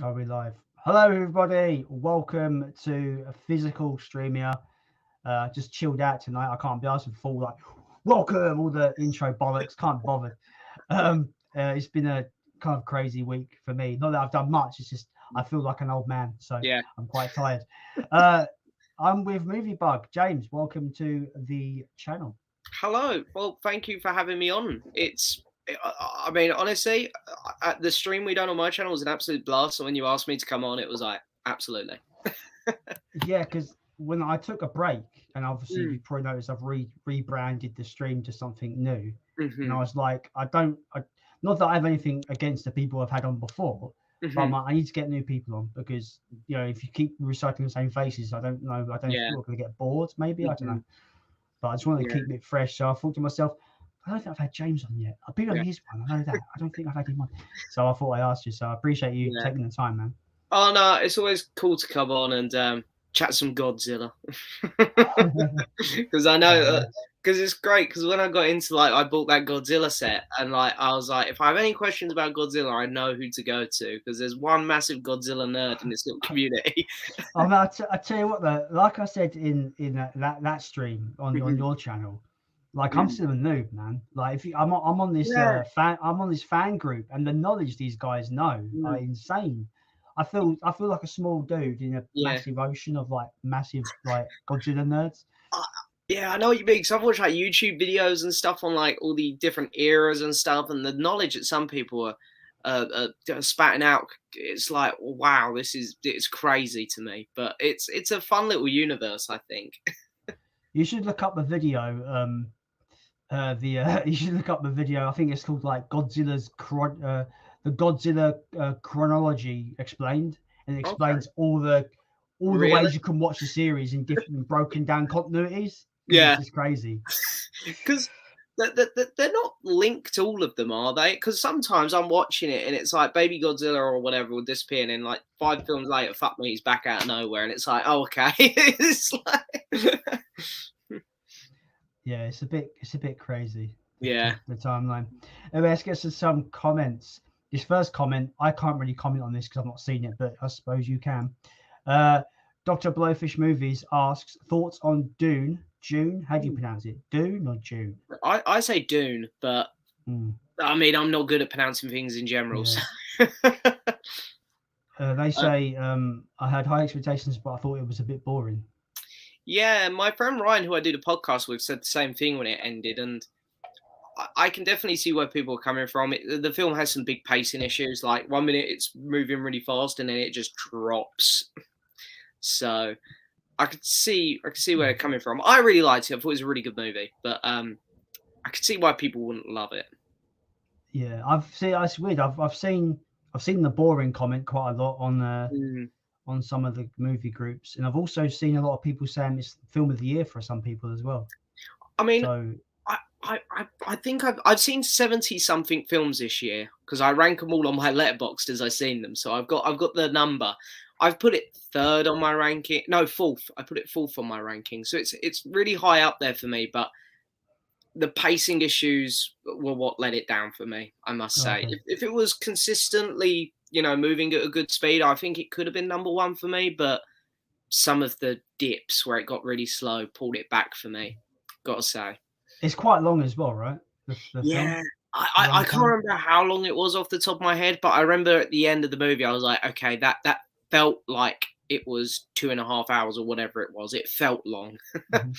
Are we live? Hello, everybody. Welcome to a physical stream here. Just chilled out tonight. I can't be asked with full welcome, all the intro bollocks. Can't bother. It's been a kind of crazy week for me. Not that I've done much. It's just I feel like an old man, so Yeah. I'm quite tired. I'm with Movie Bug. James, welcome to the channel. Hello. Well, thank you for having me on. I mean, honestly, the stream we done on my channel was an absolute blast. So when you asked me to come on, it was like, absolutely. Yeah, because when I took a break, and obviously you probably noticed I've rebranded the stream to something new, and I was like, not that I have anything against the people I've had on before, but I'm like, I need to get new people on because if you keep recycling the same faces, I don't know, I don't know if people are going to get bored, maybe I don't know, but I just want to keep it fresh. So I thought to myself, I don't think I've had James on yet. I've been on his one, I know that. I don't think I've had him on, so I thought I asked you. So I appreciate you taking the time, man. Oh no, it's always cool to come on and chat some Godzilla because I know because it's great. Because when I got into I bought that Godzilla set and I was like, if I have any questions about Godzilla, I know who to go to because there's one massive Godzilla nerd in this little community. I tell you what, though, like I said in that stream on your channel, like I'm still a noob, man. Like if I'm on this I'm on this fan group, and the knowledge these guys know are insane. I feel like a small dude in a massive ocean of massive Godzilla nerds. Yeah, I know what you mean. Because I've watched YouTube videos and stuff on all the different eras and stuff, and the knowledge that some people are spatting out. It's like, wow, it's crazy to me. But it's a fun little universe, I think. You should look up the video. You should look up the video. I think it's called Godzilla's the Godzilla chronology explained, and it explains all the ways you can watch the series in different broken down continuities. Yeah, it's crazy because they're not linked, all of them, are they? Because sometimes I'm watching it and it's like Baby Godzilla or whatever will disappear, and then 5 films later, fuck me, he's back out of nowhere, and it's like, oh, okay. It's like yeah, it's a bit crazy. Yeah, the timeline. Anyway, let's get to some comments. This first comment, I can't really comment on this because I've not seen it, but I suppose you can. Dr. Blowfish Movies asks thoughts on Dune. June? How do you pronounce it? Dune or June? I say Dune, but I mean, I'm not good at pronouncing things in general. Yeah. So. They say I had high expectations, but I thought it was a bit boring. Yeah, my friend Ryan, who I did a podcast with, said the same thing when it ended, and I can definitely see where people are coming from. The film has some big pacing issues. Like 1 minute it's moving really fast, and then it just drops. So I could see where they're coming from. I really liked it. I thought it was a really good movie, but I could see why people wouldn't love it. Yeah, it's weird. I've seen the boring comment quite a lot on some of the movie groups, and I've also seen a lot of people saying it's film of the year for some people as well. I mean, I think I've seen 70 something films this year because I rank them all on my Letterboxd as I've seen them. So I've got the number. I've put it third on my ranking. No, fourth. I put it fourth on my ranking. So it's really high up there for me. But the pacing issues were what let it down for me, I must say. Okay. If it was consistently, moving at a good speed, I think it could have been number one for me. But some of the dips where it got really slow pulled it back for me, gotta say. It's quite long as well, right? Yeah. Film? I can't remember how long it was off the top of my head, but I remember at the end of the movie, I was like, okay, that felt like it was 2.5 hours or whatever it was. It felt long. Mm-hmm.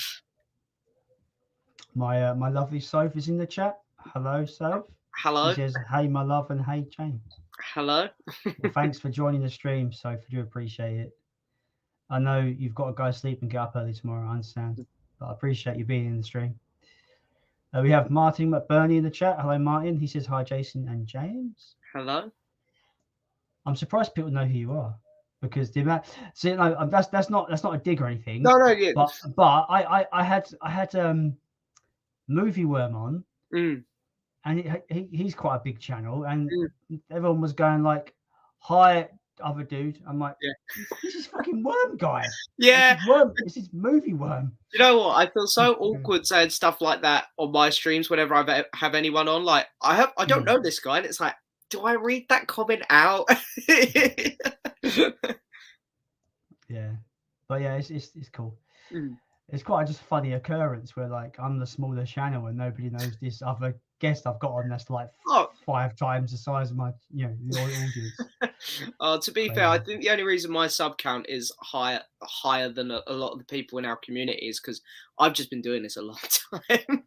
My lovely Soph is in the chat. Hello, Soph. Hello. She says, hey, my love, and hey, James. Hello. Well, thanks for joining the stream, Soph. I do appreciate it. I know you've got to go to sleep and get up early tomorrow, I understand. But I appreciate you being in the stream. We have Martin McBurney in the chat. Hello, Martin. He says, hi, Jason and James. Hello. I'm surprised people know who you are. Because that's not a dig or anything. No, yeah. But I had Movie Worm on, and he's quite a big channel, and everyone was going like, "Hi, other dude." I'm like, "This is fucking Worm guy." Yeah, this is Movie Worm. You know what? I feel so awkward saying stuff like that on my streams whenever I have anyone on. Like, I don't know this guy, and it's like, do I read that comment out? Yeah, but yeah, it's cool. Mm. It's quite just a funny occurrence where like I'm the smaller channel and nobody knows this other guest I've got on that's like Oh. 5 times the size of my, the audience. To be fair, I think the only reason my sub count is higher than a lot of the people in our community is because I've just been doing this a long time.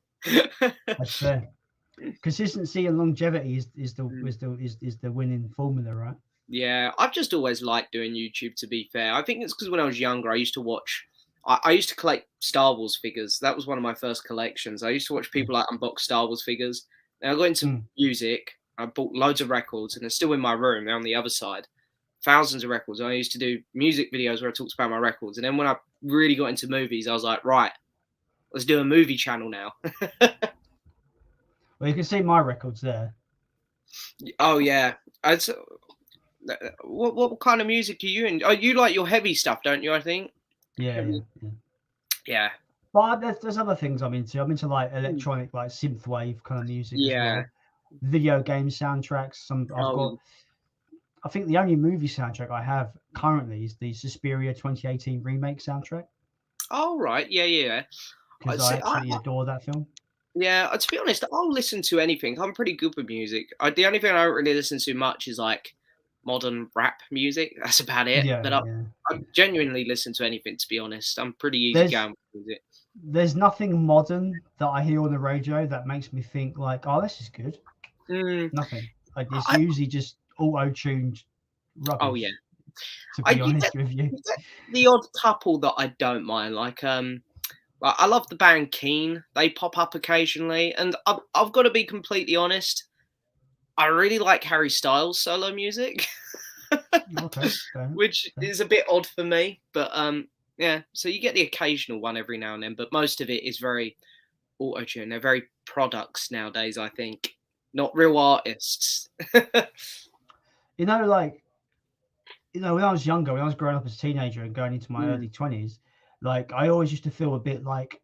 That's fair. Consistency and longevity is the winning formula, right? Yeah, I've just always liked doing YouTube. To be fair, I think it's because when I was younger, I used to watch. I used to collect Star Wars figures. That was one of my first collections. I used to watch people like unbox Star Wars figures. Then I got into music. I bought loads of records, and they're still in my room. They're on the other side. Thousands of records. I used to do music videos where I talked about my records. And then when I really got into movies, I was like, right, let's do a movie channel now. Well, you can see my records there. Oh yeah. What kind of music are you in? Oh, you like your heavy stuff, don't you? I think. Yeah. But there's other things I'm into. I'm into like electronic, like synthwave kind of music as well. Video game soundtracks. I think the only movie soundtrack I have currently is the Suspiria 2018 remake soundtrack. Oh right, yeah. Because I absolutely adore that film. Yeah, to be honest, I'll listen to anything. I'm pretty good with music. The only thing I don't really listen to much is like modern rap music. That's about it. Yeah, but I genuinely listen to anything, to be honest. I'm pretty easy going with music. There's nothing modern that I hear on the radio that makes me think like, oh, this is good. Nothing. Like it's usually just auto-tuned rubbish. Oh yeah. To be honest with you. The odd couple that I don't mind, like I love the band Keen. They pop up occasionally, and I've got to be completely honest. I really like Harry Styles' solo music, which is a bit odd for me. But yeah, so you get the occasional one every now and then, but most of it is very auto-tune. They're very products nowadays, I think, not real artists. When I was younger, when I was growing up as a teenager and going into my early 20s, like I always used to feel a bit like,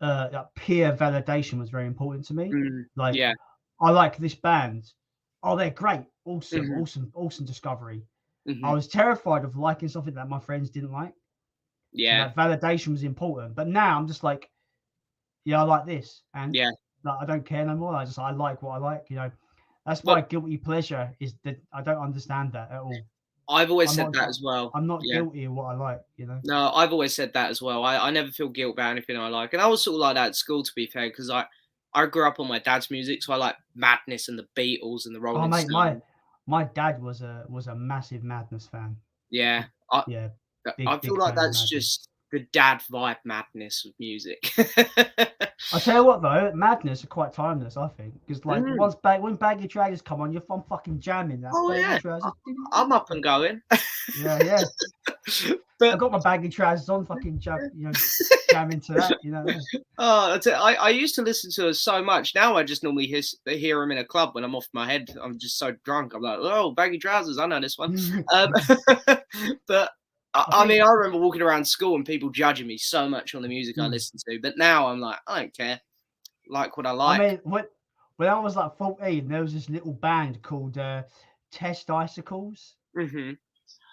that peer validation was very important to me. I like this band. Oh, they're great. Awesome discovery. I was terrified of liking something that my friends didn't like. Yeah. So that validation was important. But now I'm just like, yeah, I like this. And I don't care no more. I like what I like, That's my guilty pleasure, is that I don't understand that at all. I've always said that as well. I'm not guilty of what I like, No, I've always said that as well. I never feel guilt about anything I like. And I was sort of like that at school, to be fair, because I grew up on my dad's music, so I like Madness and the Beatles and the Rolling Stones. My dad was a massive Madness fan. Yeah. I feel like that's just the dad vibe Madness of music. I tell you what though, Madness are quite timeless, I think, because like when Baggy Trousers come on, I'm fucking jamming that. Oh yeah, I'm up and going. Yeah. But I've got my Baggy Trousers on, fucking jamming to that, Oh, I used to listen to it so much. Now I just normally hear them in a club when I'm off my head. I'm just so drunk. I'm like, oh, Baggy Trousers, I know this one. But I mean, I remember walking around school and people judging me so much on the music I listened to. But now I'm like, I don't care. Like what I like. I mean, when I was like 14, there was this little band called Test Icicles.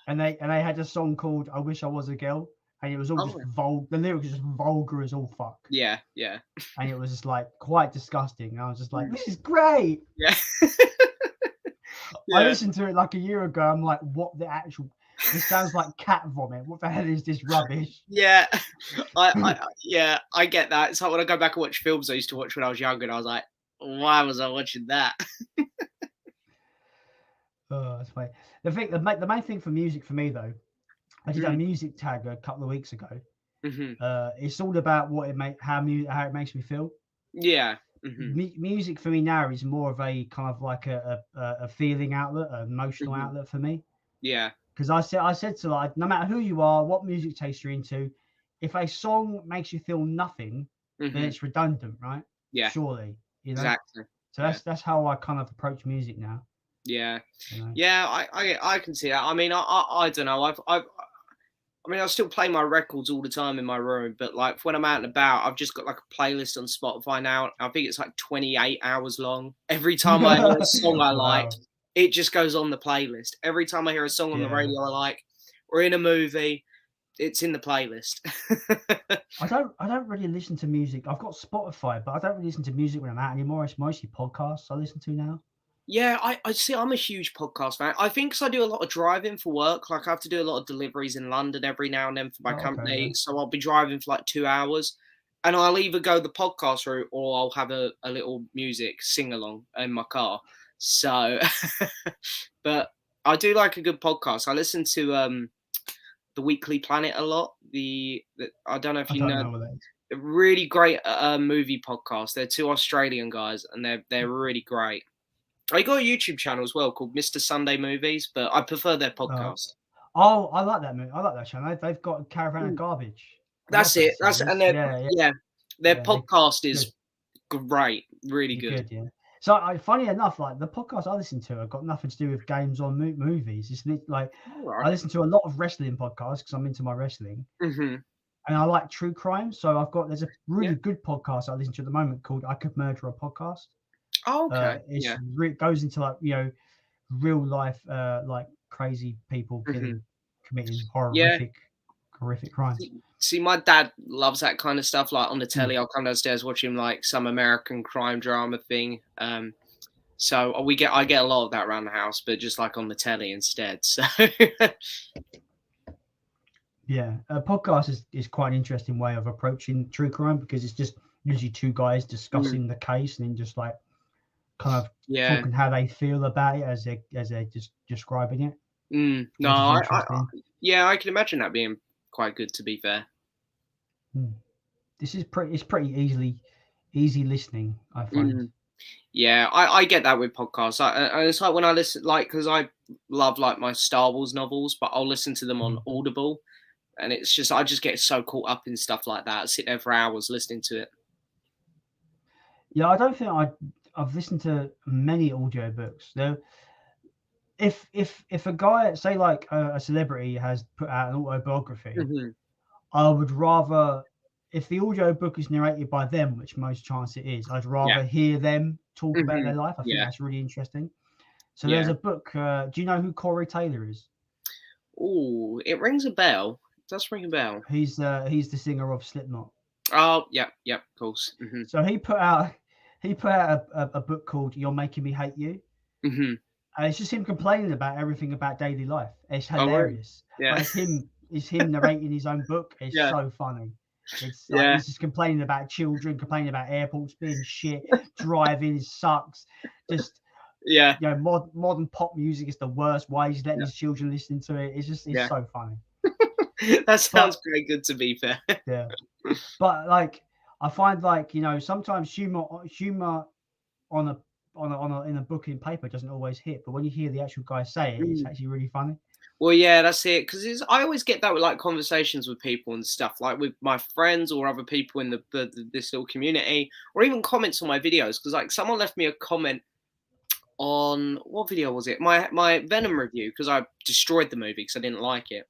And they had a song called "I Wish I Was a Girl," and it was all just vulgar. The lyrics were just vulgar as all fuck. Yeah. And it was just like quite disgusting. And I was just like, "This is great." Yeah. I listened to it like a year ago. I'm like, "What the actual? This sounds like cat vomit. What the hell is this rubbish?" Yeah, I get that. It's like when I go back and watch films I used to watch when I was younger, and I was like, "Why was I watching that?" Oh, that's funny. The main thing for music for me though, I did a music tag a couple of weeks ago. It's all about how it makes me feel. Yeah. Music for me now is more of a kind of like a feeling outlet, an emotional outlet for me. Yeah. Because I said to like, no matter who you are, what music taste you're into, if a song makes you feel nothing, then it's redundant, right? Yeah. Surely, Exactly. So that's how I kind of approach music now. Yeah. Yeah, I can see that. I mean, I don't know. I mean, I still play my records all the time in my room, but like when I'm out and about, I've just got like a playlist on Spotify now. I think it's like 28 hours long. Every time I hear a song I like, Wow. it just goes on the playlist. Every time I hear a song on the Yeah. radio I like, or in a movie, it's in the playlist. I don't really listen to music. I've got Spotify, but I don't really listen to music when I'm out anymore. It's mostly podcasts I listen to now. Yeah, I see. I'm a huge podcast fan. I think 'cause I do a lot of driving for work. Like I have to do a lot of deliveries in London every now and then for my Oh, okay, yeah. company. So I'll be driving for like 2 hours, and I'll either go the podcast route or I'll have a little music sing along in my car. So, but I do like a good podcast. I listen to the Weekly Planet a lot. I don't know if I you don't know. know what that is. A really great movie podcast. They're two Australian guys, and they're really great. I got a YouTube channel as well called Mr. Sunday Movies, but I prefer their podcast. Oh, I like that movie. I like that channel. They've got Caravan of Garbage. I love That's that it. That's series. and Yeah, their they're podcast good. is great, really They're good. good, yeah. So, funny enough, like the podcasts I listen to have got nothing to do with games or movies. It's like I listen to a lot of wrestling podcasts because I'm into my wrestling, Mm-hmm. and I like true crime. So there's a really Yeah. good podcast I listen to at the moment called I Could Murder a Podcast. Oh, okay. Yeah. It goes into like real life like crazy people Mm-hmm. committing Yeah. horrific crimes. See, my dad loves that kind of stuff. Like on the telly, Mm. I'll come downstairs watch him like some American crime drama thing. So I get a lot of that around the house, but just like on the telly instead. So Yeah, a podcast is quite an interesting way of approaching true crime because it's just usually two guys discussing the case and then just like kind of yeah. talking how they feel about it as they're just describing it. No, Which is interesting. yeah, I can imagine that being quite good. To be fair, it's pretty easy listening, I find. Yeah, I get that with podcasts. It's like when I listen, like because I love like my Star Wars novels, but I'll listen to them on Audible, and it's just I just get so caught up in stuff like that. I sit there for hours listening to it. Yeah, I don't think I've listened to many audiobooks. Though if a guy, say like a celebrity has put out an autobiography, I would rather, if the audiobook is narrated by them, which most chance it is, I'd rather hear them talk about their life. I think that's really interesting. So there's a book. Do you know who Corey Taylor is? Oh, it rings a bell. It does ring a bell. He's the singer of Slipknot. Oh, yeah, of course. So he put out a book called "You're Making Me Hate You," and it's just him complaining about everything about daily life. It's hilarious. Yeah, but it's him narrating his own book. It's so funny. It's like he's just complaining about children, complaining about airports being shit, driving sucks. Just modern pop music is the worst. Why he's letting his children listen to it? It's so funny. That sounds very good, to be fair. Yeah, but like I find like sometimes humor on a in a book in paper doesn't always hit, but when you hear the actual guy say it, it's actually really funny. Well, yeah, that's it. Because I always get that with like conversations with people and stuff, like with my friends or other people in this little community, or even comments on my videos. Because like someone left me a comment on what video was it? My Venom review, because I destroyed the movie because I didn't like it,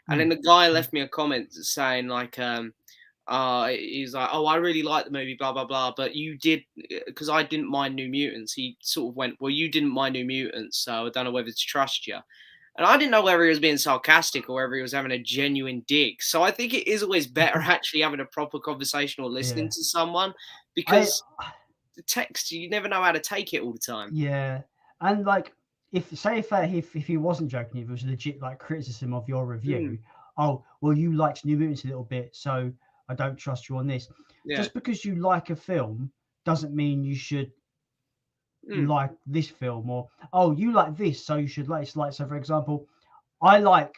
and then the guy left me a comment saying like he's like, oh, I really like the movie, blah blah blah, but you did, because I didn't mind New Mutants. He sort of went, well, you didn't mind New Mutants, so I don't know whether to trust you. And I didn't know whether he was being sarcastic or whether he was having a genuine dig. So I think it is always better actually having a proper conversation or listening to someone, because the text, you never know how to take it all the time. Yeah, and like if he wasn't joking, if it was legit like criticism of your review, oh well, you liked New Mutants a little bit, so I don't trust you on this. Just because you like a film doesn't mean you should like this film, or oh, you like this, so you should like. So for example, I like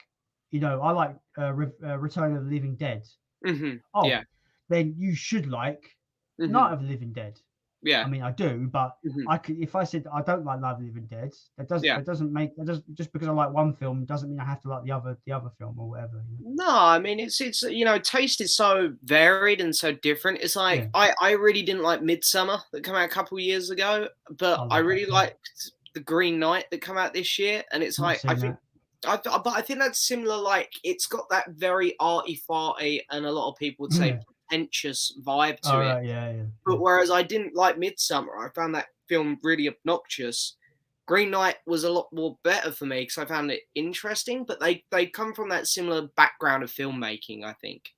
Return of the Living Dead. Then you should like Night of the Living Dead. Yeah, I mean, I do, but I could, if I said I don't like Night of the Living Dead, that doesn't just because I like one film doesn't mean I have to like the other film or whatever. No, I mean it's taste is so varied and so different. It's like I really didn't like Midsummer that came out a couple of years ago, but I really liked The Green Knight that came out this year, and it's like I think But I think that's similar. Like, it's got that very arty-farty, and a lot of people would say Yeah. pretentious vibe to All it. right. Yeah. But whereas I didn't like Midsummer, I found that film really obnoxious. Green Knight was a lot more better for me because I found it interesting. But they come from that similar background of filmmaking, I think.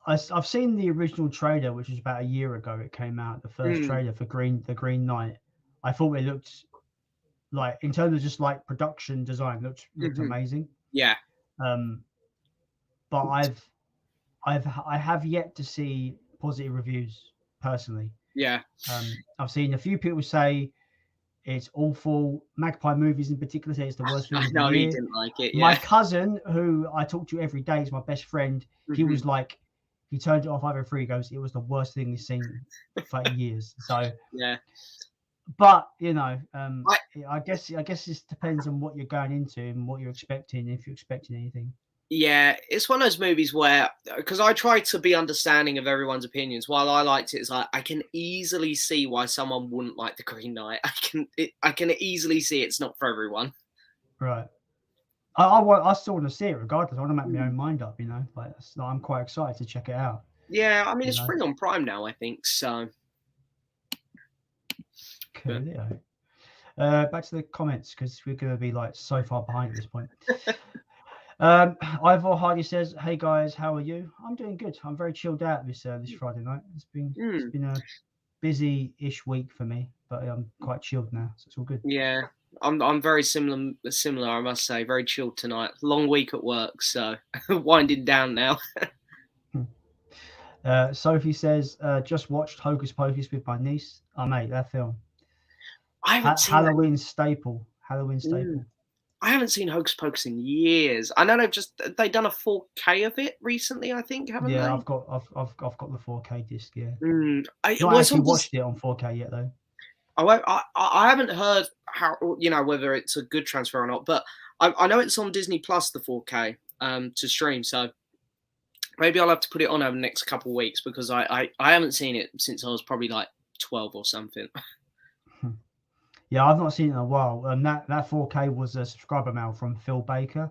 I've seen the original trailer, which was about a year ago. It came out, the first trailer for the Green Knight. I thought it looked like, in terms of just like production design, looked amazing. Yeah. But I have yet to see positive reviews personally. Yeah. I've seen a few people say it's awful. Magpie Movies in particular say it's the worst film of the year. He didn't like it. Yeah. My cousin, who I talk to every day, is my best friend. He was like, he turned it off over 3. Goes, it was the worst thing he's seen for years. So yeah. But I guess this depends on what you're going into and what you're expecting, if you're expecting anything. Yeah, it's one of those movies where, because I try to be understanding of everyone's opinions. While I liked it, it's like I can easily see why someone wouldn't like The Green Knight. I can easily see it's not for everyone. Right. I still want to see it regardless. I want to make my own mind up. Like I'm quite excited to check it out. Yeah, I mean it's free on Prime now, I think. So. Cool. Back to the comments because we're going to be like so far behind at this point. Ivor Hardy says, "Hey guys, how are you? I'm doing good. I'm very chilled out this Friday night. It's been a busy-ish week for me, but I'm quite chilled now, so it's all good." Yeah, I'm very similar. I must say, very chilled tonight. Long week at work, so winding down now. Sophie says, "Just watched Hocus Pocus with my niece. Oh mate, that film. I haven't seen Halloween staple. Halloween staple. I haven't seen Hocus Pocus in years. I know they've done a 4K of it recently. I think, haven't they? Yeah, I've got the 4K disc. Yeah. I not actually watched it on 4K yet though. I haven't heard how whether it's a good transfer or not, but I know it's on Disney Plus, the 4K to stream. So maybe I'll have to put it on over the next couple of weeks because I haven't seen it since I was probably like 12 or something. Yeah, I've not seen it in a while. That 4K was a subscriber mail from Phil Baker.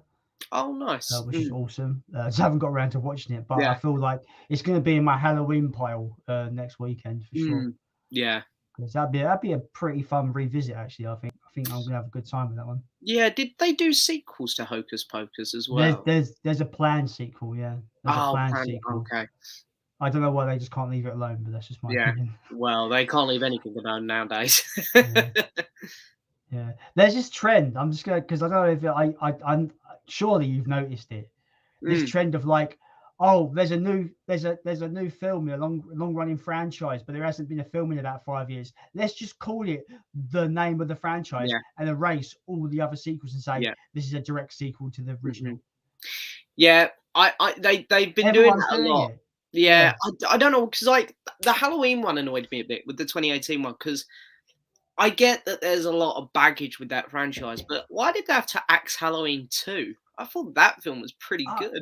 Oh, nice. Which is awesome. So I haven't got around to watching it, but I feel like it's going to be in my Halloween pile next weekend for sure. Yeah. Because that'd be a pretty fun revisit, actually. I think I'm going to have a good time with that one. Yeah. Did they do sequels to Hocus Pocus as well? There's a planned sequel. Yeah. There's a planned sequel. Okay. I don't know why they just can't leave it alone, but that's just my opinion. Well, they can't leave anything alone nowadays. Yeah. There's this trend. I'm just gonna, because I don't know if I'm surely you've noticed it. This trend of like, oh, there's a new film in a long running franchise, but there hasn't been a film in about 5 years. Let's just call it the name of the franchise and erase all the other sequels and say this is a direct sequel to the original. Yeah, they've been doing that a lot. Yeah, I don't know, because like the Halloween one annoyed me a bit with the 2018 one, because I get that there's a lot of baggage with that franchise, but why did they have to axe Halloween 2? I thought that film was pretty good.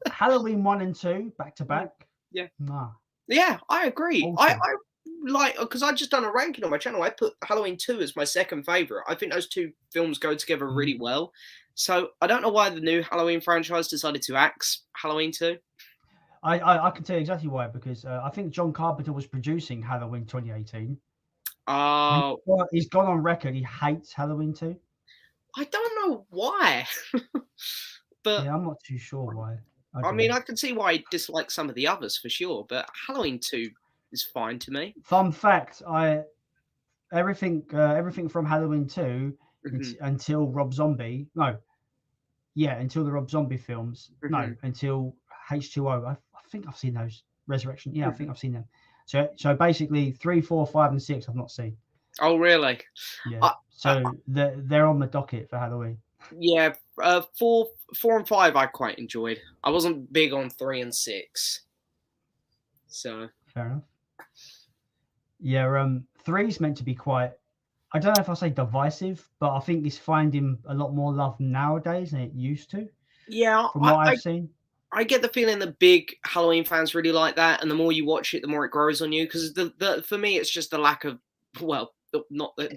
Halloween 1 and 2 back to back. Yeah. Nah. Yeah, I agree. Awesome. I like, because I just done a ranking on my channel. I put Halloween 2 as my second favorite. I think those two films go together really well. So I don't know why the new Halloween franchise decided to axe Halloween 2. I can tell you exactly why, because I think John Carpenter was producing Halloween 2018. Oh. He's gone on record. He hates Halloween 2. I don't know why. But yeah, I'm not too sure why. I mean, I can see why he dislikes some of the others for sure, but Halloween 2 is fine to me. Fun fact: everything from Halloween 2 until Rob Zombie. Until the Rob Zombie films. No, until H2O. I think I've seen those. Resurrection. Yeah, I think I've seen them. So basically 3, 4, 5, and 6 I've not seen. Oh really? Yeah. They're on the docket for Halloween. Yeah, 4 and 5 I quite enjoyed. I wasn't big on 3 and 6. So fair enough. Yeah, 3's meant to be quite, I don't know if I'll say divisive, but I think it's finding a lot more love nowadays than it used to. Yeah, from what I've seen. I get the feeling the big Halloween fans really like that, and the more you watch it, the more it grows on you. Because for me, it's just the lack of,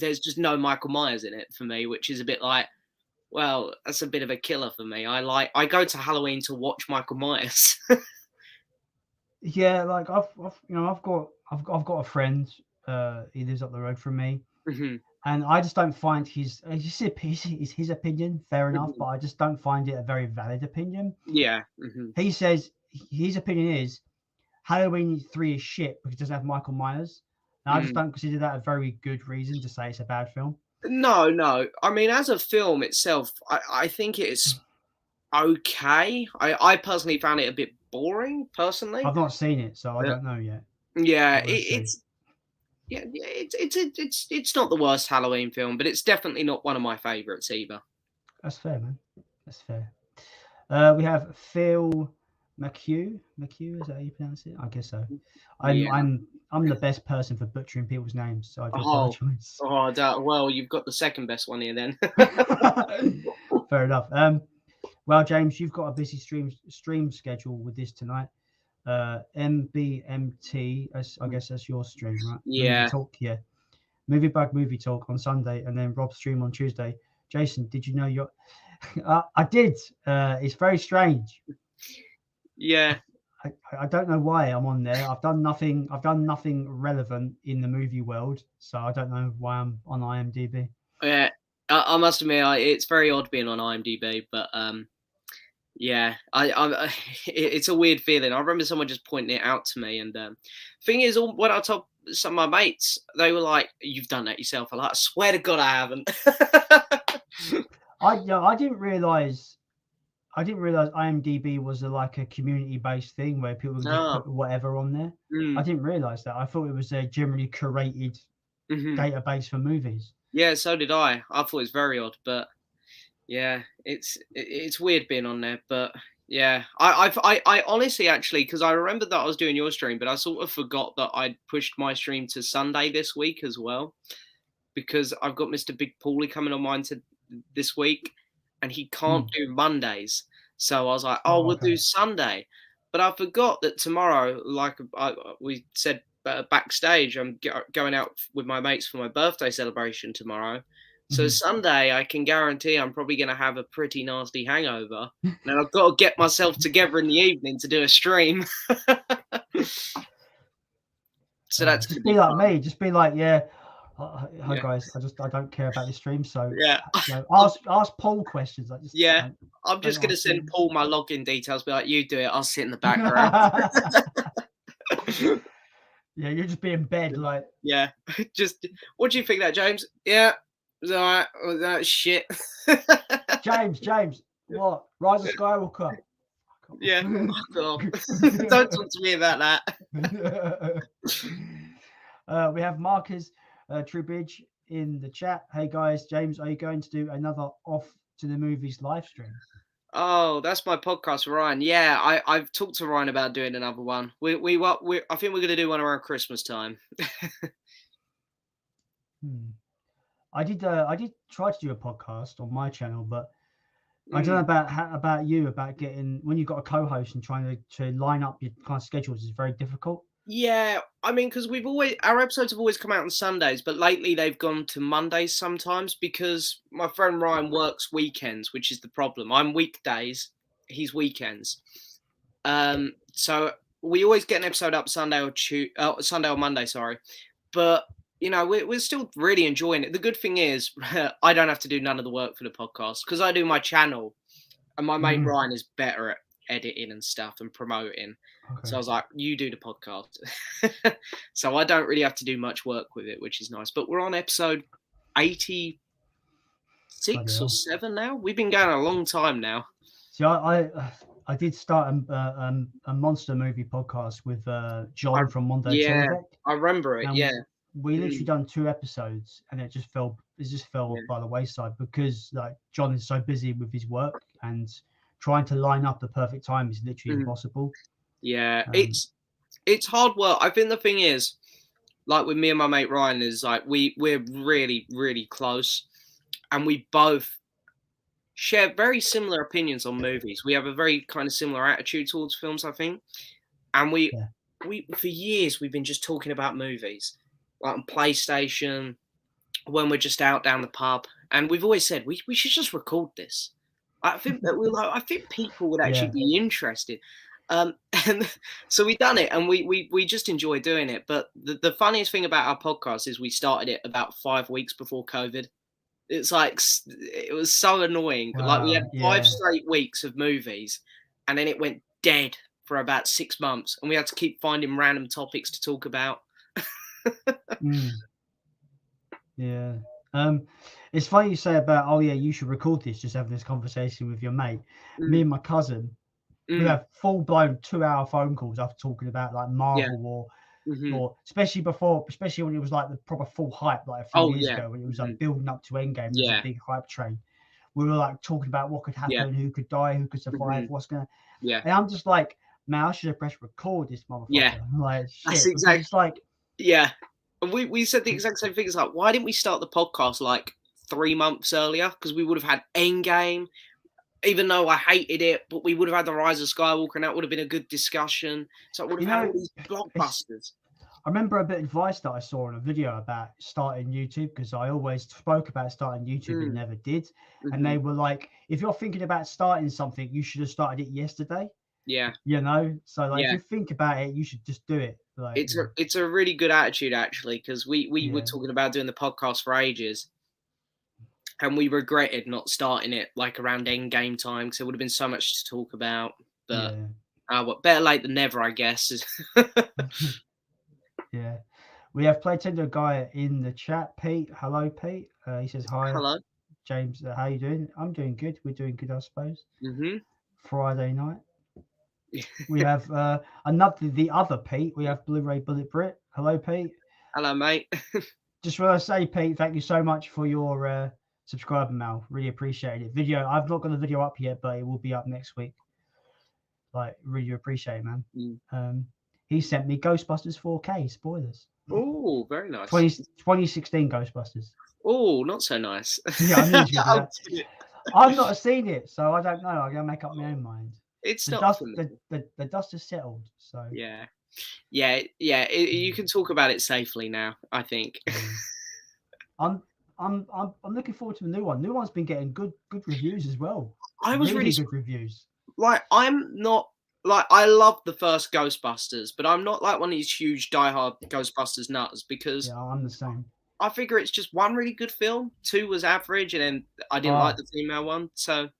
there's just no Michael Myers in it for me, which is a bit like, Well, that's a bit of a killer for me. I go to Halloween to watch Michael Myers. Yeah, like I've got a friend. He lives up the road from me, and I just don't find his his opinion fair enough, but I just don't find it a very valid opinion. Yeah. He says his opinion is Halloween 3 is shit because it doesn't have Michael Myers. And I just don't consider that a very good reason to say it's a bad film. No. I mean, as a film itself, I think it's okay. I personally found it a bit boring, personally. I've not seen it, so I don't know yet. Yeah, it's not the worst Halloween film, but it's definitely not one of my favorites either. That's fair, man. That's fair. We have Phil McHugh. McHugh, is that how you pronounce it? I guess so. I'm the best person for butchering people's names, so I do apologize. Well, you've got the second best one here then. Fair enough. Well, James, you've got a busy stream schedule with this tonight. MBMT, I guess that's your stream, right? Yeah. Movie Talk, yeah. Movie Bug Movie Talk on Sunday, and then Rob's stream on Tuesday. Jason, did you know your? I did. It's very strange. Yeah. I don't know why I'm on there. I've done nothing relevant in the movie world, so I don't know why I'm on IMDb. Yeah, I must admit, it's very odd being on IMDb, but yeah, it's a weird feeling. I remember someone just pointing it out to me, and thing is, when I told some of my mates, they were like, "You've done that yourself." I'm like, "I swear to God, I haven't." I didn't realize IMDb was like a community-based thing where people can just put whatever on there. I didn't realize that. I thought it was a generally curated database for movies. Yeah, so did I. I thought it was very odd, but yeah, it's weird being on there. But yeah, I honestly actually, because I remember that I was doing your stream, but I sort of forgot that I'd pushed my stream to Sunday this week as well, because I've got Mr. Big Paulie coming on mine this week, and he can't do Mondays. So I was like, we'll do Sunday. But I forgot that tomorrow, like we said backstage, I'm going out with my mates for my birthday celebration tomorrow. So Sunday, I can guarantee I'm probably going to have a pretty nasty hangover. And I've got to get myself together in the evening to do a stream. So that's just be like me. Just be like, yeah. Hi guys, I don't care about this stream, so yeah, ask Paul questions. I'm just gonna send Paul my login details. Be like, you do it. I'll sit in the background. Yeah, you'll just be in bed, like. Yeah, just what do you think of that, James? Yeah, was alright. That shit. James, what? Rise of Skywalker. Yeah, don't talk to me about that. We have Marcus Trubridge in the chat. Hey guys, James, are you going to do another Off to the Movies live stream? Oh, that's my podcast, Ryan. Yeah, I've talked to Ryan about doing another one. I think we're going to do one around Christmas time. I did try to do a podcast on my channel, but I don't know about you, about getting, when you've got a co-host and trying to line up your kind of schedules is very difficult. Yeah, I mean, because our episodes have always come out on Sundays, but lately they've gone to Mondays sometimes because my friend Ryan works weekends, which is the problem. I'm weekdays, he's weekends. So we always get an episode up Sunday or Monday, sorry. But you know, we're still really enjoying it. The good thing is, I don't have to do none of the work for the podcast because I do my channel, and my mate Ryan is better at editing and stuff and promoting. Okay. So I was like, you do the podcast. So I don't really have to do much work with it, which is nice. But we're on episode 86 or 7 now. We've been going a long time now. See, I did start a monster movie podcast with John from Mondo. Yeah, I remember it. Yeah, we literally done 2 episodes, and it just fell by the wayside because like John is so busy with his work, and trying to line up the perfect time is literally impossible. Yeah, it's hard work. I think the thing is, like with me and my mate Ryan, is like we're really, really close, and we both share very similar opinions on movies. We have a very kind of similar attitude towards films, I think. And we for years we've been just talking about movies, like on PlayStation, when we're just out down the pub, and we've always said we should just record this. I think that I think people would actually be interested. And so we done it, and we just enjoy doing it. But the funniest thing about our podcast is we started it about 5 weeks before COVID. It's like, it was so annoying. Like, we had 5 straight weeks of movies, and then it went dead for about 6 months, and we had to keep finding random topics to talk about. Yeah. It's funny you say about, oh yeah, you should record this, just having this conversation with your mate. Me and my cousin, we have full-blown 2-hour phone calls after talking about like Marvel or especially when it was like the proper full hype, like a few years ago, when it was like building up to Endgame. It was a big hype train. We were like talking about what could happen, who could die, who could survive, what's gonna. And I'm just like, man, I should have pressed record this motherfucker. Like, shit. That's exactly. It's like, and we said the exact same thing. It's like, why didn't we start the podcast like 3 months earlier? Because we would have had Endgame. Even though I hated it, but we would have had The Rise of Skywalker, and that would have been a good discussion. So it would have had all these blockbusters. I remember a bit of advice that I saw in a video about starting YouTube, because I always spoke about starting YouTube and never did. And they were like, if you're thinking about starting something, you should have started it yesterday. Yeah. You know? So like, if you think about it, you should just do it. Like, it's a really good attitude, actually, because we were talking about doing the podcast for ages. And we regretted not starting it like around Endgame time, because there would have been so much to talk about. But better late than never, I guess. Yeah, we have Playtender guy in the chat. Pete, hello, Pete. He says hi. Hello, James. How you doing? I'm doing good. We're doing good, I suppose. Friday night. We have the other Pete. We have Blu-ray Bullet Brit. Hello, Pete. Hello, mate. Just want to say, Pete, thank you so much for your subscriber mail. Really appreciate it. Video. I've not got the video up yet, but it will be up next week. Like, really appreciate it, man. He sent me Ghostbusters 4K spoilers. Oh, very nice. 2016 Ghostbusters. Oh, not so nice. Yeah, I knew you I've not seen it, so I don't know. I'm gonna make up my own mind. It's the not dust. The dust has settled. So you can talk about it safely now, I think. I'm looking forward to the new one. New one's been getting good reviews as well. I was really good reviews. Like, I'm not. Like, I love the first Ghostbusters, but I'm not like one of these huge diehard Ghostbusters nuts, because I'm the same. I figure it's just one really good film, 2 was average, and then I didn't like the female one. So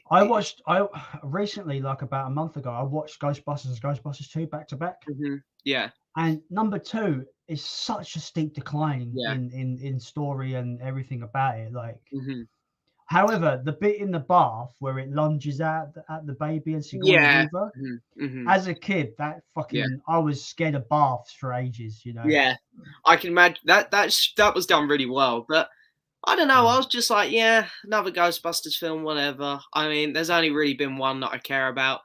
I recently, like about a month ago, I watched Ghostbusters and Ghostbusters 2 back to back. Yeah. And number 2 is such a steep decline in story and everything about it. Like, however, the bit in the bath where it lunges out at the baby and Sigourney Weaver, as a kid, that fucking I was scared of baths for ages, you know. Yeah, I can imagine that was done really well. But I don't know, I was just like, another Ghostbusters film, whatever. I mean, there's only really been one that I care about.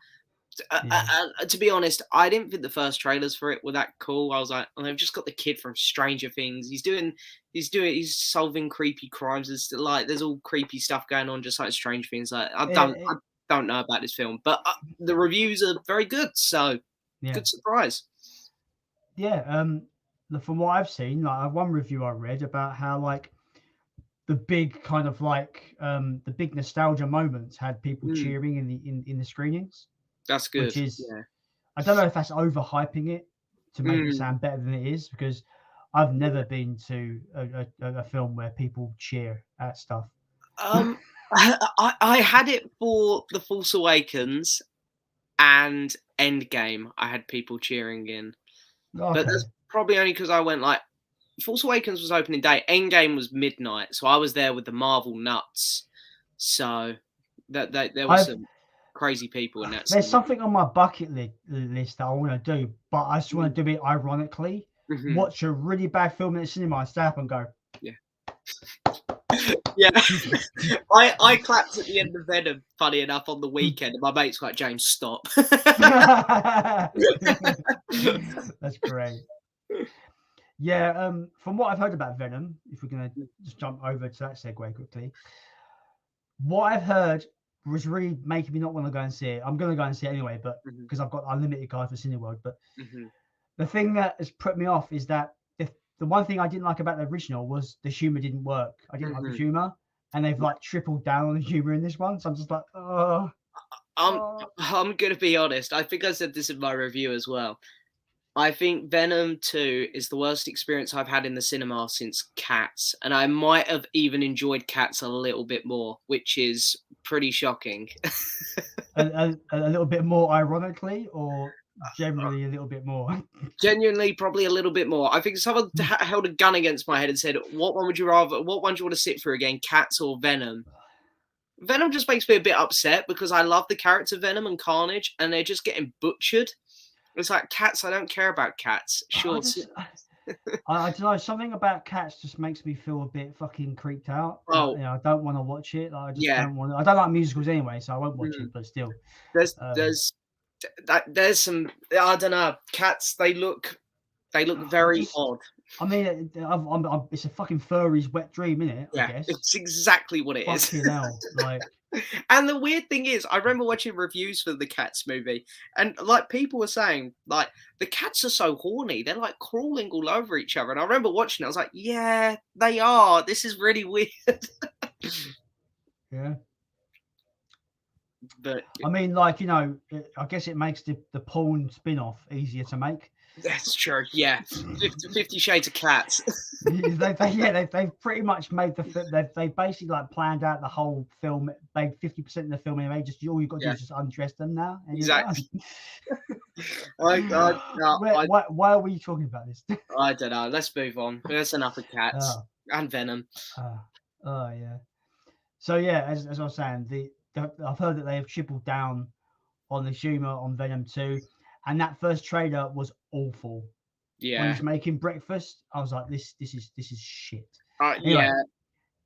To be honest, I didn't think the first trailers for it were that cool. I was like, they've just got the kid from Stranger Things. He's solving creepy crimes. There's all creepy stuff going on, just like Stranger Things. Like, I don't know about this film, but the reviews are very good. So good surprise. Yeah. From what I've seen, like one review I read about how like the big kind of like the big nostalgia moments had people cheering in the screenings. That's good. Which is, I don't know if that's overhyping it to make it sound better than it is, because I've never been to a film where people cheer at stuff. I had it for The Force Awakens and Endgame. I had people cheering in, but that's probably only because I went like, Force Awakens was opening day, Endgame was midnight, so I was there with the Marvel nuts. So that there was some crazy people in that. There's something on my bucket list that I want to do, but I just want to do it ironically. Watch a really bad film in the cinema and stay up and go. I clapped at the end of Venom, funny enough, on the weekend, and my mate's like, James, stop. That's great. Yeah, from what I've heard about Venom, if we're going to just jump over to that segue quickly, what I've heard was really making me not want to go and see it. I'm going to go and see it anyway, but because I've got unlimited cards for Cineworld. But the thing that has put me off is that the one thing I didn't like about the original was the humor didn't work. I didn't like the humor, and they've like tripled down on the humor in this one. So I'm just like, oh. I'm gonna be honest. I think I said this in my review as well. I think Venom 2 is the worst experience I've had in the cinema since Cats, and I might have even enjoyed Cats a little bit more, which is pretty shocking. a little bit more ironically, or generally a little bit more? Genuinely, probably a little bit more. I think someone held a gun against my head and said, "What one would you rather? What one do you want to sit through again, Cats or Venom?" Venom just makes me a bit upset because I love the character Venom and Carnage, and they're just getting butchered. It's like Cats. I don't care about Cats. Sure. I don't know. Something about Cats just makes me feel a bit fucking creeped out. Oh, I don't want to watch it. I just don't want. I don't like musicals anyway, so I won't watch it. But still, there's some. I don't know. Cats. They look very odd. I mean, it's a fucking furry's wet dream, isn't it? Yeah, I guess it's exactly what it is. Fucking hell, like. And the weird thing is, I remember watching reviews for the Cats movie, and like people were saying, like the cats are so horny, they're like crawling all over each other. And I remember watching it, I was like, yeah, they are. This is really weird. Yeah. But I mean, like, I guess it makes the porn spin-off easier to make. That's true. Yeah, 50 Shades of Cats. they've pretty much made they basically like planned out the whole film. Made 50% of the film anyway. Just all you've got to do is just undress them now. Exactly. Why are we talking about this? I don't know. Let's move on. There's enough of Cats and Venom. Yeah. So yeah, as I was saying, I've heard that they have tripled down on the humor on Venom 2. And that first trailer was awful. Yeah. When he's making breakfast, I was like, this is shit. Anyway.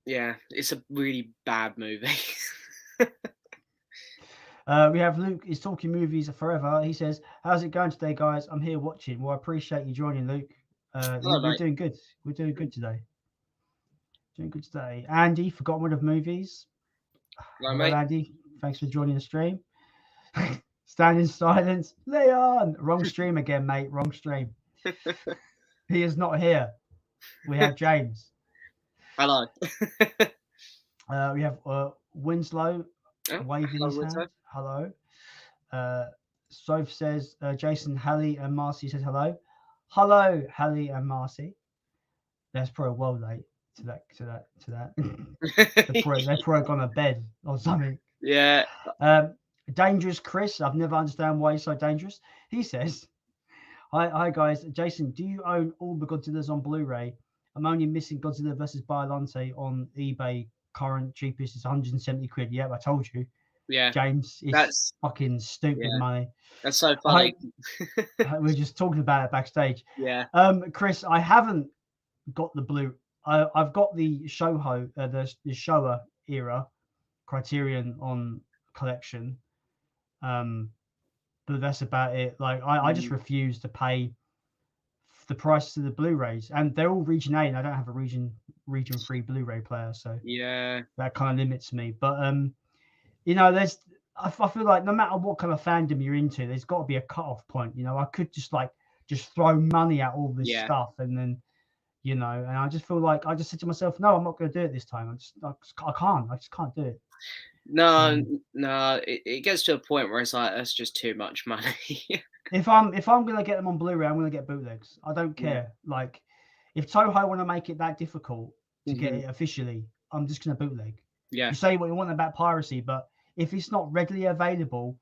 Yeah. It's a really bad movie. We have Luke is talking movies forever. He says, "How's it going today, guys? I'm here watching. Well, I appreciate you joining, Luke. We're doing good. We're doing good today. Andy, forgotten one of movies. Hello, mate. Andy. Thanks for joining the stream. Stand in silence. Leon! Wrong stream again, mate. Wrong stream. He is not here. We have James. Hello. We have Winslow waving his hand. Hello. Soph says, Jason, Hallie, and Marcy says hello. Hello, Hallie and Marcy. That's probably well late to that. They're probably gone to bed or something. Yeah. Dangerous Chris, I've never understand why he's so dangerous. He says, hi guys. Jason, do you own all the Godzillas on Blu-ray? I'm only missing Godzilla vs. Biollante on eBay. Current cheapest is 170 quid. Yeah, I told you. Yeah. James, that's fucking stupid money. That's so funny. We're just talking about it backstage. Yeah. Chris, I haven't got the blue. I've got the Shoho, the Showa era Criterion on collection. But that's about it. Like I just refuse to pay the price of the Blu-rays, and they're all region A, and I don't have a region 3 Blu-ray player, so yeah, that kind of limits me. But I feel like no matter what kind of fandom you're into, there's got to be a cutoff point. I could just throw money at all this stuff, and then and I just feel like I just said to myself, no, I'm not going to do it this time. I just can't do it. No, it gets to a point where it's like that's just too much money. If I'm gonna get them on Blu-ray, I'm gonna get bootlegs. I don't care. Like, if Toho want to make it that difficult to get it officially, I'm just gonna bootleg. Yeah. You say what you want about piracy, but if it's not readily available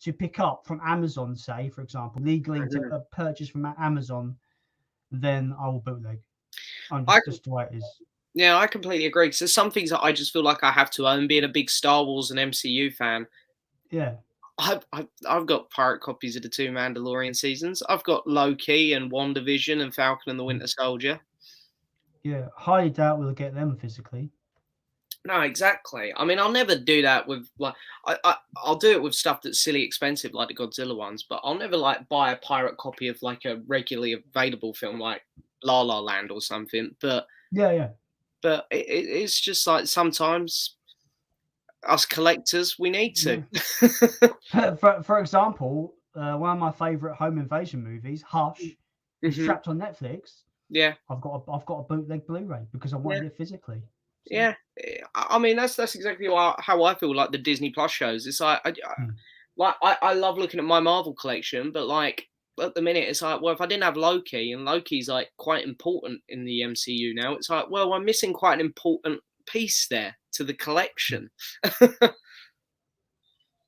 to pick up from Amazon, say for example, legally to purchase from Amazon, then I will bootleg. Just the way it is. Yeah, I completely agree. Because there's some things that I just feel like I have to own, being a big Star Wars and MCU fan. Yeah. I've got pirate copies of the 2 Mandalorian seasons. I've got Locke Key and WandaVision and Falcon and the Winter Soldier. Yeah, highly doubt we'll get them physically. No, exactly. I mean, I'll never do that with I'll do it with stuff that's silly expensive like the Godzilla ones, but I'll never buy a pirate copy of a regularly available film like La La Land or something. But yeah. But it's just like sometimes us collectors, we need to. For example, one of my favorite home invasion movies, Hush, is trapped on Netflix. Yeah. I've got a bootleg Blu-ray because I wanted it physically. So. Yeah. I mean, that's exactly how I feel like the Disney Plus shows. It's like I love looking at my Marvel collection, but like at the minute, it's like, well, if I didn't have Loki, and Loki's like quite important in the MCU now, it's like, well, I'm missing quite an important piece there to the collection.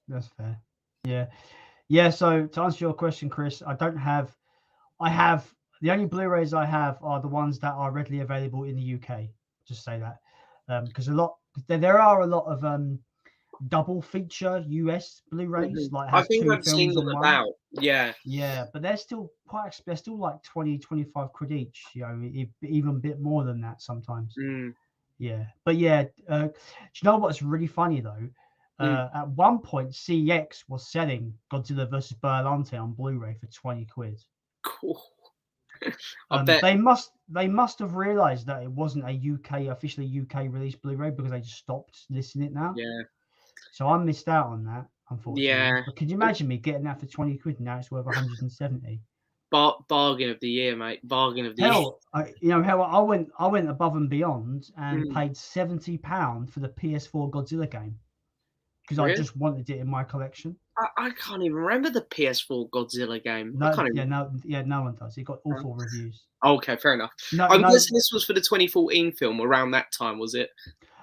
That's fair. Yeah. So to answer your question, Chris, I have the only Blu-rays I have are the ones that are readily available in the UK. Just say that, because there are a lot of double feature US Blu-rays, like I has think 2 I've films seen them on one. about. Yeah, but they're still like 20-25 quid each. Even a bit more than that sometimes. Yeah, but yeah, do you know what's really funny though? At one point, CX was selling Godzilla vs. Berlante on Blu-ray for 20 quid. Cool. I bet they must have realised that it wasn't a officially UK released Blu-ray because they just stopped listing it now. Yeah. So I missed out on that, unfortunately. Yeah. But could you imagine me getting that for 20 quid? Now it's worth 170. Bargain of the year, mate. Bargain of the year. I went above and beyond and paid £70 for the PS4 Godzilla game because I just wanted it in my collection. I can't even remember the PS4 Godzilla game. No one does. It got awful reviews. Okay, fair enough. I'm guessing this was for the 2014 film. Around that time, was it?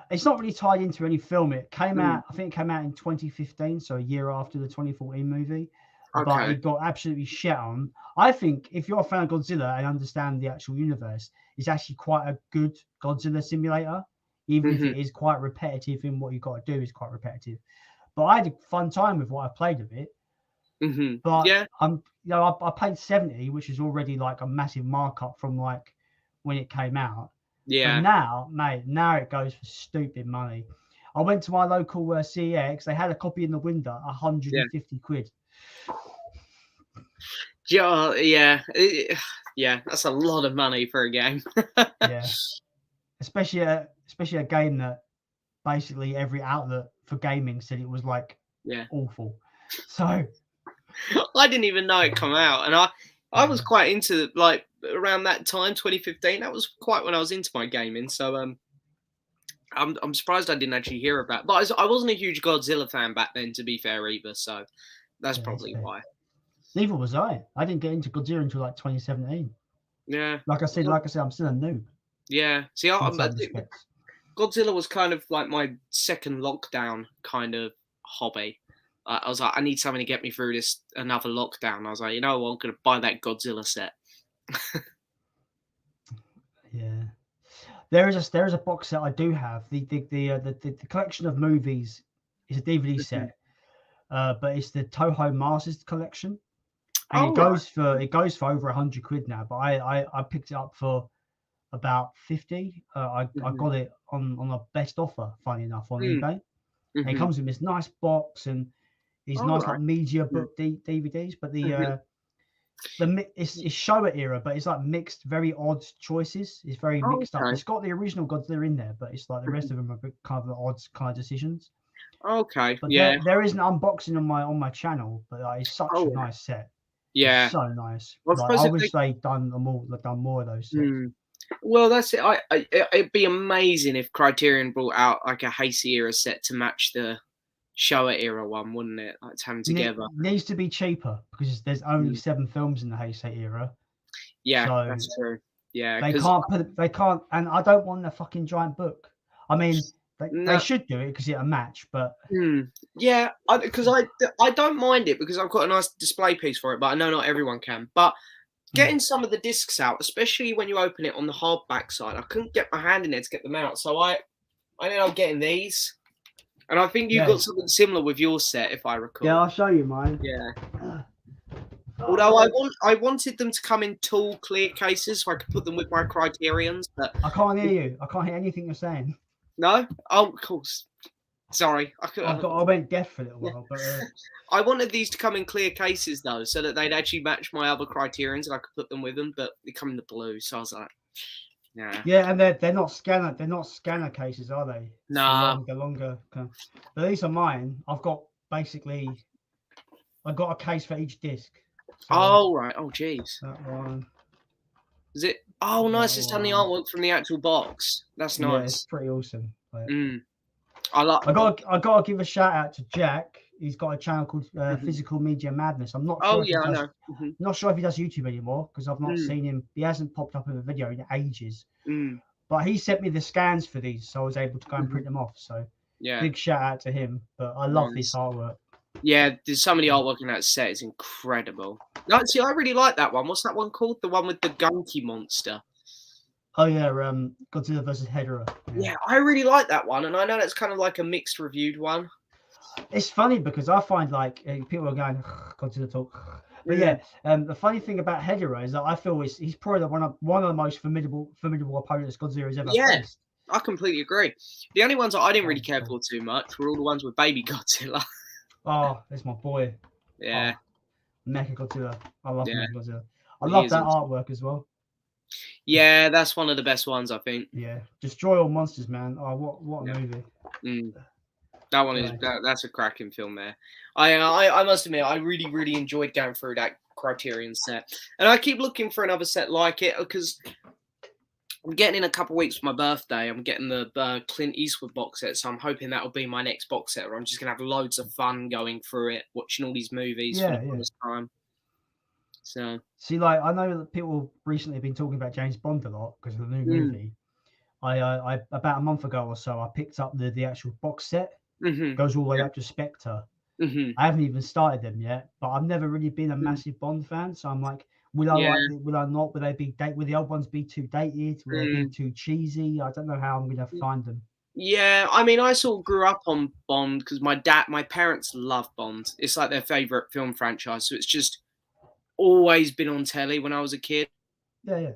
It's not really tied into any film. It came out. I think it came out in 2015, so a year after the 2014 movie. Okay. But it got absolutely shit on. I think if you're a fan of Godzilla and understand the actual universe, it's actually quite a good Godzilla simulator, even if it is quite repetitive in what you've got to do is quite repetitive. But I had a fun time with what I played of it. But yeah, I paid 70, which is already like a massive markup from like when it came out. Yeah. But now, mate, it goes for stupid money. I went to my local CEX. They had a copy in the window, 150 quid. Yeah, that's a lot of money for a game. Yeah, especially a game that basically every outlet for gaming said it was like awful. So I didn't even know it come out, and I was quite into like around that time, 2015. That was quite when I was into my gaming. So I'm surprised I didn't actually hear about it. But I wasn't a huge Godzilla fan back then, to be fair, either. So that's probably why. Neither was I. I didn't get into Godzilla until like 2017. Yeah. Like I said, I'm still a noob. Yeah. See, Godzilla was kind of like my second lockdown kind of hobby. I was like, I need something to get me through another lockdown. I was like, you know what, I'm going to buy that Godzilla set. Yeah. There is a box set I do have. The collection of movies is a DVD set, but it's the Toho Masters collection, and it goes for over 100 quid now. But I picked it up for about 50. I got it on a best offer, funny enough, on eBay. And it comes with this nice box and these nice like media book DVDs, but it's Showa era, but it's like mixed, very odd choices. It's very mixed up. It's got the original Godzilla in there, but it's like the rest of them are kind of odd kind of decisions. Okay. But there is an unboxing on my channel, but it's such a nice set. Yeah. It's so nice. Well, I wish they'd done more of those sets. Well, that's it. It'd be amazing if Criterion brought out like a Heisei era set to match the Showa era one, wouldn't it? Like having together. It needs to be cheaper because there's only 7 films in the Heisei era. Yeah, so that's true. Yeah, they can't, and I don't want a fucking giant book. I mean, they should do it because it's a match, but yeah, because I don't mind it because I've got a nice display piece for it, but I know not everyone can. But getting some of the discs out, especially when you open it on the hardback side, I couldn't get my hand in there to get them out, so I ended up getting these. And I think you've got something similar with your set, if I recall. Yeah, I'll show you mine. Yeah. Although I wanted them to come in tall, clear cases so I could put them with my Criterions, but I can't hear you. I can't hear anything you're saying. No? Oh, of course. Sorry. I went deaf for a little while, but I wanted these to come in clear cases though, so that they'd actually match my other Criterions and I could put them with them, but they come in the blue, so I was like, yeah. Yeah, and they're not scanner cases, are they? No. The longer. But these are mine. I've got a case for each disc. So right. Oh, jeez. That one. Is it Oh, nice! It's done the artwork from the actual box. That's nice. Yeah, it's pretty awesome. Like, I gotta give a shout out to Jack. He's got a channel called Physical Media Madness. I'm not sure. I know. Not sure if he does YouTube anymore because I've not seen him. He hasn't popped up in a video in ages. But he sent me the scans for these, so I was able to go and print them off. So yeah, big shout out to him. But I love this artwork. Yeah, there's some of the artwork in that set is incredible. No, see, I really like that one. What's that one called? The one with the gunky monster. Oh yeah, Godzilla versus Hedorah. Yeah, I really like that one, and I know that's kind of like a mixed reviewed one. It's funny because I find like people are going Godzilla talk, but yeah, the funny thing about Hedorah is that I feel he's probably one of the most formidable opponents Godzilla has ever faced. I completely agree. The only ones that I didn't really care for too much were all the ones with baby Godzilla. Oh, that's my boy. Yeah. Mecha Godzilla. I love Mecha Godzilla. I love that artwork as well. Yeah, that's one of the best ones, I think. Yeah. Destroy All Monsters, man. Oh, what a movie. That one is that's a cracking film there. I must admit, I really, really enjoyed going through that Criterion set. And I keep looking for another set like it because I'm getting in a couple of weeks for my birthday. I'm getting the Clint Eastwood box set, so I'm hoping that'll be my next box set. Where I'm just gonna have loads of fun going through it, watching all these movies for the first time. So see, like I know that people recently have been talking about James Bond a lot because of the new movie. I about a month ago or so, I picked up the actual box set. Goes all the way up to Spectre. I haven't even started them yet, but I've never really been a massive Bond fan, so I'm like, will I like it? Will I not? Will they be will the old ones be too dated? Will they be too cheesy? I don't know how I'm gonna find them. Yeah, I mean, I sort of grew up on Bond because my parents love Bond. It's like their favorite film franchise, so it's just always been on telly when I was a kid. Yeah.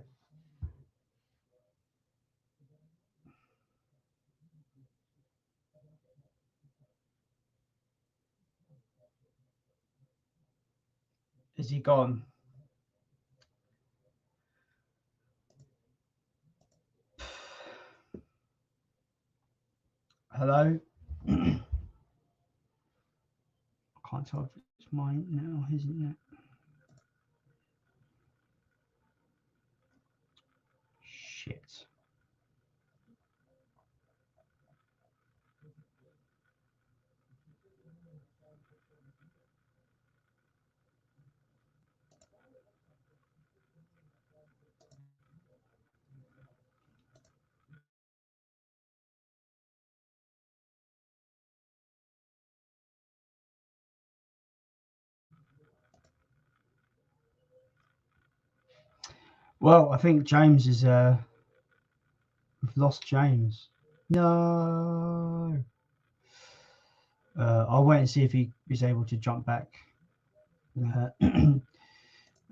Is he gone? Hello? I can't tell if it's mine now, isn't it? Shit. Well, I think James is we've lost James. No. I'll wait and see if he is able to jump back.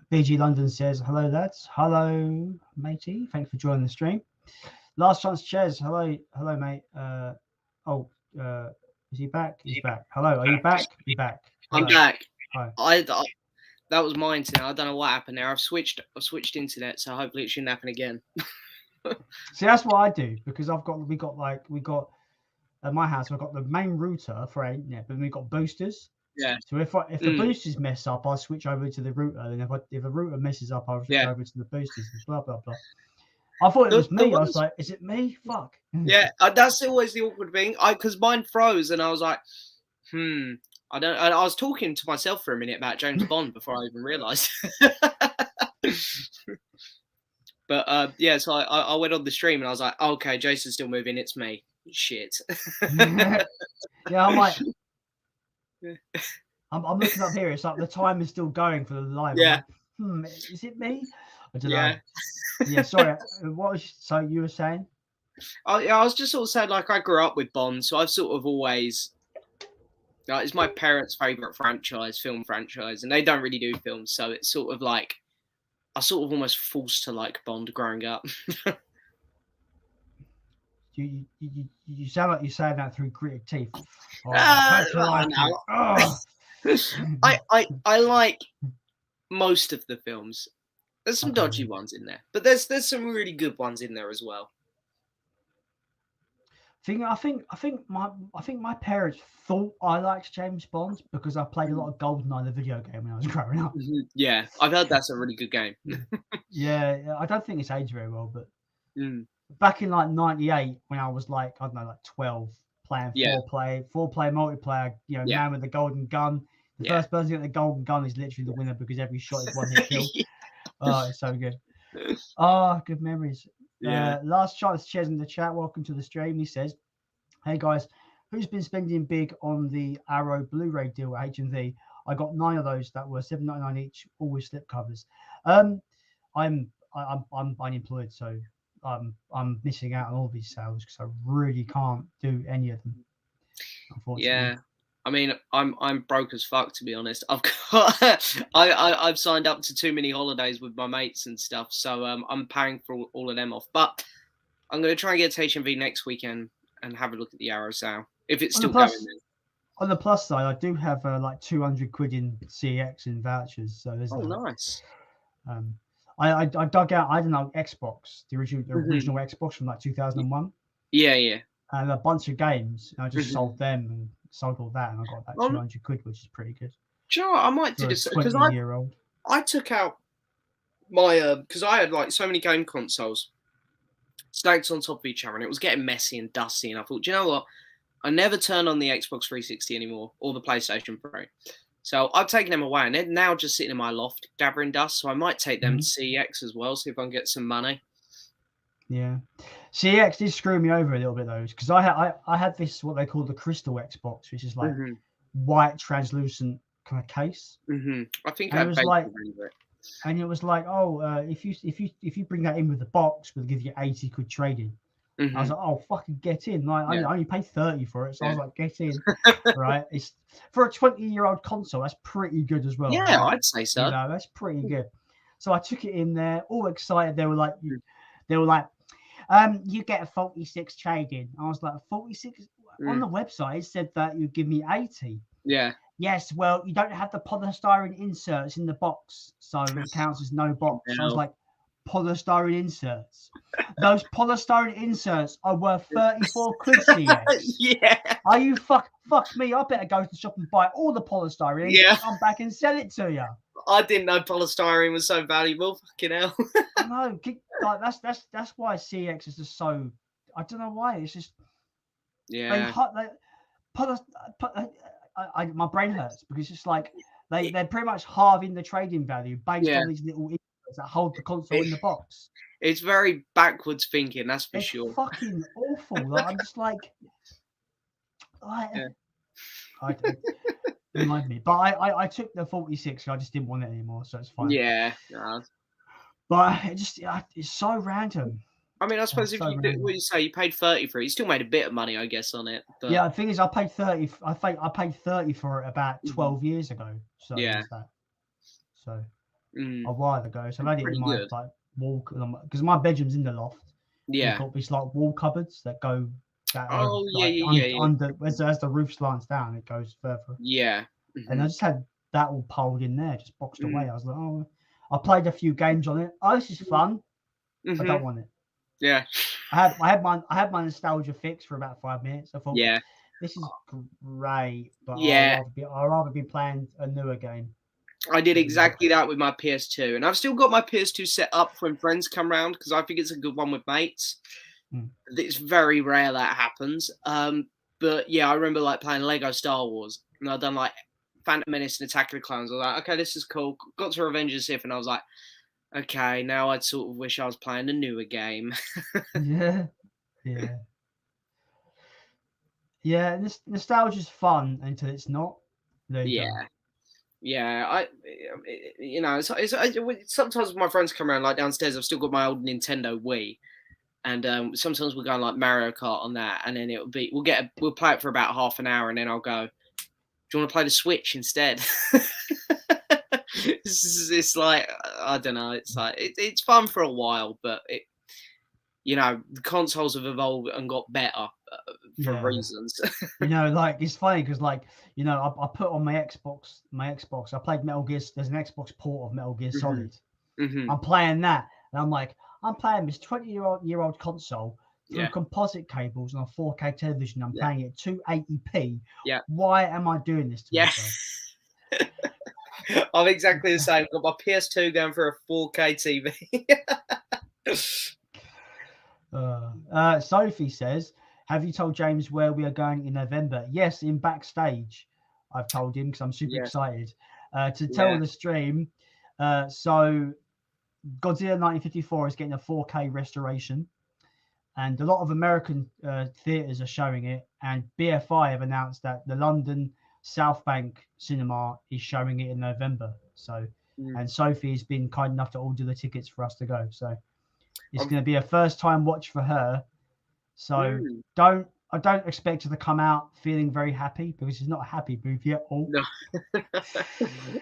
BG London says, hello lads. Hello, matey. Thanks for joining the stream. Last Chance Chairs. Hello, mate. Is he back? He's back. Hello, are you back? You're back. Hello. I'm back. Hi. That was my internet. I don't know what happened there. I've switched internet, so hopefully it shouldn't happen again. See, that's what I do because we got at my house. We've got the main router for our internet, but we've got boosters. Yeah. So if the boosters mess up, I'll switch over to the router, and if a router messes up, I'll switch over to the boosters. Blah blah blah. I thought it was me. I was like, is it me? Fuck. Yeah, that's always the awkward thing. Because mine froze, and I was like, I don't. I was talking to myself for a minute about James Bond before I even realised. But so I went on the stream and I was like, okay, Jason's still moving. It's me. Shit. Yeah, I'm like, I'm looking up here. It's like the time is still going for the live. Yeah. Like, is it me? I don't know. Yeah. Sorry. So you were saying? I was just sort of saying, like, I grew up with Bond, so I've sort of always. It's my parents' favorite film franchise, and they don't really do films, so it's sort of like I sort of almost forced to like Bond growing up. You sound like you're saying that through gritted teeth. I like most of the films. There's some dodgy ones in there, but there's some really good ones in there as well. I think my parents thought I liked James Bond because I played a lot of GoldenEye, the video game, when I was growing up. Yeah, I've heard that's a really good game. Yeah, I don't think it's aged very well, but Mm. back in like '98, when I was like, I don't know, like 12, playing Yeah. four player multiplayer, Yeah. man with the golden gun. The Yeah. first person to get the golden gun is literally the winner because every shot is one hit kill. Oh, it's so good. Oh, good memories. Yeah. Last chance shares in the chat. Welcome to the stream. He says, "Hey guys, who's been spending big on the Arrow Blu-ray deal at HMV? I got 9 of those that were $7.99 each, all with slip covers. I'm unemployed, so I'm missing out on all these sales because I really can't do any of them, unfortunately." Yeah. I mean, I'm broke as fuck, to be honest. I've got I've signed up to too many holidays with my mates and stuff, so I'm paying for all of them off. But I'm gonna try and get to HMV next weekend and have a look at the Arrow sale if it's still going there. On the plus side, I do have like 200 quid in CX in vouchers, so there's nice. I dug out, I don't know, Xbox, the original Xbox from like 2001. Yeah. And a bunch of games, and I just sold them and sold all that, and I got about 200 quid, which is pretty good. Do you know what? I might do this because I took out my because I had like so many game consoles stacked on top of each other, and it was getting messy and dusty. And I thought, do you know what? I never turn on the Xbox 360 anymore or the PlayStation Pro. So I've taken them away, and they're now just sitting in my loft gathering dust. So I might take them to CEX as well, see if I can get some money. Yeah, CX did screw me over a little bit though, because I had this what they call the crystal Xbox, which is like white translucent kind of case. I think it was like, and it was like, oh, if you bring that in with the box, we'll give you 80 quid trading. I was like, oh, fucking get in! Like, I only paid 30 for it, so I was like, get in, right? It's for a 20-year-old console, that's pretty good as well. Yeah, right? I'd say so. That's pretty good. So I took it in there, all excited. They were like, you get a 46 trading. I was like, 46 on the website. It said that you give me 80. Yeah. Yes, well, you don't have the polystyrene inserts in the box, so it counts as no box. So I was like, polystyrene inserts. Those polystyrene inserts are worth 34 quid. Yeah. Are you fuck me? I better go to the shop and buy all the polystyrene. Yeah. Come back and sell it to you. I didn't know polystyrene was so valuable. Fucking hell. I know. Like, that's why CX is just so. I don't know why. It's just. Yeah. My brain hurts because it's just like they're pretty much halving the trading value based on these little inserts that hold the console in the box. It's very backwards thinking, that's for sure. It's fucking awful. Like, I'm just like. Remind me, but I took the 46. I just didn't want it anymore, so it's fine. Yeah. But it's so random. I mean, I suppose if you did what you say, you paid 30 for it, you still made a bit of money, I guess, on it. But... Yeah, the thing is, I paid 30. I paid 30 for it about 12 years ago. So yeah. So a while ago. So I had it in my like wall because my bedroom's in the loft. Yeah. It's like wall cupboards that go. Under as the roof slants down, it goes further. Yeah. And I just had that all piled in there, just boxed away. I was like, oh, I played a few games on it. Oh, this is fun. I don't want it. Yeah. I had my nostalgia fix for about 5 minutes. I thought, this is great, but I'd rather be playing a newer game. I did exactly that with my PS2, and I've still got my PS2 set up when friends come round because I think it's a good one with mates. It's very rare that happens. But yeah, I remember like playing Lego Star Wars, and I'd done like Phantom Menace and Attack of the Clones. I was like, okay, this is cool. Got to Revenge of the Sith, and I was like, okay, now I'd sort of wish I was playing a newer game. Yeah. Nostalgia's fun until it's not. Yeah. It's sometimes my friends come around like downstairs. I've still got my old Nintendo Wii, and sometimes we'll go on like Mario Kart on that, and then we'll play it for about half an hour, and then I'll go, do you want to play the Switch instead? It's like, I don't know. It's like it's fun for a while, but the consoles have evolved and got better for reasons. Like it's funny because I put on my Xbox. I played Metal Gear. There's an Xbox port of Metal Gear Solid. I'm playing that, and I'm like, I'm playing this 20-year-old console through composite cables on a 4K television. I'm playing it 280p. Yeah. Why am I doing this to myself? I'm exactly the same. Got my PS2 going for a 4K TV. Sophie says, have you told James where we are going in November? Yes, in backstage. I've told him because I'm super excited to tell the stream. So Godzilla 1954 is getting a 4K restoration, and a lot of American theaters are showing it, and BFI have announced that the London South Bank Cinema is showing it in November. So and Sophie has been kind enough to order the tickets for us to go, so it's going to be a first time watch for her. So I don't expect her to come out feeling very happy, because it's not a happy movie at all. No.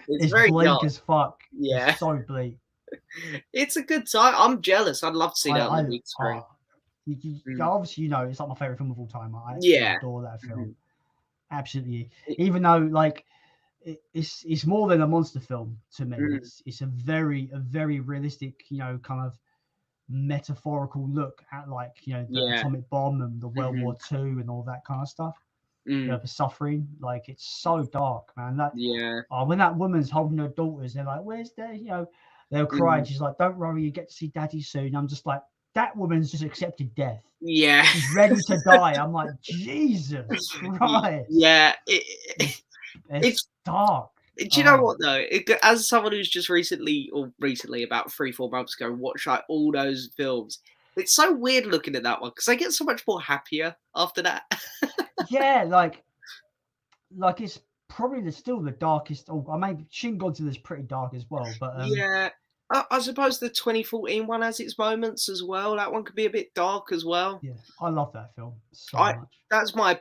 It's very bleak dark. as fuck. Yeah, it's so bleak. It's a good time. I'm jealous. I'd love to see that on the big screen. Obviously, it's like my favorite film of all time. I adore that film. Absolutely. Even though like it's more than a monster film to me. It's a very realistic, kind of metaphorical look at the atomic bomb and the World War II and all that kind of stuff. The suffering, like it's so dark, man. When that woman's holding her daughters, they're like, "Where's the?" They'll cry, and she's like, "Don't worry, you get to see Daddy soon." I'm just like, that woman's just accepted death. Yeah, she's ready to die. I'm like, Jesus Christ. Yeah, it's dark. Do you know what though? As someone who's just recently about 3-4 months ago watched like all those films, it's so weird looking at that one because I get so much more happier after that. Yeah, like it's probably still the darkest. I mean, Shin Godzilla is pretty dark as well, but yeah. I suppose the 2014 one has its moments as well. That one could be a bit dark as well. Yeah, I love that film so much. That's I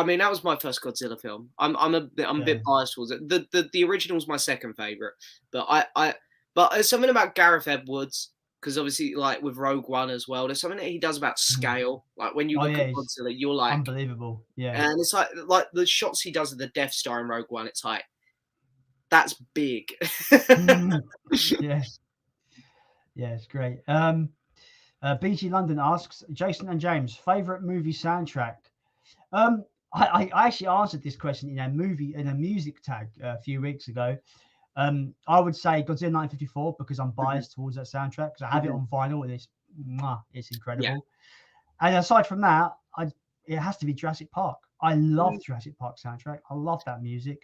mean, that was my first Godzilla film. I'm a bit biased towards it. The original's my second favorite, but but there's something about Gareth Edwards, because obviously like with Rogue One as well, there's something that he does about scale. Like when you look at Godzilla, you're like unbelievable. Yeah, and it's like the shots he does of the Death Star in Rogue One. It's like that's big. Yeah, it's great. BG London asks, Jason and James, favorite movie soundtrack? I actually answered this question in a music tag a few weeks ago. I would say Godzilla 1954 because I'm biased towards that soundtrack, because I have it on vinyl and it's incredible. Yeah. And aside from that, it has to be Jurassic Park. I love Jurassic Park soundtrack. I love that music.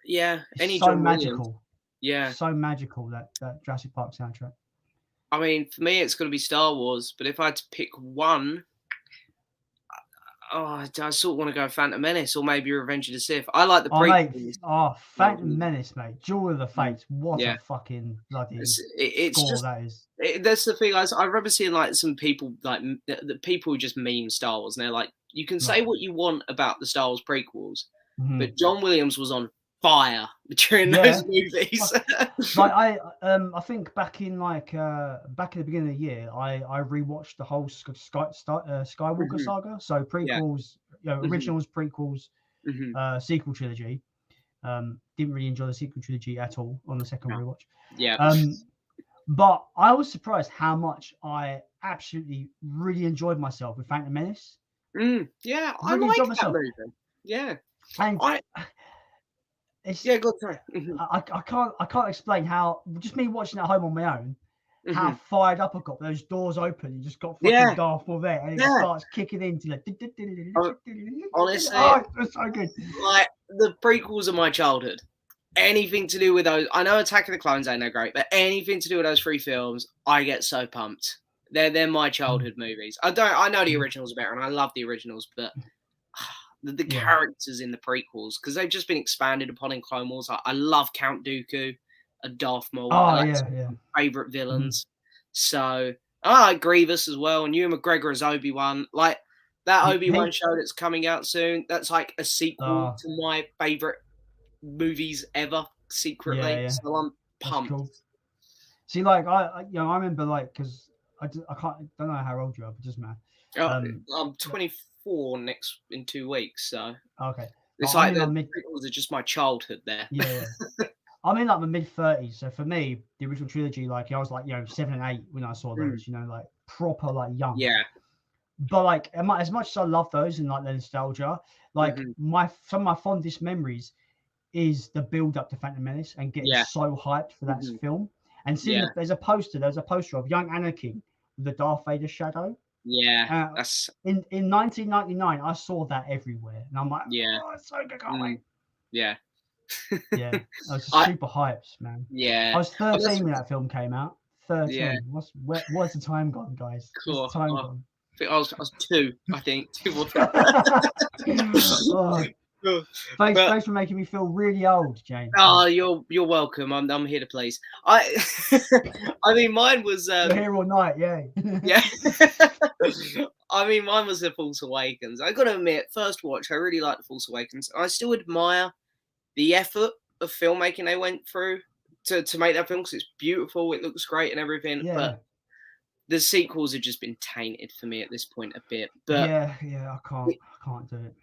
Yeah, it's so magical. Yeah, so magical that Jurassic Park soundtrack. I mean, for me, it's going to be Star Wars. But if I had to pick one, I sort of want to go Phantom Menace or maybe Revenge of the Sith. I like the prequels. Phantom Menace, mate. Jewel of the Fates. What a fucking bloody it's score just, that is. That's the thing. I remember seeing like some people, like the people who just meme Star Wars, and they're like, you can say what you want about the Star Wars prequels, but John Williams was on fire during those movies. Like I think back in the beginning of the year, I rewatched the whole Skywalker saga. So prequels, originals, prequels, sequel trilogy. Didn't really enjoy the sequel trilogy at all on the second rewatch. Yeah. But I was surprised how much I absolutely really enjoyed myself with Phantom Menace. Yeah, I like that movie. Yeah. And go on. I can't explain how, just me watching at home on my own, how fired up I got. Those doors open, you just got fucking Darth Maul there, and it starts kicking into like. Honestly, it's so good. Like the prequels are my childhood. Anything to do with those, I know Attack of the Clones ain't no great, but anything to do with those three films, I get so pumped. They're my childhood movies. I know the originals are better, and I love the originals, but the characters in the prequels, because they've just been expanded upon in Clone Wars. I love Count Dooku, a Darth Maul. Favorite villains. So I like Grievous as well, and Ewan McGregor as Obi-Wan. Like that Obi-Wan show that's coming out soon. That's like a sequel to my favorite movies ever. Secretly, so I'm pumped. Cool. See, like I remember, like, because I don't know how old you are, but just man. I'm 24 in 2 weeks, so okay. It's like the prequels are just my childhood there. Yeah. I'm in like my mid-30s, so for me, the original trilogy, like I was like 7 and 8 when I saw those, like proper like young. Yeah. But like as much as I love those and like the nostalgia, like some of my fondest memories is the build up to Phantom Menace and getting so hyped for that film. And seeing there's a poster of young Anakin with the Darth Vader shadow. Yeah, that's in 1999. I saw that everywhere, and I'm like, oh, it's so good, can't wait. Yeah. Yeah, I was super hyped, man. Yeah, I was 13 when that film came out. 13. Yeah. Where's the time gone, guys? Cool. Where's the time gone? I was 2, I think. 2 or 3. Thanks for making me feel really old, James. Oh, you're welcome. I'm here to please. I mean, mine was. You're here all night, yeah. Yeah. I mean, mine was The Force Awakens. I got to admit, first watch, I really liked The Force Awakens. I still admire the effort of filmmaking they went through to make that film, because it's beautiful, it looks great and everything. Yeah. But the sequels have just been tainted for me at this point a bit. But yeah, I can't do it.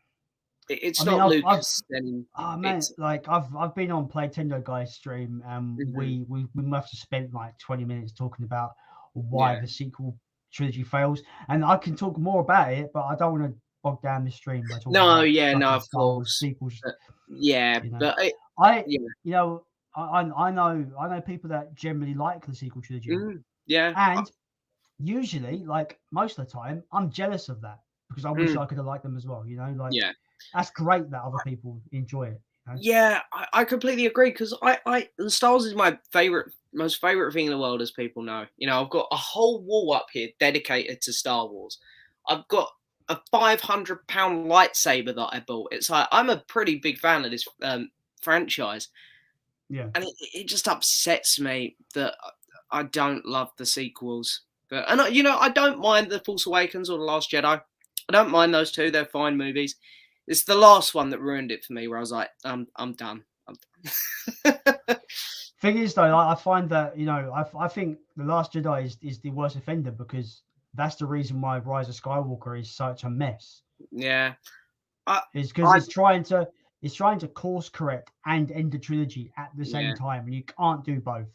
It's not Lucas. Man, like I've been on Playtendo Guys stream, and we must have spent like 20 minutes talking about why the sequel trilogy fails, and I can talk more about it, but I don't want to bog down the stream by talking of course sequels. But I know people that generally like the sequel trilogy. And usually, like most of the time, I'm jealous of that because I wish I could have liked them as well. That's great that other people enjoy it. Yeah, I completely agree, because Star Wars is my most favorite thing in the world, as people know. I've got a whole wall up here dedicated to Star Wars. I've got a 500-pound lightsaber that I bought. It's like, I'm a pretty big fan of this franchise. Yeah, and it just upsets me that I don't love the sequels. And I don't mind The Force Awakens or The Last Jedi. I don't mind those two; they're fine movies. It's the last one that ruined it for me, where I was like, I'm done. Thing is, though, I find that I think The Last Jedi is the worst offender, because that's the reason why Rise of Skywalker is such a mess. Yeah, it's because it's trying to course correct and end the trilogy at the same time, and you can't do both.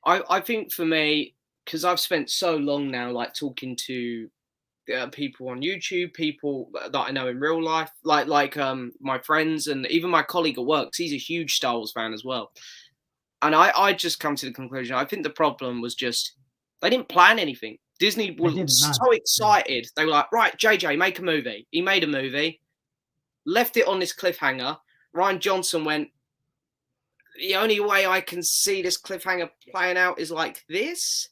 I think for me, because I've spent so long now, like, talking to people on YouTube, people that I know in real life, like my friends, and even my colleague at work, 'cause he's a huge Star Wars fan as well. And I just come to the conclusion, I think the problem was just they didn't plan anything. Disney was so excited. They were like, right, JJ, make a movie. He made a movie, left it on this cliffhanger. Rian Johnson went, the only way I can see this cliffhanger playing out is like this.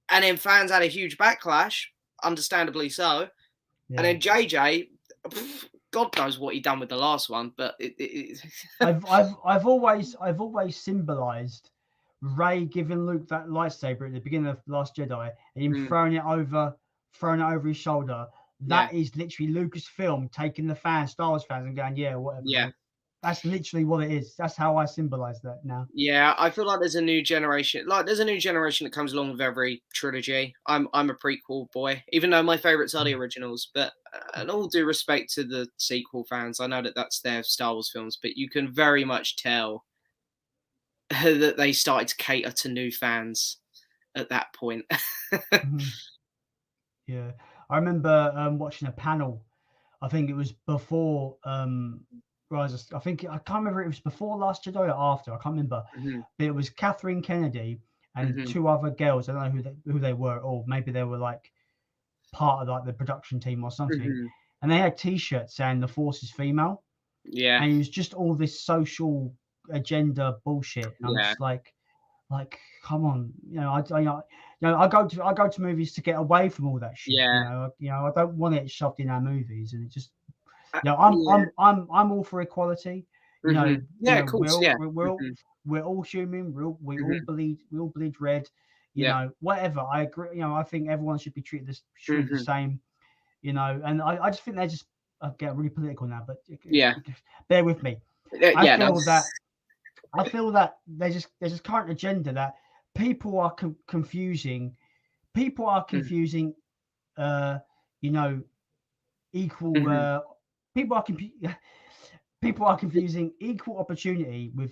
And then fans had a huge backlash, understandably so. Yeah. And then JJ, God knows what he done with the last one, but I've always symbolized Rey giving Luke that lightsaber at the beginning of Last Jedi and him throwing it over his shoulder. That is literally Lucasfilm taking the Star Wars fans, and going, yeah, whatever. Yeah. That's literally what it is. That's how I symbolize that now. Yeah, I feel like there's a new generation. Like, there's a new generation that comes along with every trilogy. I'm a prequel boy, even though my favorites are the originals. But and all due respect to the sequel fans, I know that that's their Star Wars films, but you can very much tell that they started to cater to new fans at that point. Yeah, I remember watching a panel. I think it was before I can't remember if it was before Last Jedi or after. I can't remember. But it was Catherine Kennedy and two other girls. I don't know who they were, or maybe they were like part of like the production team or something. And they had T-shirts saying "The Force is female." Yeah. And it was just all this social agenda bullshit. And I'm just like, come on, I go to movies to get away from all that shit. Yeah. I don't want it shoved in our movies, and it just. I'm all for equality. Of course. We're all human. We all bleed red. Whatever. I agree. I think everyone should be treated the same. And I just think they're just. I get really political now, but bear with me. I feel that there's this current agenda that people are confusing. People are confusing. Equal. People are confusing equal opportunity with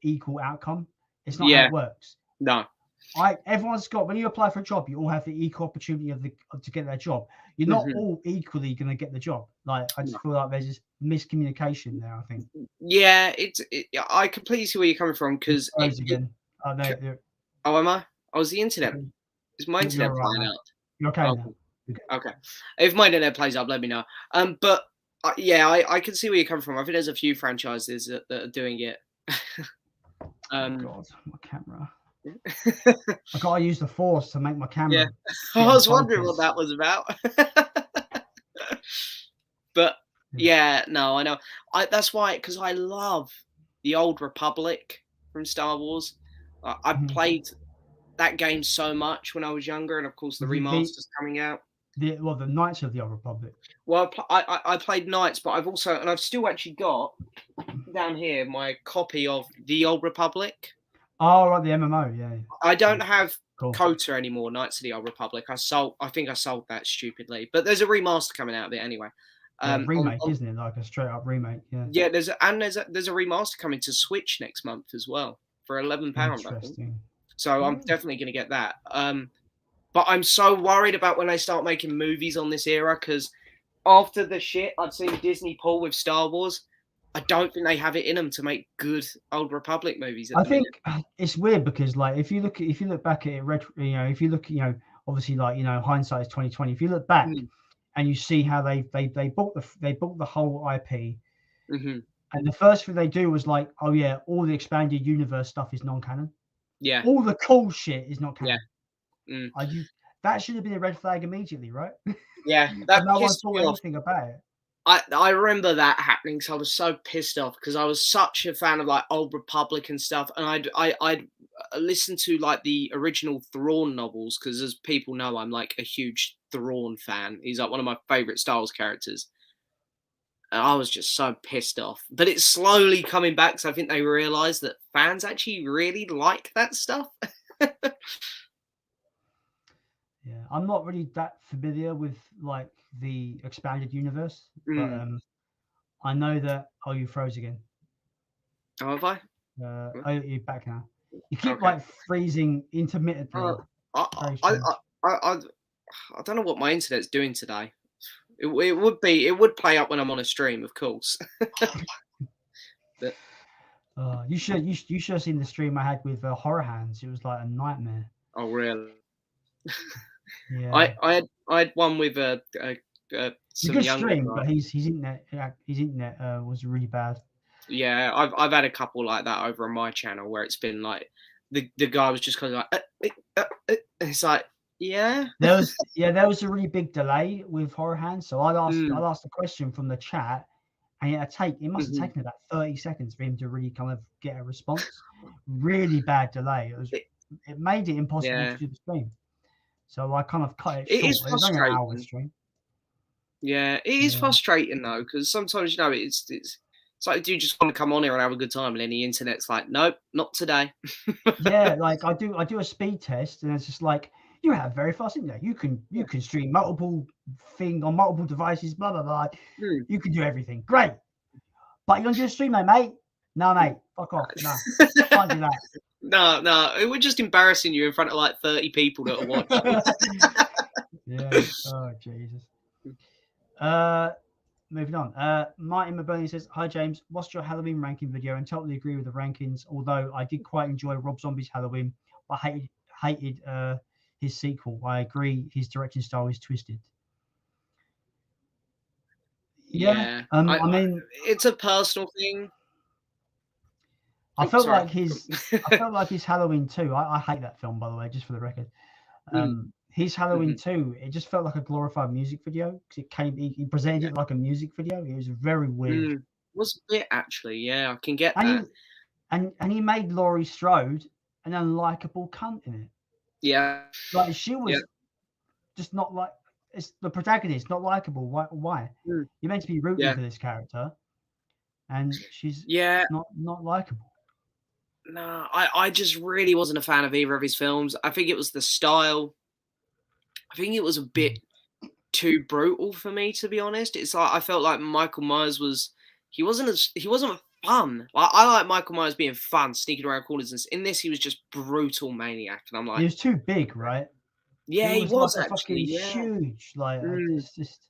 equal outcome. It's not how it works. No. Everyone's got, when you apply for a job, you all have the equal opportunity to get that job. You're not all equally going to get the job. Like, I just feel like there's this miscommunication there, I think. Yeah, I completely see where you're coming from, because again. Oh, no, am I? Oh, is the internet? Is my internet playing out? You're okay now. Okay. If my internet plays up, let me know. But yeah, I can see where you're coming from. I think there's a few franchises that are doing it. Oh God, my camera. I gotta use the force to make my camera. Yeah. I was wondering what that was about. But yeah, no, I know. That's why, because I love the Old Republic from Star Wars. I played that game so much when I was younger, and of course the remaster's coming out. The Knights of the Old Republic. Well, I played Knights, but I've still actually got down here my copy of the Old Republic. Oh, right, the MMO, yeah. I don't have KOTOR anymore, Knights of the Old Republic. I think I sold that stupidly, but there's a remaster coming out of it anyway. Remake, isn't it? Like a straight up remake, yeah. Yeah, there's a remaster coming to Switch next month as well for £11. Interesting. So I'm definitely going to get that. But I'm so worried about when they start making movies on this era, because after the shit I've seen Disney pull with Star Wars, I don't think they have it in them to make good Old Republic movies. I think it's weird because, like, if you look back at it, if you look, obviously, like, hindsight is 2020. If you look back and you see how they bought the whole IP, and the first thing they do was like, oh yeah, all the expanded universe stuff is non-canon. Yeah, all the cool shit is not canon. Yeah. That should have been a red flag immediately, right? Yeah, that no one thought anything about it. I remember that happening, so I was so pissed off, because I was such a fan of like Old Republic and stuff, and I'd listened to like the original Thrawn novels, because as people know, I'm like a huge Thrawn fan. He's like one of my favorite Star Wars characters. And I was just so pissed off. But it's slowly coming back, so I think they realised that fans actually really like that stuff. Yeah, I'm not really that familiar with like the expanded universe, but I know that. Oh, you froze again. Oh, have I? Oh, you're back now. You keep like freezing intermittently. I don't know what my internet's doing today. It would play up when I'm on a stream, of course. But, you should have seen the stream I had with Horror Hands. It was like a nightmare. Oh really? Yeah. I had one with some good stream, but his internet was really bad. Yeah, I've had a couple like that over on my channel where it's been like the guy was just kind of like it's like there was a really big delay with Horror Hands, so I'd asked a question from the chat, and it must have taken about 30 seconds for him to really kind of get a response. Really bad delay. It made it impossible to do the stream. So I kind of cut it short. It is frustrating. Yeah, it is frustrating though, because sometimes it's like, do you just want to come on here and have a good time, and then the internet's like, nope, not today. Yeah, like I do a speed test, and it's just like, you have very fast internet. You can stream multiple things on multiple devices, blah blah blah. You can do everything. Great. But you gonna do a stream, mate? No, mate. Fuck off. No, can't do that. No, it was just embarrassing you in front of like 30 people that are watching. Yeah. Oh Jesus. Moving on. Martin McBurney says, "Hi James, watched your Halloween ranking video and totally agree with the rankings. Although I did quite enjoy Rob Zombie's Halloween, but hated his sequel. I agree, his directing style is twisted." Yeah. I mean, it's a personal thing. I felt like his Halloween 2. I hate that film, by the way, just for the record. His Halloween 2, it just felt like a glorified music video, because he presented it like a music video. It was very weird. It was a bit, actually. Yeah, I can get that. And he made Laurie Strode an unlikable cunt in it. Yeah. Like, she was just not like, it's the protagonist, not likable. Why? You're meant to be rooting for this character, and she's not likable. No, I just really wasn't a fan of either of his films. I think it was the style. I think it was a bit too brutal for me, to be honest. It's like I felt like Michael Myers was he wasn't fun. I like Michael Myers being fun, sneaking around corners, and in this he was just brutal maniac. And I'm He like, was too big, right? yeah, He he was like was a actually, fucking yeah, huge, like mm, it's just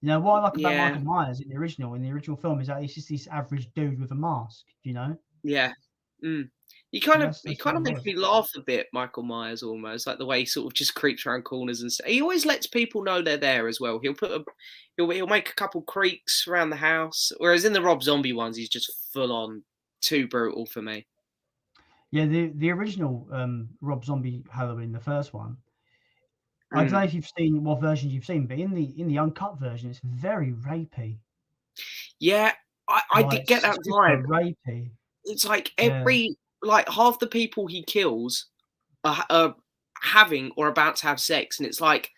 you know what I like about yeah, Michael Myers in the original film is that he's just this average dude with a mask, you know, yeah. Mm. and He that's what kind he of makes was. me laugh a bit, Michael Myers, almost like the way he sort of just creeps around corners and stuff. He always lets people know they're there as well. He'll make a couple creaks around the house, whereas in the Rob Zombie ones, he's just full on too brutal for me. Yeah, the original Rob Zombie Halloween, the first one. I don't know Mm. if you've seen what versions you've seen, but in the uncut version, it's very rapey. Yeah, I did Like get that super vibe. rapey. It's like Yeah. every like half the people he kills are having or about to have sex, and it's like,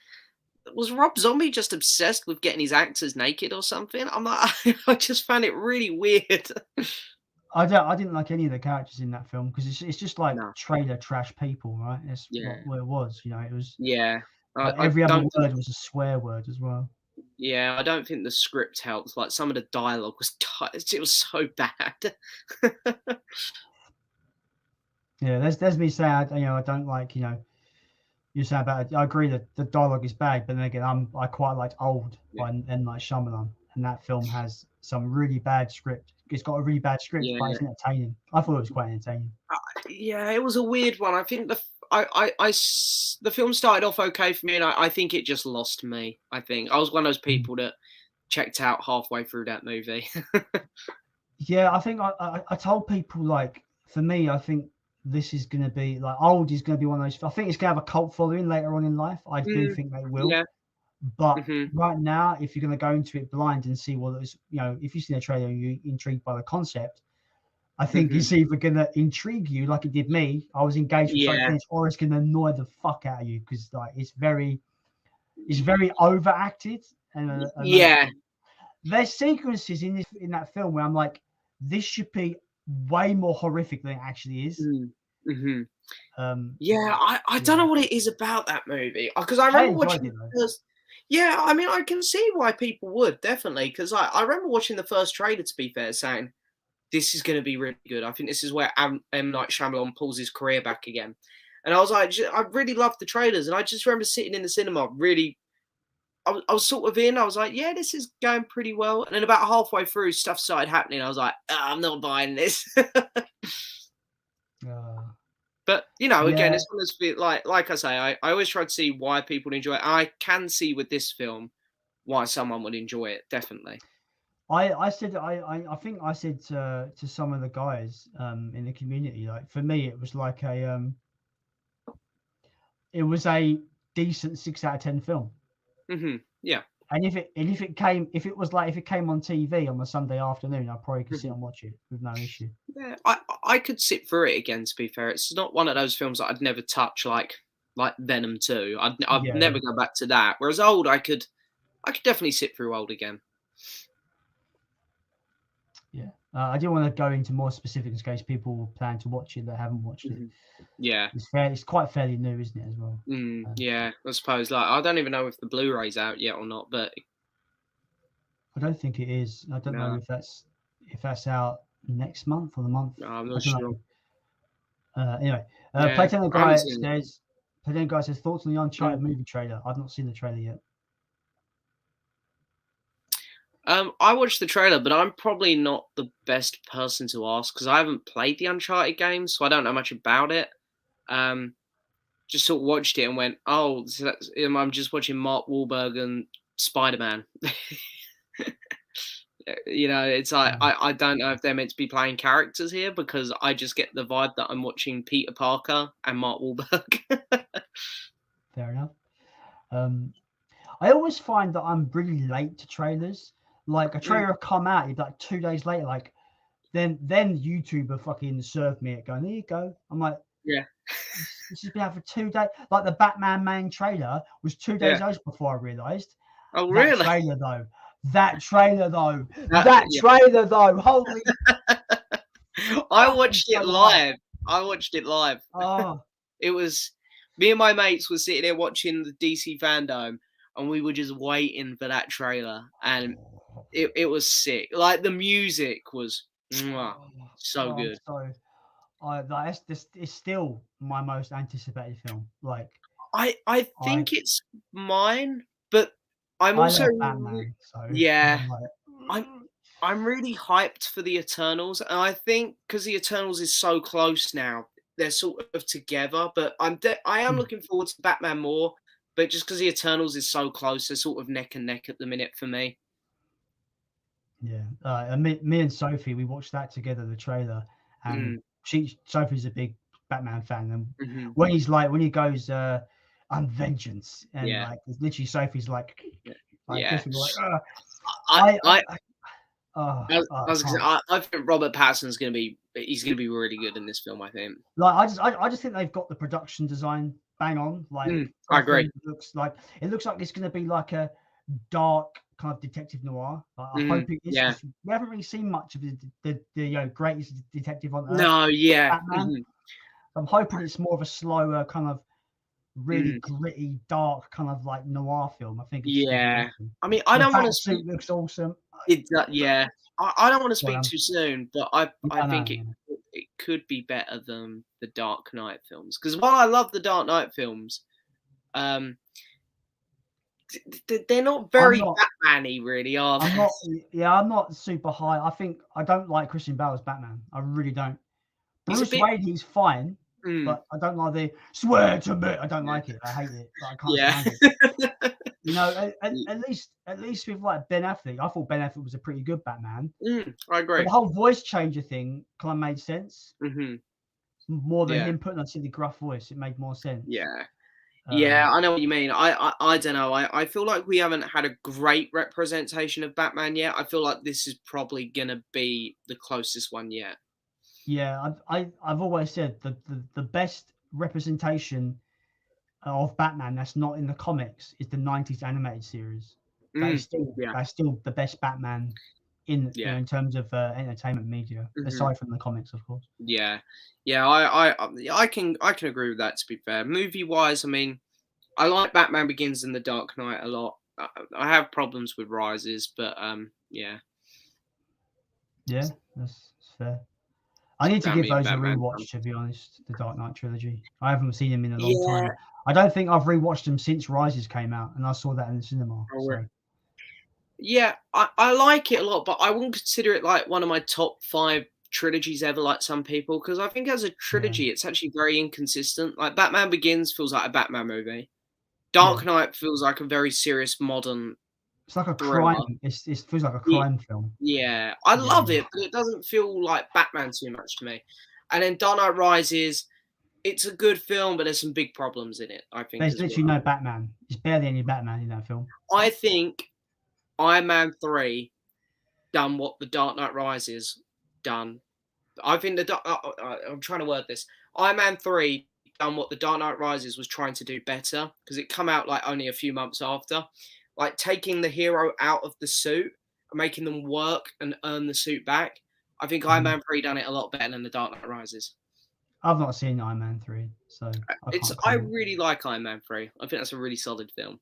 was Rob Zombie just obsessed with getting his actors naked or something? I'm like, I just found it really weird. I didn't like any of the characters in that film because it's just like No, trailer trash people, right? That's yeah, what it was. You know, it was yeah. like I every other don't think, word was a swear word as well. yeah, I don't think the script helped. Like some of the dialogue was, it was so bad. Yeah, there's me saying I don't like you say about it. I agree that the dialogue is bad, but then again I quite liked Old Yeah, by M Night Shyamalan, and that film has some really bad script. It's got a really bad script, but yeah. it's entertaining. I thought it was quite entertaining. Yeah, it was a weird one. I think the film started off okay for me, and I think it just lost me. I think I was one of those Mm. people that checked out halfway through that movie. Yeah, I think I told people like for me, I think this is going to be like Old is going to be one of those. I think it's going to have a cult following later on in life. I do Mm, think they will. yeah. But Hmm. right now, if you're going to go into it blind and see what it's, if you've seen a trailer and you're intrigued by the concept, I think Hmm. it's either going to intrigue you like it did me. I was engaged from start to Yeah. finish, or it's going to annoy the fuck out of you because like it's very overacted and Yeah. there's sequences in that film where I'm like, this should be way more horrific than it actually is. Mm-hmm. Um, Yeah, I don't yeah, know what it is about that movie because I I remember enjoyed watching it the though. first. Yeah, I mean, I can see why people would definitely because I remember watching the first trailer. To be fair, saying this is going to be really good. I think this is where M Night Shyamalan pulls his career back again. And I was like, I really loved the trailers, and I just remember sitting in the cinema, really. I was sort of in. I was like, yeah, this is going pretty well. And then about halfway through, stuff started happening. I was like, I'm not buying this. Uh, But again, yeah, it's one of those like I say, I always try to see why people enjoy it. I can see with this film why someone would enjoy it, definitely. I said I think I said to some of the guys in the community like for me it was like it was a decent 6 out of 10 film. Hmm. Yeah. And if it was like if it came on TV on a Sunday afternoon, I probably could sit and watch it with no issue. Yeah, I could sit through it again. To be fair, it's not one of those films that I'd never touch, like Venom 2. I'd Yeah, never go back to that. Whereas Old, I could definitely sit through Old again. yeah. I do want to go into more specifics in case people plan to watch it that haven't watched it. Hmm. Yeah. It's quite fairly new, isn't it, as well? Yeah, I suppose. Like, I don't even know if the Blu-ray's out yet or not, but I don't think it is. I don't know no, if that's out next month or the month. no, I'm I not don't sure. know. Anyway, Yeah, Playtime I haven't Guy seen it. says Playtime Guy says thoughts on the Mm. Uncharted movie trailer. I've not seen the trailer yet. I watched the trailer, but I'm probably not the best person to ask because I haven't played the Uncharted games, so I don't know much about it. Um, just sort of watched it and went, "Oh, so I'm just watching Mark Wahlberg and Spider-Man." It's like Mm, I don't know if they're meant to be playing characters here because I just get the vibe that I'm watching Peter Parker and Mark Wahlberg. fair enough. Um, I always find that I'm really late to trailers. Like a Mm, trailer will come out, you'd be like 2 days later, like then YouTuber fucking served me it going, there you go. I'm like, yeah, this has been out for 2 days. Like the Batman main trailer was 2 days yeah. old before I realised. Oh, That really? trailer though. That trailer though. That Yeah. trailer though. Holy I fuck, I'm watched it so hyped. live. I watched it live. Oh, It was me and my mates were sitting there watching the DC fandom, and we were just waiting for that trailer. And it was sick. Like the music was Oh, so I'm good. so that's this is still my most anticipated film. Like I I think it's mine, but I'm I also love Batman, so yeah. I'm like, I'm I'm really hyped for the Eternals, and I think because the Eternals is so close now, they're sort of together. But I am mm, looking forward to Batman more, but just because the Eternals is so close, they're sort of neck and neck at the minute for me. yeah. And me and Sophie, we watched that together, the trailer, and Mm, Sophie's a big Batman fan, and mhm. when he goes, I'm vengeance, and Yeah, like it's literally Sophie's yeah, like yeah. kissing me, like, I I, I I, oh, I was gonna I say, can't. I think Robert Pattinson's gonna be he's gonna be really good in this film. I think. Like I just think they've got the production design bang on. Like I agree. Gotham looks like it's going to be like a dark kind of detective noir. Like, I hope it is Yeah. because we haven't really seen much of the greatest detective on earth, No. Yeah. Batman. I'm hoping it's more of a slower kind of really Mm, gritty, dark kind of like noir film. I think it's going to be yeah. awesome. I mean, I The don't want to bat speak. suit looks awesome. Yeah. I don't want to Well, speak too soon, but I yeah, think no, yeah. it could be better than the Dark Knight films. Because while I love the Dark Knight films, um, they're not I'm very not. Batman-y, really, are I'm they? not. Yeah, I'm not super high. I think I don't like Christian Bale as Batman. I really don't. He's a Bruce bit. Wayne, he's fine, Mm, but I don't like the swear to me. I don't yeah. like it. I hate it. Like, I can't Yeah. stand it. You know, at least with like Ben Affleck, I thought Ben Affleck was a pretty good Batman. I But agree. the whole voice changer thing kind of made sense Hmm. more than Yeah. him putting on silly gruff voice. It made more sense. Yeah. Um, Yeah, I know what you mean. I don't know. I feel like we haven't had a great representation of Batman yet. I feel like this is probably gonna be the closest one yet. yeah, I've always said the best representation of Batman that's not in the comics is the 90s animated series. Mm, yeah, That's still the best Batman in yeah, in terms of entertainment media, hmm aside from the comics, of course. yeah, yeah. I can agree with that. To be fair, movie wise, I mean, I like Batman Begins and The Dark Knight a lot. I have problems with Rises, but yeah, Yeah, that's fair. I need to damn give me and those a Batman. rewatch, to be honest. The Dark Knight trilogy. I haven't seen them in a long Yeah, time. I don't think I've rewatched them since Rises came out, and I saw that in the cinema. So yeah, I like it a lot, but I wouldn't consider it like one of my top 5 trilogies ever, like some people, because I think as a yeah, trilogy, it's actually very inconsistent. Like Batman Begins feels like a Batman movie. yeah. Dark Knight feels like a very serious modern It's like a thriller. crime. It feels like a Yeah, crime film. yeah, I Yeah, love it, but it doesn't feel like Batman too much to me. And then Dark Knight Rises, it's a good film, but there's some big problems in it, I think, there's as literally well. no Batman. There's barely any Batman in that film. I think Iron Man 3 done what the Dark Knight Rises done. I think I'm trying to word this. Iron Man 3 done what the Dark Knight Rises was trying to do better because it come out like only a few months after. Like taking the hero out of the suit and making them work and earn the suit back. I think Iron Mhm. Man 3 done it a lot better than the Dark Knight Rises. I've not seen Iron Man 3, so I can't I comment. really like Iron Man 3. I think that's a really solid film.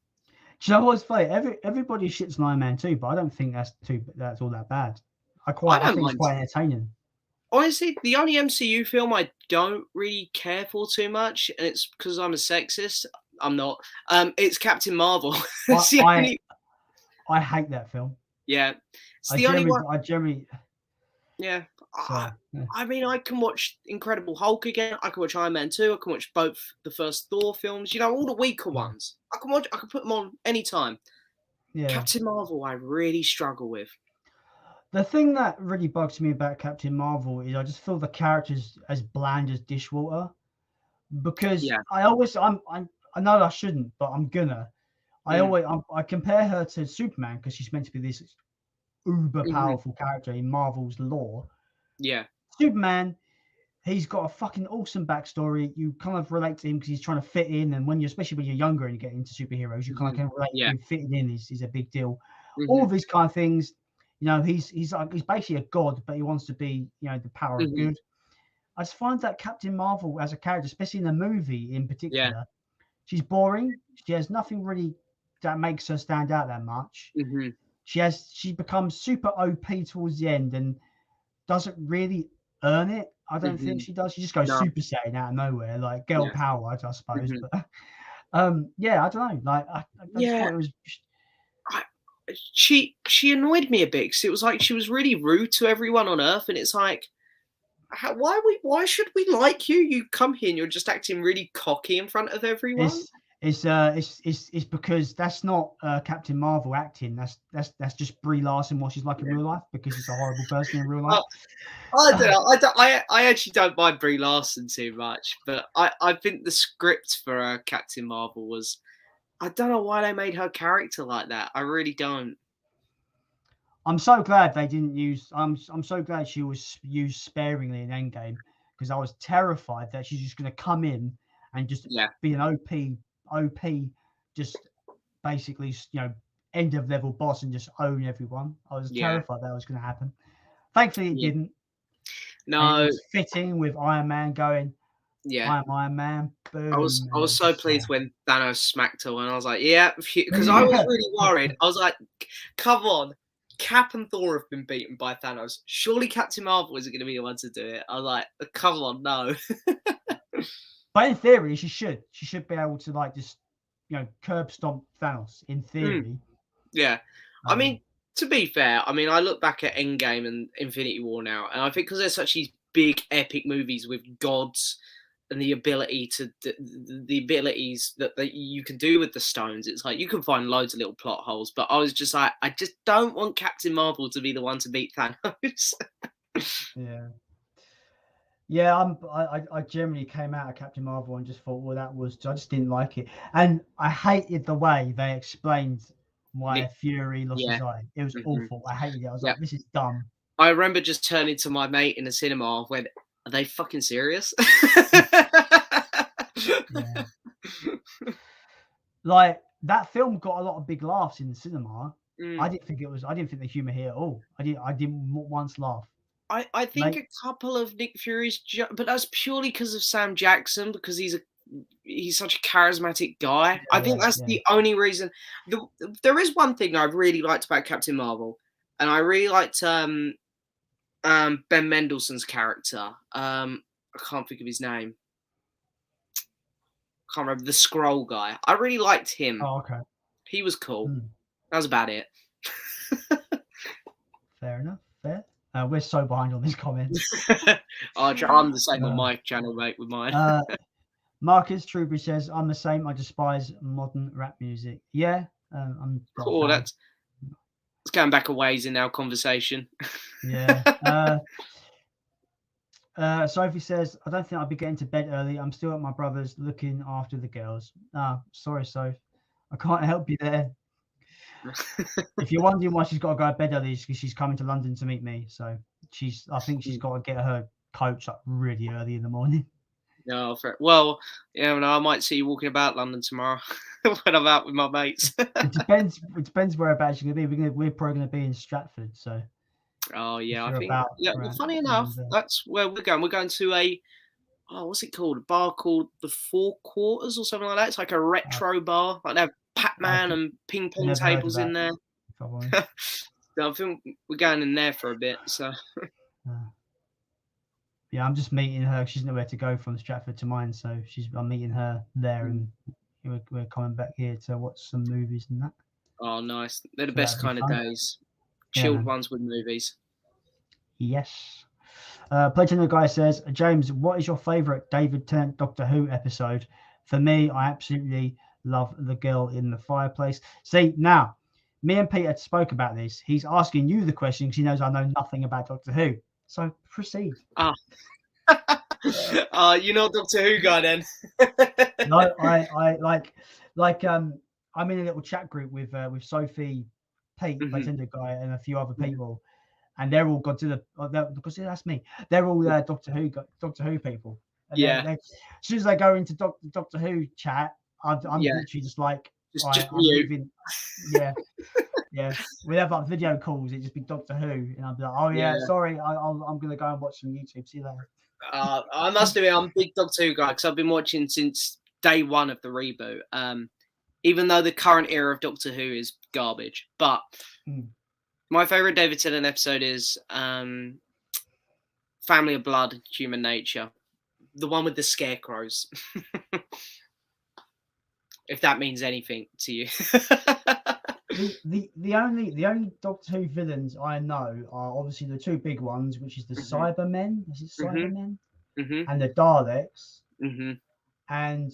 Do you know what's funny? Everybody shits on Iron Man 2, but I don't think that's all that bad. I I don't think it's mind. quite entertaining. Honestly, the only MCU film I don't really care for too much, and it's because I'm a sexist. I'm not. It's Captain Marvel. I It's the I, only. I hate that film. Yeah, it's the only one. I generally Yeah, so I, yeah. I mean, I can watch Incredible Hulk again. I can watch Iron Man 2. I can watch both the first Thor films. You know, all the weaker Yeah. ones. I can watch. I can put them on anytime. Yeah. Captain Marvel, I really struggle with. The thing that really bugs me about Captain Marvel is I just feel the character's as bland as dishwater because Yeah. I know I shouldn't, but I'm gonna. Mm, I compare her to Superman because she's meant to be this uber hmm. powerful character in Marvel's lore. Yeah. Superman, he's got a fucking awesome backstory. You kind of relate to him because he's trying to fit in, and especially when you're younger and you get into superheroes, you Hmm. kind of relate to Yeah. him fitting in is a big deal. All Hmm. of these kind of things, you know, he's basically a god, but he wants to be, you know, the power of Hmm. good. I just find that Captain Marvel as a character, especially in the movie in Yeah. particular, she's boring. She has nothing really that makes her stand out that much. Hmm. she becomes super OP towards the end and doesn't really earn it. I don't think she does. She just goes Super Saiyan out of nowhere, like girl power, I suppose. But yeah, I don't know. Like I just thought it was. She annoyed me a bit because it was like she was really rude to everyone on Earth, and it's like, why should we like you? You come here and you're just acting really cocky in front of everyone. It's because that's not Captain Marvel acting. That's just Brie Larson what she's like in real life, because she's a horrible person in real life. I don't know. I actually don't mind Brie Larson too much, but I think the script for Captain Marvel was, I don't know why they made her character like that. I really don't. I'm so glad they didn't use. I'm so glad she was used sparingly in Endgame, because I was terrified that she's just going to come in and just be an OP, just basically end of level boss and just own everyone. I was terrified that was going to happen. Thankfully, it didn't. No, and it was fitting with Iron Man going. I'm Iron Man. Boom. I was so pleased when Thanos smacked her, and I was like, because I was really worried. I was like, come on. Cap and Thor have been beaten by Thanos. Surely Captain Marvel isn't going to be the one to do it. I was like, come on, no. But in theory, she should. She should be able to like just, curb stomp Thanos. In theory. Yeah, I mean, to be fair, I mean, I look back at Endgame and Infinity War now, and I think because they're such these big epic movies with gods and the ability to the abilities that you can do with the stones, it's like you can find loads of little plot holes. But I was just like, I just don't want Captain Marvel to be the one to beat Thanos. Yeah, I generally came out of Captain Marvel and just thought, well, I just didn't like it, and I hated the way they explained why Fury lost his eye. It was awful. I hated it. I was like, this is dumb. I remember just turning to my mate in the cinema when, are they fucking serious? Like, that film got a lot of big laughs in the cinema. I didn't think the humor here at all. I didn't once laugh. I think a couple of Nick Fury's, but that's purely because of Sam Jackson, because he's such a charismatic guy. I think that's the only reason. There is one thing I really liked about Captain Marvel, and I really liked Ben Mendelsohn's character. I can't think of his name. Can't remember, the Skrull guy. I really liked him. Oh, okay. He was cool. That was about it. Fair enough. Fair. We're so behind on these comments. I'm the same on my channel, mate, with mine. Marcus Truby says, I'm the same. I despise modern rap music. Yeah. I'm cool. That's going back a ways in our conversation. Yeah. Sophie says, I don't think I'll be getting to bed early. I'm still at my brother's looking after the girls. Sorry, Soph. I can't help you there. If you're wondering why she's got to go to bed early, it's because she's coming to London to meet me. So I think she's got to get her coach up really early in the morning. No, well, I might see you walking about London tomorrow when I'm out with my mates. It depends whereabouts you're going to be. We're probably going to be in Stratford, so. Oh yeah, I think. Well, funny enough, that's where we're going. We're going to what's it called? A bar called the Four Quarters or something like that. It's like a retro bar. Like they have Pac-Man and ping pong tables in there. I think we're going in there for a bit. So. Yeah, I'm just meeting her. She's nowhere to go from Stratford to mine, so I'm meeting her there, and we're coming back here to watch some movies and that. Oh, nice! They're the best kind of days. Chilled ones with movies. Yes. Platinum Guy says, James, what is your favourite David Tennant Doctor Who episode? For me, I absolutely love The Girl in the Fireplace. See, now, me and Peter spoke about this. He's asking you the question because he knows I know nothing about Doctor Who. So proceed. You know Doctor Who guy then. No, I I'm in a little chat group with Sophie, Pete, Platinum Guy, and a few other people. And they're all Godzilla, because that's me. They're all Doctor Who people. And as soon as I go into Doctor Who chat, I'm literally just like, just mute. Yeah. We have like video calls. It just be Doctor Who, and I'll be like, sorry, I'm gonna go and watch some YouTube. See you later. I must admit, I'm a big Doctor Who guy because I've been watching since day one of the reboot. even though the current era of Doctor Who is garbage. But my favorite David Tennant episode is Family of Blood, Human Nature, the one with the scarecrows. If that means anything to you. the only Doctor Who villains I know are obviously the two big ones, which is the Cybermen. Is it Cybermen? And the Daleks. And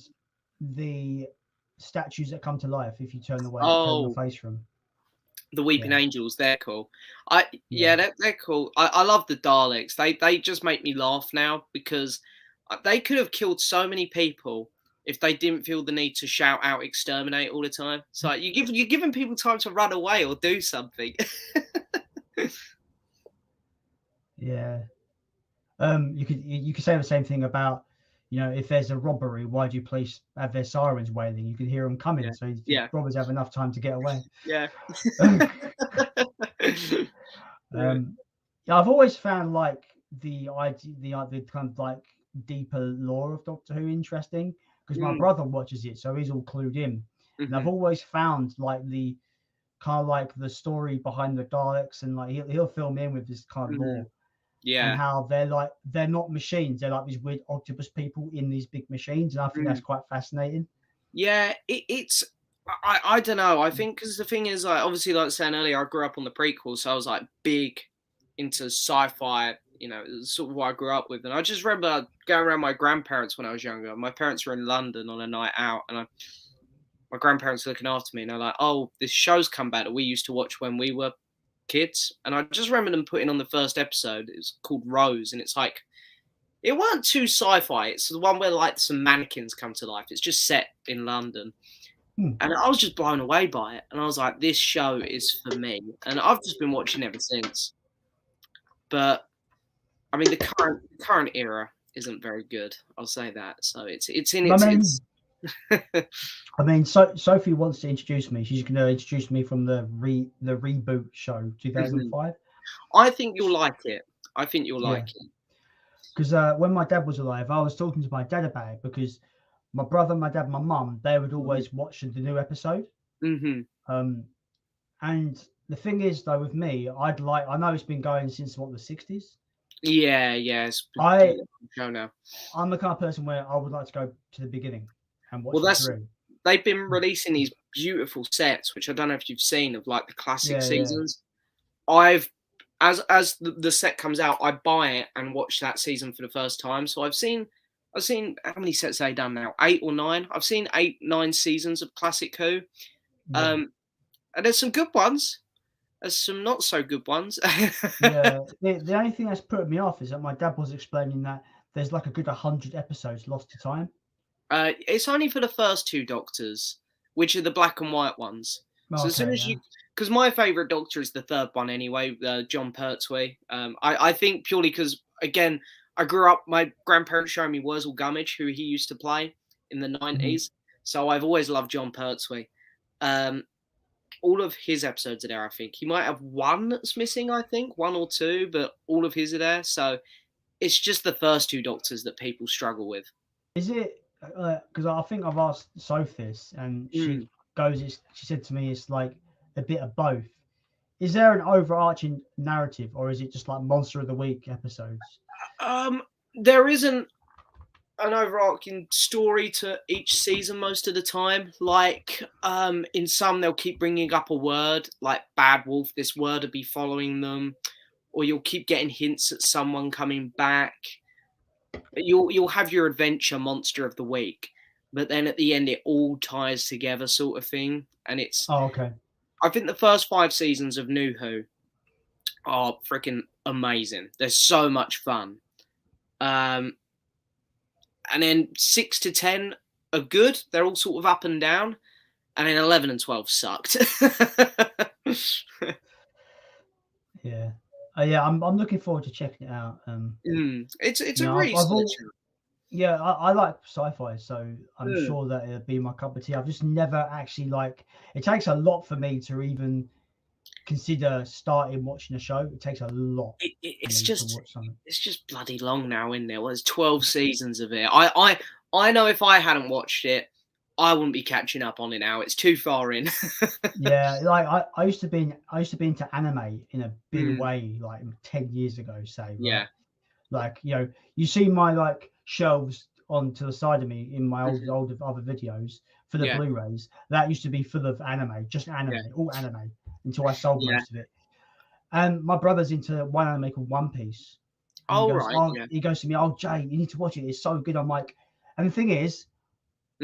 the statues that come to life if you turn your face from. The Weeping Angels, they're cool. They're cool. I love the Daleks. They just make me laugh now because they could have killed so many people if they didn't feel the need to shout out "exterminate" all the time. So you're giving people time to run away or do something. Yeah. You could say the same thing about, if there's a robbery, why do you have their sirens wailing? You can hear them coming, so robbers have enough time to get away. Yeah. I've always found like the kind of like deeper lore of Doctor Who interesting because my brother watches it, so he's all clued in. And I've always found like the kind of like the story behind the Daleks, and like he'll fill me in with this kind of lore. Yeah. And how they're not machines, they're like these weird octopus people in these big machines, and I think that's quite fascinating. Yeah, it's I don't know. I think because the thing is, like, obviously, like I was saying earlier, I grew up on the prequels, so I was like big into sci-fi. Sort of what I grew up with, and I just remember going around my grandparents when I was younger. My parents were in London on a night out, and my grandparents were looking after me, and they're like, "Oh, this show's come back that we used to watch when we were kids." And I just remember them putting on the first episode. It was called Rose, and it's like, it weren't too sci-fi. It's the one where like some mannequins come to life. It's just set in London. And I was just blown away by it. And I was like, this show is for me. And I've just been watching ever since. But I mean, the current era isn't very good. I'll say that. So it's in its. I mean, Sophie wants to introduce me. She's going to introduce me from the reboot show 2005. I think you'll like it. Like it. Because when my dad was alive, I was talking to my dad about it because my brother, my dad, my mum, they would always watch the new episode. And the thing is, though, with me, I know it's been going since the 60s. Yeah. I'm the kind of person where I would like to go to the beginning and watch it through. They've been releasing these beautiful sets, which I don't know if you've seen, of like the classic seasons. As the set comes out, I buy it and watch that season for the first time. So I've seen how many sets have they done now? 8 or 9. I've seen 8, 9 seasons of Classic Who. And there's some good ones. There's some not so good ones. The only thing that's put me off is that my dad was explaining that there's like a good 100 episodes lost to time. It's only for the first 2 Doctors, which are the black and white ones. So as soon as because my favourite Doctor is the 3rd one anyway, John Pertwee. I think purely because, again, I grew up, my grandparents showing me Wurzel Gummidge, who he used to play in the 90s. So I've always loved John Pertwee. All of his episodes are there, I think. He might have one that's missing, I think, 1 or 2, but all of his are there. So it's just the first 2 Doctors that people struggle with. Is it, because I think I've asked Sophie this, and she said to me it's like a bit of both. Is there an overarching narrative, or is it just like Monster of the Week episodes? There isn't an overarching story to each season most of the time. Like, in some, they'll keep bringing up a word, like Bad Wolf, this word will be following them, or you'll keep getting hints at someone coming back. You'll have your adventure monster of the week, but then at the end it all ties together, sort of thing. And it's okay. I think the first 5 seasons of New Who are freaking amazing. They're so much fun. And then 6 to 10 are good. They're all sort of up and down. And then 11 and 12 sucked. Yeah. I'm looking forward to checking it out. It's a really solid show. Yeah, I like sci-fi, so I'm sure that it'll be my cup of tea. I've just never actually it takes a lot for me to even consider starting watching a show. It takes a lot. It's just bloody long now, isn't there? Well, there's 12 seasons of it. I know if I hadn't watched it, I wouldn't be catching up on it now. It's too far in. Yeah, like I used to be into anime in a big way, like 10 years ago, say, Yeah. right? Like, you know, you see my like shelves on to the side of me in my old other videos for the Blu-rays. That used to be full of anime, just anime, all anime, until I sold most of it. And my brother's into one anime called One Piece. And he goes to me, "Oh, Jay, you need to watch it. It's so good." I'm like, and the thing is,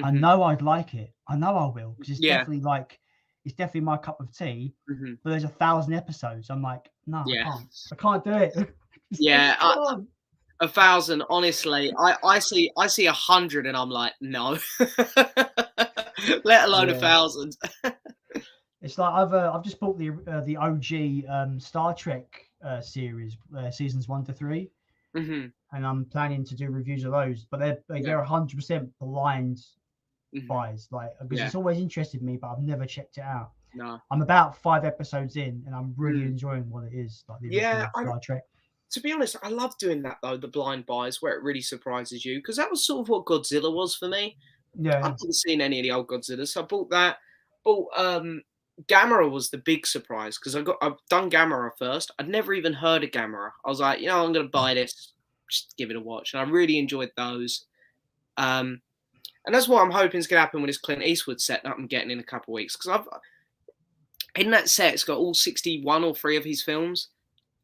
I know I'd like it. I know I will, because it's definitely my cup of tea. But there's 1,000 episodes. I'm like, no, I can't do it. Yeah, 1,000. Honestly, I see 100, and I'm like, no. Let alone 1,000. It's like I've just bought the OG Star Trek series, seasons 1 to 3, and I'm planning to do reviews of those. But they're 100% blind buys, like, because it's always interested me, but I've never checked it out. No, I'm about 5 episodes in, and I'm really enjoying what it is, like the original Star Trek. To be honest, I love doing that though, the blind buys where it really surprises you, because that was sort of what Godzilla was for me. Yeah, I haven't seen any of the old Godzillas, so I bought that. Bought Gamera was the big surprise, because I've done Gamera first. I'd never even heard of Gamera. I was like, I'm gonna buy this, just give it a watch, and I really enjoyed those. And that's what I'm hoping is gonna happen with this Clint Eastwood set that I'm getting in a couple of weeks, because in that set it's got all 61 or 3 of his films.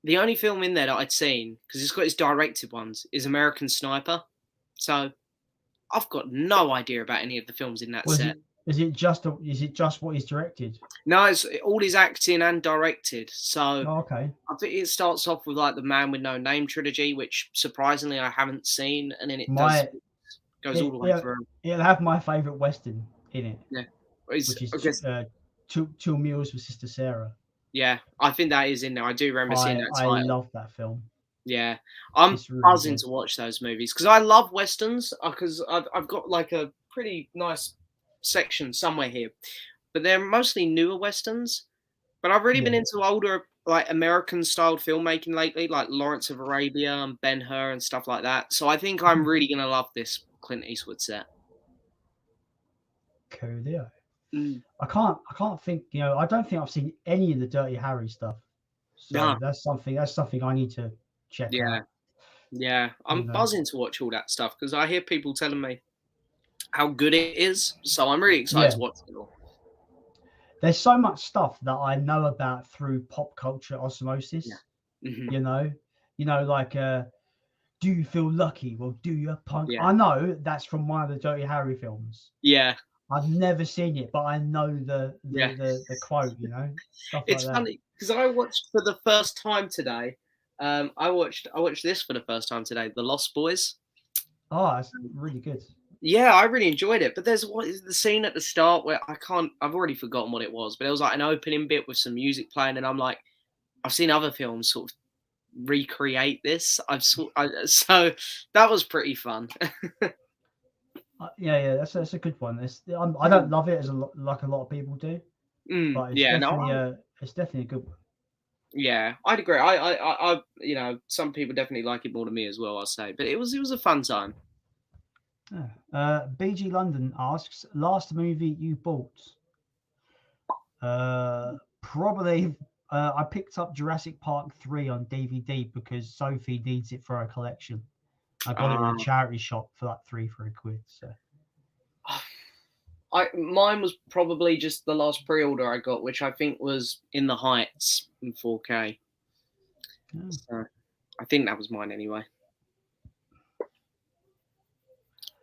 The only film in there that I'd seen, because it's got his directed ones, is American Sniper. So I've got no idea about any of the films in that set. Is it just what he's directed? No, it's all his acting and directed. So okay. I think it starts off with like the Man with No Name trilogy, which surprisingly I haven't seen, and then it goes all the way through. It'll have my favourite Western in it. Yeah, which is Two Mules with Sister Sarah. Yeah, I think that is in there. I do remember seeing that title. I love that film. Yeah, I'm buzzing to watch those movies, because I love Westerns, because I've got like a pretty nice section somewhere here, but they're mostly newer Westerns. But I've really been into older, like American styled filmmaking lately, like Lawrence of Arabia and Ben-Hur and stuff like that. So I think I'm really going to love this Clint Eastwood set. Coolio. I can't think, I don't think I've seen any of the Dirty Harry stuff. So that's something I need to check out. Yeah. I'm buzzing to watch all that stuff, because I hear people telling me how good it is. So I'm really excited to watch it all. There's so much stuff that I know about through pop culture osmosis. Like do you feel lucky? Well, do you, punk? I know that's from one of the Dirty Harry films. Yeah. I've never seen it, but I know the quote, stuff it's like funny, because I watched for the first time today. I watched this for the first time today, The Lost Boys. Oh, that's really good. Yeah, I really enjoyed it. But there's the scene at the start where I've already forgotten what it was, but it was like an opening bit with some music playing, and I'm like, I've seen other films sort of recreate this. So that was pretty fun. Yeah, that's a good one. I don't love it like a lot of people do, but it's definitely a good one. Yeah, I'd agree. I some people definitely like it more than me as well, I'll say. But it was a fun time. BG London asks, last movie you bought? Probably. I picked up Jurassic Park 3 on DVD because Sophie needs it for her collection. I got it in a charity shop for like £3 quid. So, mine was probably just the last pre-order I got, which I think was In the Heights in 4K. Oh. So I think that was mine anyway.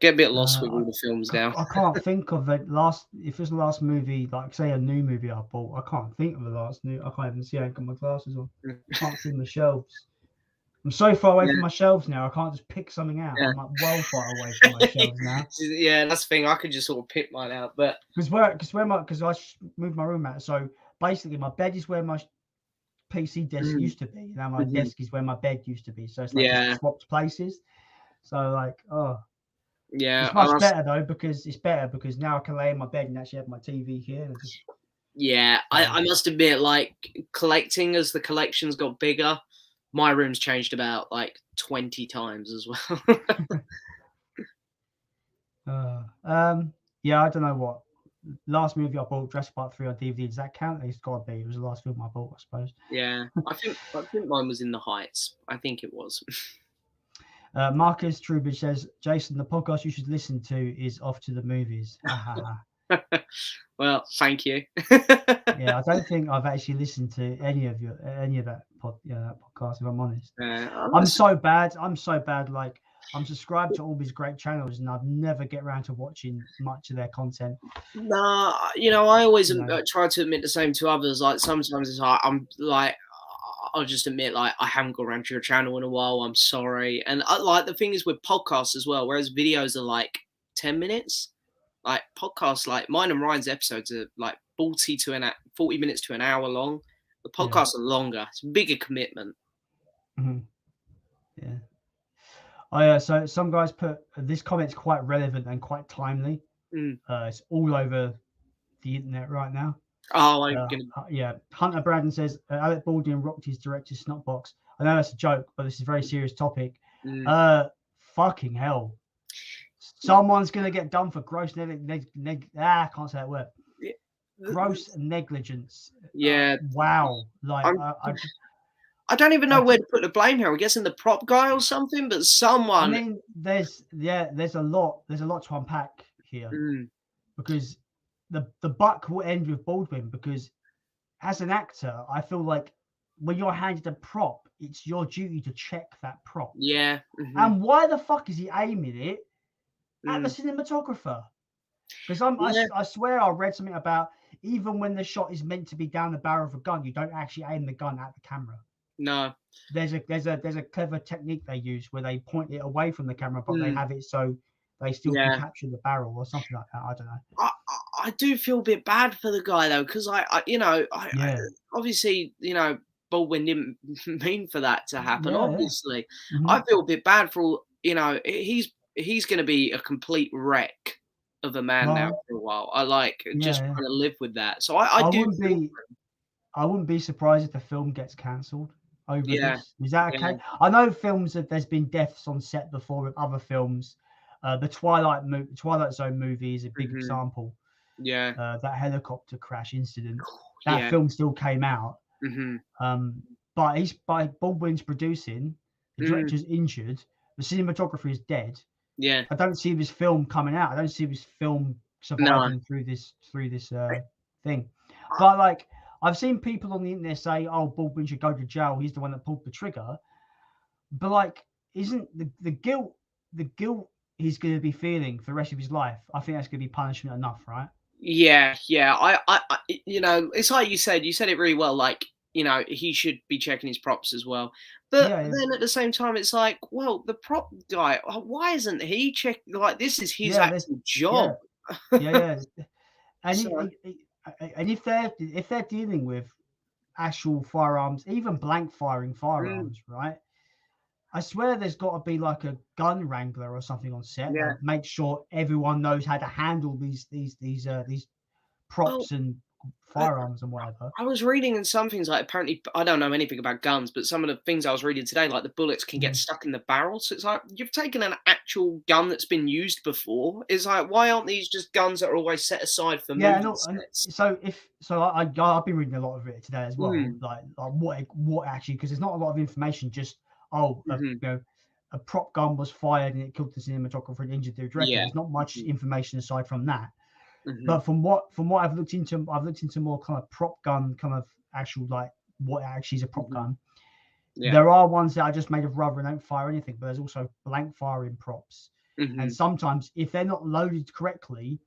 Get a bit lost with all the films now. I can't think of the last. If it's the last movie, like say a new movie I bought, I can't think of the last new. I can't even see. I ain't got my glasses on. I can't see my shelves. I'm so far away from my shelves now. I can't just pick something out. I'm like well far away from my shelves now. Yeah, that's the thing. I could just sort of pick mine out, but because I moved my room out. So basically, my bed is where my PC desk used to be. Now my desk is where my bed used to be. So it's like just swapped places. So like, yeah, it's much better though, because now I can lay in my bed and actually have my TV here. I must admit, like collecting as the collections got bigger, my room's changed about like 20 times as well. Yeah, I don't know what last movie I bought, Jurassic Park 3 on DVD. Does that count? It's got to be. It was the last film I bought, I suppose. Yeah, I think mine was In the Heights. I think it was. Marcus Trubridge says, Jason, the podcast you should listen to is Off to the Movies. Well, thank you. Yeah, I don't think I've actually listened to any of that podcast, if I'm honest. I'm so bad. Like, I'm subscribed to all these great channels, and I've never get around to watching much of their content. Nah, I always try to admit the same to others. Like, sometimes it's like I'm like, I'll just admit, like, I haven't got around to your channel in a while. I'm sorry. And like, the thing is with podcasts as well, whereas videos are like 10 minutes, like podcasts, like mine and Ryan's episodes are like 40 minutes to an hour long. The podcasts are longer. It's a bigger commitment. Mm-hmm. Yeah. So some guys put this comment's quite relevant and quite timely. It's all over the internet right now. Oh, yeah. Hunter Braden says Alec Baldwin rocked his director's snotbox. I know that's a joke, but this is a very serious topic. Fucking hell. Someone's gonna get done for gross I can't say that word. Gross negligence. Yeah. Wow. Like I don't even know where to put the blame here. I'm guessing the prop guy or something, but someone. I mean, there's a lot to unpack here because the buck will end with Baldwin, because as an actor, I feel like when you're handed a prop, it's your duty to check that prop. Yeah. And why the fuck is he aiming it at the cinematographer? Because I swear I read something about even when the shot is meant to be down the barrel of a gun, you don't actually aim the gun at the camera. No. There's a clever technique they use where they point it away from the camera, but they have it so they still can capture the barrel or something like that. I don't know. I do feel a bit bad for the guy though, because I obviously, Baldwin didn't mean for that to happen. Obviously, I feel a bit bad for all. He's going to be a complete wreck of a man now for a while. I trying to live with that. So I wouldn't be surprised if the film gets cancelled over this. Is that okay? Yeah. I know films that there's been deaths on set before with other films. The Twilight Zone movie is a big example. Yeah. That helicopter crash incident. That film still came out. But by Baldwin's producing, the director's injured, the cinematographer is dead. Yeah. I don't see this film coming out. I don't see this film surviving through this thing. But like, I've seen people on the internet say, "Oh, Baldwin should go to jail. He's the one that pulled the trigger." But like, isn't the guilt he's going to be feeling for the rest of his life? I think that's going to be punishment enough, right? Yeah. I it's like you said it really well. Like, he should be checking his props as well. But then at the same time, it's like, well, the prop guy, why isn't he checking? Like, this is his actual job. Yeah. And and if they're dealing with actual firearms, even blank firing firearms, right? I swear there's got to be like a gun wrangler or something on set that makes sure everyone knows how to handle these props and firearms and whatever. I was reading in some things, like, apparently, I don't know anything about guns, but some of the things I was reading today, like the bullets can get stuck in the barrel. So it's like, you've taken an actual gun that's been used before. It's like, why aren't these just guns that are always set aside for movies? I've been reading a lot of it today as well. Like what actually, because there's not a lot of information. Just a prop gun was fired and it killed the cinematographer and injured the director. There's not much information aside from that. But from what I've looked into more kind of prop gun, kind of actual, like what actually is a prop gun. There are ones that are just made of rubber and don't fire anything, but there's also blank firing props. And sometimes if they're not loaded correctly,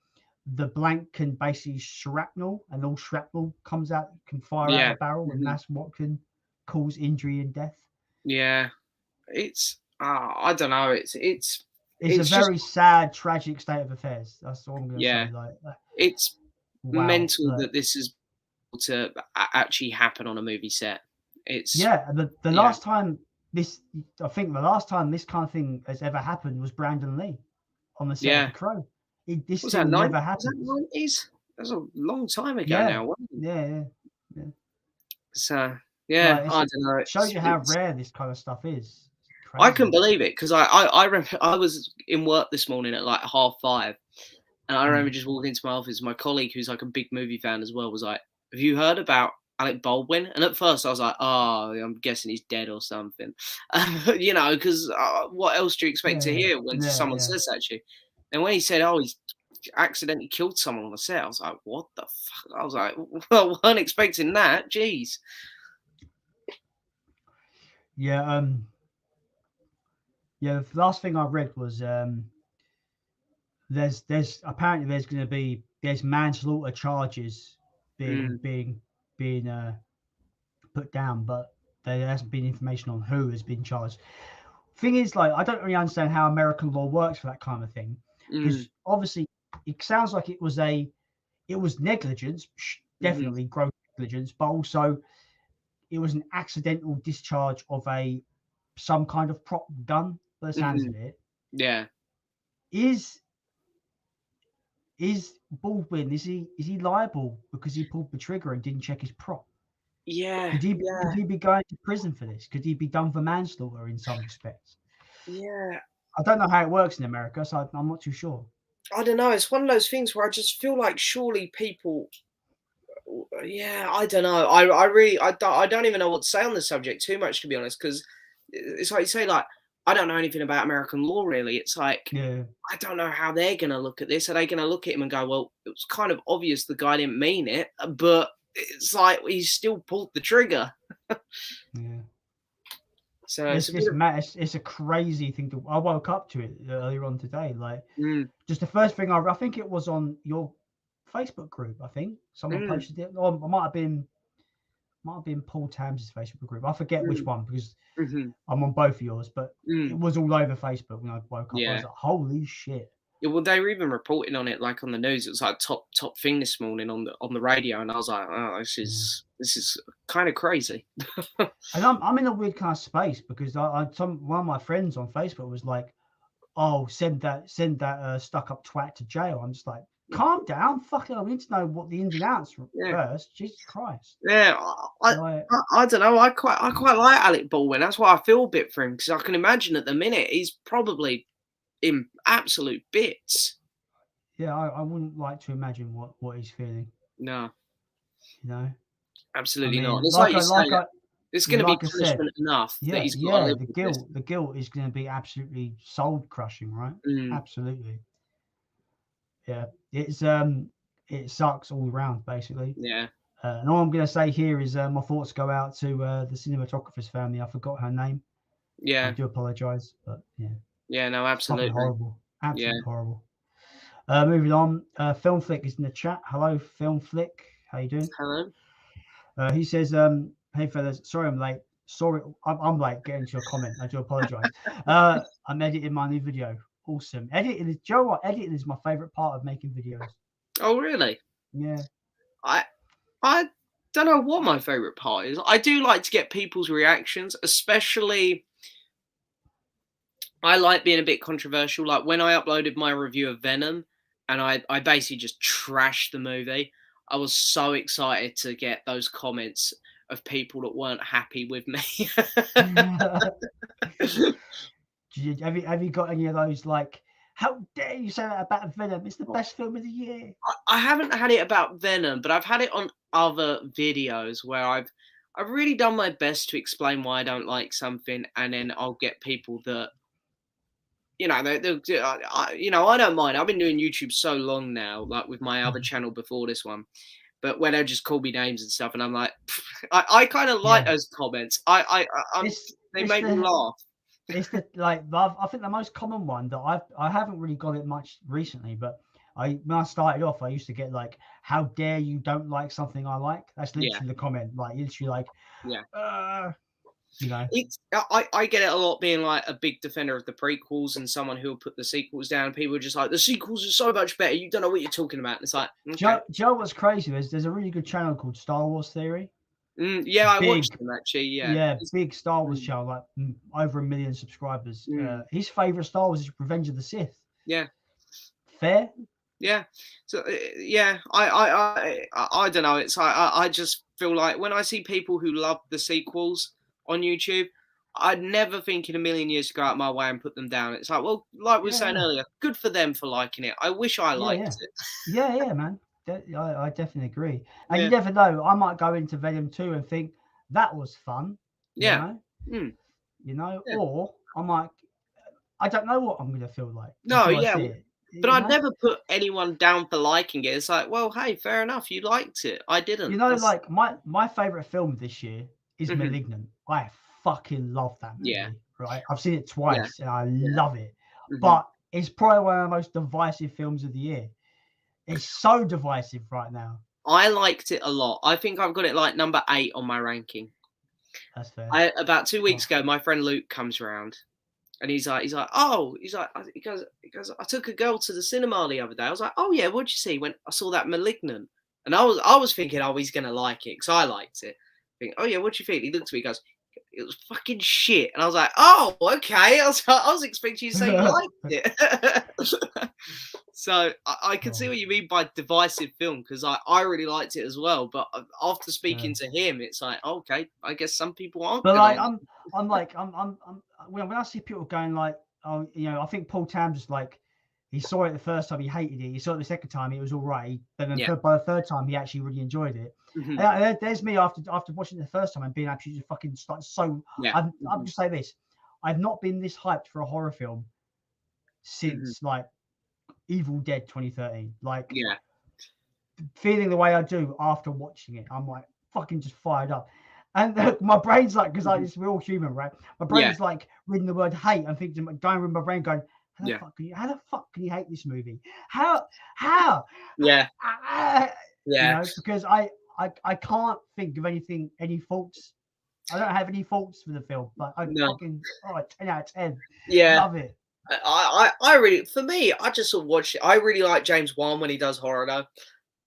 the blank can basically shrapnel, and all shrapnel comes out, can fire out the barrel, and that's what can cause injury and death. Yeah, it's I don't know. It's a very sad, tragic state of affairs. That's all I'm going to say. Like, it's mental that this is to actually happen on a movie set. It's the last time this kind of thing has ever happened was Brandon Lee on the set of The Crow. This thing never happened. Was that 90s? That's a long time ago now. Wasn't it? Yeah. So I don't know. It shows you how rare this kind of stuff is. I couldn't believe it, because I remember I was in work this morning at like 5:30, And I remember just walking into my office, my colleague, who's like a big movie fan as well, was like, "Have you heard about Alec Baldwin?" And at first I was like, "Oh, I'm guessing he's dead or something," you know, because what else do you expect to hear when someone says that to you? And when he said, "Oh, he's accidentally killed someone on the set," I was like, "What the fuck?" I was like, "Well, I wasn't expecting that." Jeez. Yeah. Yeah. The last thing I read was there's apparently there's manslaughter charges being put down, but there hasn't been information on who has been charged. Thing is, like, I don't really understand how American law works for that kind of thing, because obviously it sounds like it was negligence, definitely gross negligence, but also it was an accidental discharge of some kind of prop gun. By the sounds of it, Yeah. Is Baldwin, is he liable because he pulled the trigger and didn't check his prop? Yeah. Could he be going to prison for this? Could he be done for manslaughter in some respects? Yeah. I don't know how it works in America, so I'm not too sure. I don't know. It's one of those things where I just feel like surely people. Yeah, I don't know. I really I don't even know what to say on the subject too much, to be honest, because it's like you say, like, I don't know anything about American law really. It's like, I don't know how they're gonna look at this. Are they gonna look at him and go, well, it was kind of obvious the guy didn't mean it, but it's like he still pulled the trigger. Yeah. So it's a crazy thing I woke up to it earlier on today. Like, just the first thing I think it was on your Facebook group. I think someone posted it, or it might have been Paul Tams's Facebook group. I forget which one because I'm on both of yours, but it was all over Facebook when I woke up. I was like, holy shit. Yeah, well, they were even reporting on it like on the news. It was like top thing this morning on the radio, and I was like, oh, this is kind of crazy. And I'm in a weird kind of space because one of my friends on Facebook was like, oh, send that stuck up twat to jail. I'm just like, calm down, fucking. I need to know what the ins and outs first. Jesus Christ. Yeah, I don't know. I quite like Alec Baldwin. That's why I feel a bit for him, because I can imagine at the minute he's probably in absolute bits. Yeah, I wouldn't like to imagine what he's feeling. No, you know, absolutely not. It's like you say, it's going to be punishment enough that he's got to live with the guilt is going to be absolutely soul crushing, right? Absolutely. Yeah, it sucks all around, basically. Yeah. And all I'm going to say here is my thoughts go out to the cinematographer's family. I forgot her name. Yeah. I do apologize, but yeah. Yeah, no, absolutely. Horrible. Absolutely horrible. Moving on. Film Flick is in the chat. Hello, Film Flick. How you doing? Hello. He says, hey fellas, sorry I'm late. Sorry, I'm late getting to your comment. I do apologize. I'm editing my new video. Awesome. Editing is my favorite part of making videos. Oh, really? Yeah. I don't know what my favorite part is. I do like to get people's reactions, especially I like being a bit controversial. Like when I uploaded my review of Venom and I basically just trashed the movie. I was so excited to get those comments of people that weren't happy with me. Have you got any of those, like, how dare you say that about Venom? It's the best film of the year. I haven't had it about Venom, but I've had it on other videos where I've really done my best to explain why I don't like something, and then I'll get people that, you know, I don't mind. I've been doing YouTube so long now, like with my other channel before this one, but when they just call me names and stuff, and I'm like, I kind of like those comments. They make me laugh. It's I think the most common one that I haven't really got it much recently, but when I started off, I used to get like, how dare you don't like something I like? That's literally the comment, like literally like, you know. I get it a lot being like a big defender of the prequels and someone who will put the sequels down. People are just like, the sequels are so much better. You don't know what you're talking about. And it's like, okay. Joe, what's crazy is there's a really good channel called Star Wars Theory. Yeah, I watched him actually. Yeah, big Star Wars channel, like over 1 million subscribers. His favorite Star Wars is Revenge of the Sith. Yeah, fair. Yeah, so yeah, I don't know. It's I just feel like when I see people who love the sequels on YouTube, I'd never think in a million years to go out my way and put them down. It's like, well, like we were saying earlier, good for them for liking it. I wish I liked it. Yeah, man. I definitely agree. And you Yeah. never know. I might go into Venom 2 and think that was fun. You Yeah. know, Mm. Yeah. or I don't know what I'm going to feel like No, until I yeah. see it. But I'd never put anyone down for liking it. It's like, well, hey, fair enough. You liked it. I didn't. Like my favorite film this year is Mhm. Malignant. I fucking love that movie. Yeah. Right, I've seen it twice and I love it. Mhm. But it's probably one of the most divisive films of the year. It's so divisive right now. I liked it a lot. I think I've got it like number 8 on my ranking. That's fair. About 2 weeks ago, my friend Luke comes around. And he goes, I took a girl to the cinema the other day. I was like, oh yeah, what'd you see? He went, I saw that Malignant. And I was thinking, oh, he's gonna like it because I liked it. I think, oh yeah, what'd you think? He looked at me, he goes, it was fucking shit. And I was like, oh, okay. I was expecting you to say you liked it. So I can see what you mean by divisive film because I really liked it as well. But after speaking to him, it's like, okay, I guess some people aren't. But like, I'm when I see people going like, oh, I think Paul Tam just like, he saw it the first time, he hated it. He saw it the second time, it was all right. But then by the third time, he actually really enjoyed it. Mm-hmm. And there's me after watching it the first time and being absolutely fucking so. I'm just say this: I've not been this hyped for a horror film since like Evil Dead 2013. Like, feeling the way I do after watching it, I'm like fucking just fired up. And my brain's like, because like we're all human, right? My brain's like reading the word hate and thinking, going with my brain, going, how the fuck can you hate this movie? How? Because I can't think of any faults. I don't have any faults for the film, but fucking 10 out of 10. Love it. I really, for me, I just sort of watched it. I really like James Wan when he does horror though.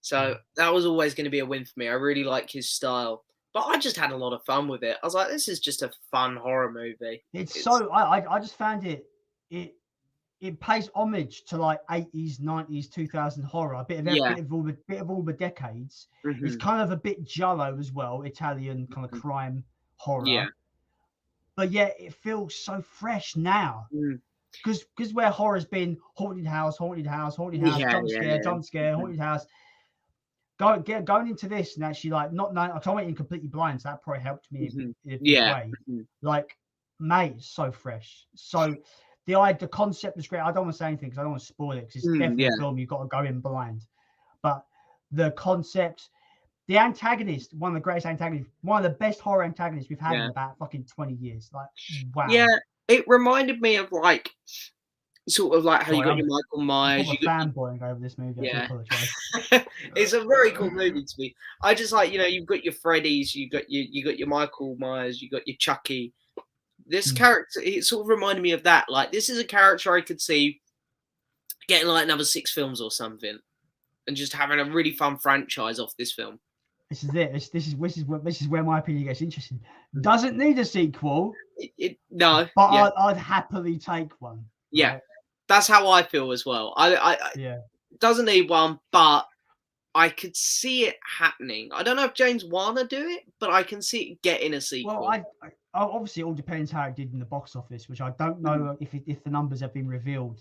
So that was always going to be a win for me. I really like his style. But I just had a lot of fun with it. I was like, this is just a fun horror movie. I just found it pays homage to like 80s, 90s, 2000 horror, a bit of all the decades. Mm-hmm. It's kind of a bit giallo as well, Italian kind of crime horror. Yeah. But yet it feels so fresh now. Because where horror's been haunted house, jump scare, haunted house. Going into this and actually like not knowing, I went in completely blind, so that probably helped me in a big way. Like, mate, it's so fresh. So the concept is great. I don't want to say anything because I don't want to spoil it because it's definitely a film you've got to go in blind. But the concept, the antagonist, one of the greatest antagonists, one of the best horror antagonists we've had in about fucking 20 years. Like, wow. Yeah, it reminded me of like sort of like how you got your Michael Myers. I'm fanboying over this movie. I apologize. It's a very cool movie to me. I just like, you've got your Freddys, you got your Michael Myers, you got your Chucky. This character, it sort of reminded me of that. Like, this is a character I could see getting like another 6 films or something, and just having a really fun franchise off this film. This is it. This is where my opinion gets interesting. Doesn't need a sequel. No, but I'd happily take one. Yeah, right? That's how I feel as well. I doesn't need one, but I could see it happening. I don't know if James Wan will do it, but I can see it getting a sequel. Well, obviously it all depends how it did in the box office, which I don't know if the numbers have been revealed.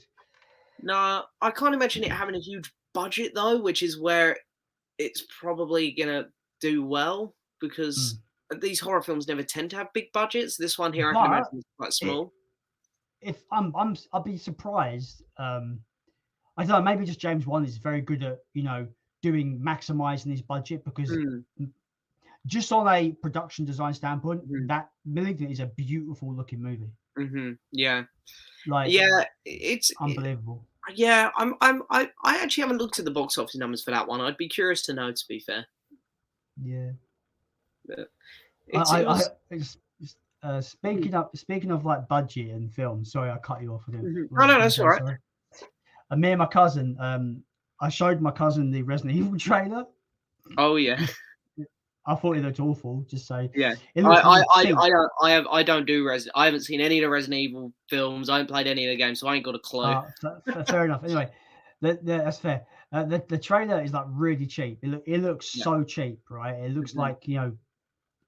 No, I can't imagine it having a huge budget though, which is where it's probably gonna do well because these horror films never tend to have big budgets. This one here, I can imagine, is quite small. I'd be surprised. I don't know. Maybe just James Wan is very good at doing maximizing his budget because just on a production design standpoint, that Malignant is a beautiful looking movie. Yeah, it's unbelievable. I actually haven't looked at the box office numbers for that one. I'd be curious to know, to be fair. Yeah. But speaking of like budget and film, sorry I cut you off. No, that's all right. Me and my cousin, I showed my cousin the Resident Evil trailer. Oh yeah. I thought it looked awful. Just say I don't do Resident. I haven't seen any of the Resident Evil films. I haven't played any of the games, so I ain't got a clue. Fair enough. Anyway, that's fair. The trailer is like really cheap. It looks so cheap, right? It looks like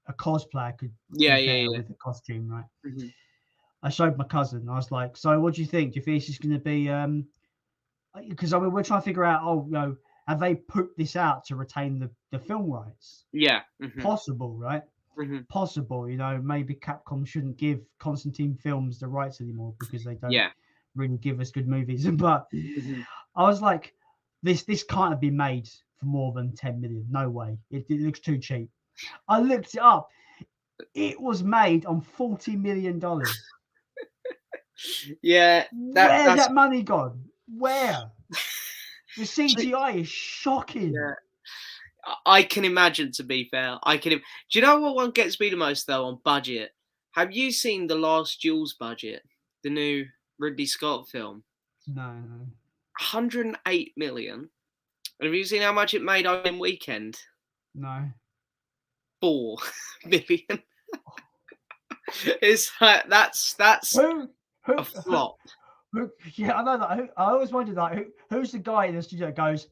a cosplayer could Yeah, be better yeah. with the costume, right? Mhm. I showed my cousin. I was like, "So, what do you think? Do you think this is going to be?" Because I mean, we're trying to figure out. Oh, have they put this out to retain the film rights? Yeah. Mhm. Possible, right? Mhm. Possible. Maybe Capcom shouldn't give Constantine Films the rights anymore because they don't Yeah. really give us good movies. But Mhm. I was like, this can't have been made for more than 10 million. No way. It looks too cheap. I looked it up. It was made on $40 million. Yeah, Where's that's that money gone? Where? The CGI is shocking. yeah. I can imagine. To be fair, do you know what one gets me the most though on budget? Have you seen the last Jules budget, the new Ridley Scott film? No. 108 million. And have you seen how much it made opening weekend? No. 4 million. It's like that's Who? a flop. Yeah, I know that. I always wondered that. Who's the guy in the studio that goes,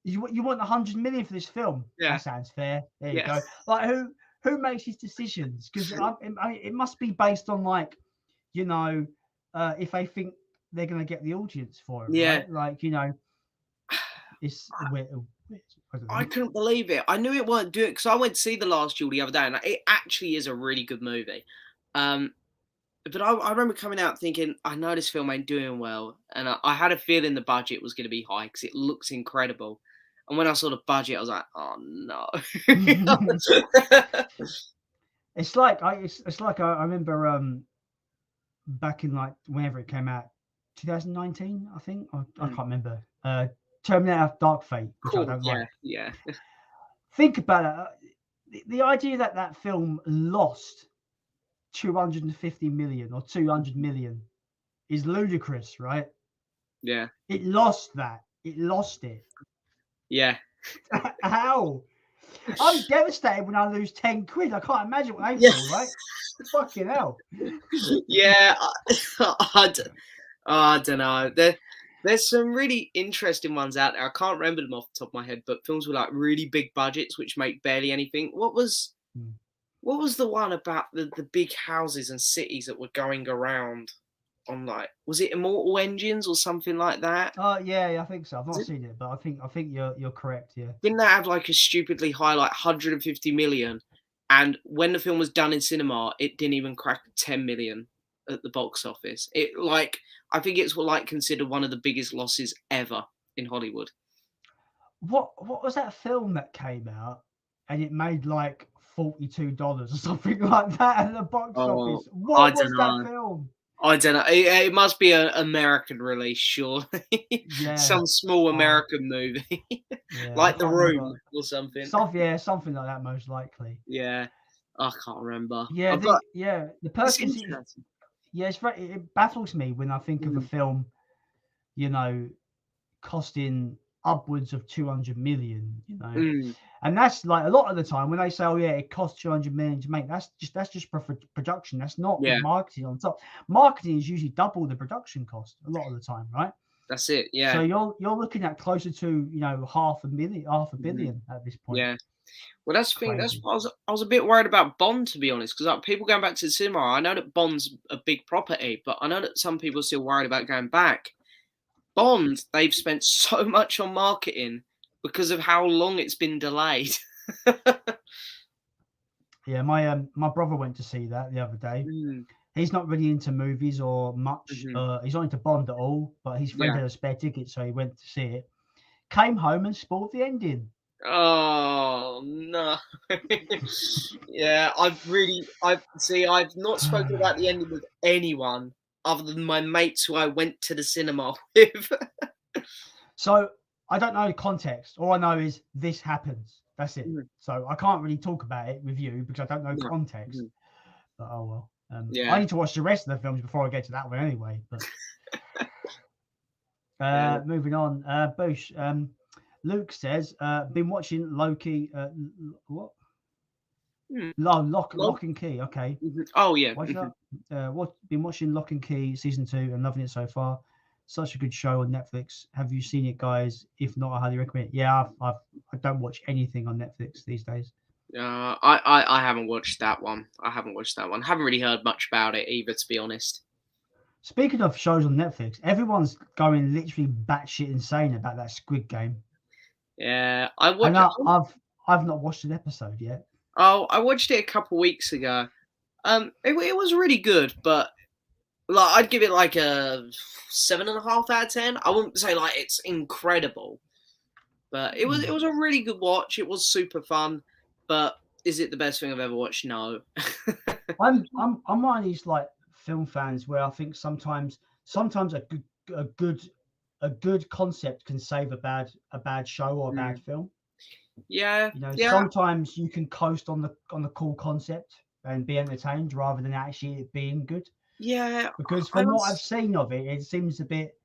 you want 100 million for this film? Yeah. That sounds fair. There you Yeah. go. Like who makes these decisions? Because it must be based on like, if they think they're going to get the audience for it, Yeah. right? Like, it's weird. I don't I know. couldn't believe it. I knew it weren't doing it because I went to see The Last Duel the other day, and it actually is a really good movie. But I remember coming out thinking, I know this film ain't doing well, and I had a feeling the budget was going to be high because it looks incredible. And when I saw the budget, I was like, oh no. It's like I remember back in like whenever it came out, 2019, I think. I can't remember. Terminator Dark Fate, which I Cool. don't Yeah. like. Yeah. Think about it. The idea that film lost 250 million or 200 million is ludicrous, right? Yeah. It lost that. It lost it. Yeah. How? I'm devastated when I lose 10 quid. I can't imagine what they Yeah. feel, right? Fucking hell. Yeah. I don't know. There's some really interesting ones out there. I can't remember them off the top of my head, but films with like really big budgets which make barely anything. What was the one about the big houses and cities that were going around on like, was it Immortal Engines or something like that? Yeah, I think so. I've not seen it, but I think you're correct. Yeah. Didn't that have like a stupidly high, like 150 million? And when the film was done in cinema, it didn't even crack 10 million at the box office. I think it's like considered one of the biggest losses ever in Hollywood. What was that film that came out and it made like $42 or something like that at the box Oh, office? I What don't was that know. film? I don't know. It must be an American release, surely. Yeah. Some small American movie, Yeah, like I The can't Room remember. or something. Something like that, most likely. Yeah, I can't remember. Yeah, the It's person. interesting. Yeah, it baffles me when I think of a film, costing upwards of 200 million. And that's like a lot of the time when they say, "Oh yeah, it costs 200 million to make." That's just for production. That's not with Yeah, marketing on top. Marketing is usually double the production cost a lot of the time, right? that's it. So Yeah. you're looking at closer to half a billion at this point. Yeah. Well, that's It's the thing. That's crazy. why I was a bit worried about Bond, to be honest, because like, people going back to the cinema. I know that Bond's a big property, but I know that some people are still worried about going back. Bond, they've spent so much on marketing because of how long it's been delayed. Yeah, my brother went to see that the other day. He's not really into movies or much. He's not into Bond at all, but his friend had a spare ticket, so he went to see it. Came home and spoiled the ending. Oh no. Yeah, I've not spoken about the ending with anyone other than my mates who I went to the cinema with. So I don't know the context. All I know is this happens. That's it. So I can't really talk about it with you because I don't know context. But oh well. I need to watch the rest of the films before I get to that one anyway. But moving on. Boosh. Luke says, been watching Loki. What? Lock and Key. Okay. Oh yeah. Been watching Lock and Key season 2 and loving it so far. Such a good show on Netflix. Have you seen it, guys? If not, I highly recommend it. Yeah, I don't watch anything on Netflix these days. I haven't watched that one. Haven't really heard much about it either, to be honest. Speaking of shows on Netflix, everyone's going literally batshit insane about that Squid Game. Yeah, I've not watched an episode yet. Oh, I watched it a couple weeks ago. It was really good, but like I'd give it like a 7.5 out of 10. I wouldn't say like it's incredible, but it was a really good watch. It was super fun, but is it the best thing I've ever watched? No. I'm one of these like film fans where I think sometimes a good concept can save a bad show or a bad film. Yeah. Sometimes you can coast on the cool concept and be entertained rather than actually it being good. Yeah. Because from what I've seen of it, it seems a bit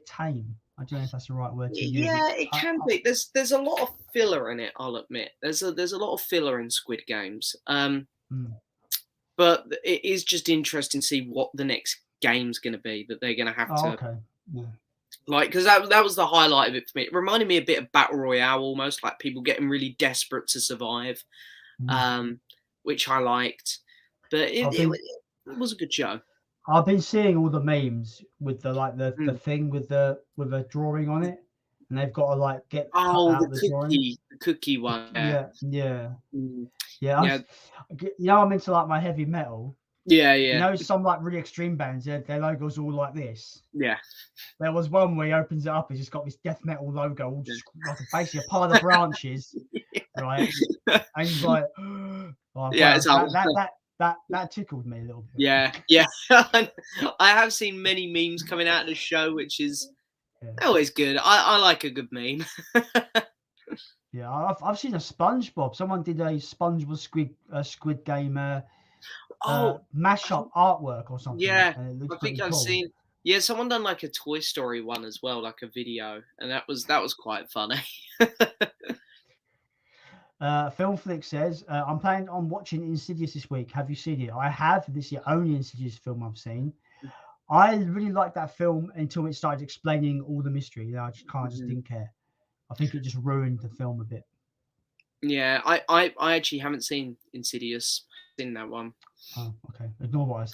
tame. I don't know if that's the right word to use. Yeah, it can be. There's a lot of filler in it, I'll admit. There's a lot of filler in Squid Games. But it is just interesting to see what the next game's going to be that they're going to have to. Okay. Yeah. Like, because that was the highlight of it for me. It reminded me a bit of Battle Royale, almost like people getting really desperate to survive, which I liked. But it was a good show. I've been seeing all the memes with the thing with a drawing on it, and they've got to like get cut out the cookie one. Yeah. I'm into like my heavy metal. Yeah. You know, some like really extreme bands, their logos all like this. Yeah. There was one where he opens it up, he's just got this death metal logo, all just like basically a pile of branches, right? And he's like, that tickled me a little bit. Yeah. I have seen many memes coming out of the show, which is always good. I like a good meme. Yeah, I've seen a SpongeBob. Someone did a SpongeBob Squid Game mashup artwork or something. Yeah, and it I think I've seen. Yeah, someone done like a Toy Story one as well, like a video, and that was quite funny. Film Flick says, I'm planning on watching Insidious this week. Have you seen it? I have. This is the only Insidious film I've seen. I really liked that film until it started explaining all the mystery. I just didn't care. I think it just ruined the film a bit. Yeah, I actually haven't seen Insidious. Seen that one. Oh, okay. Ignore what I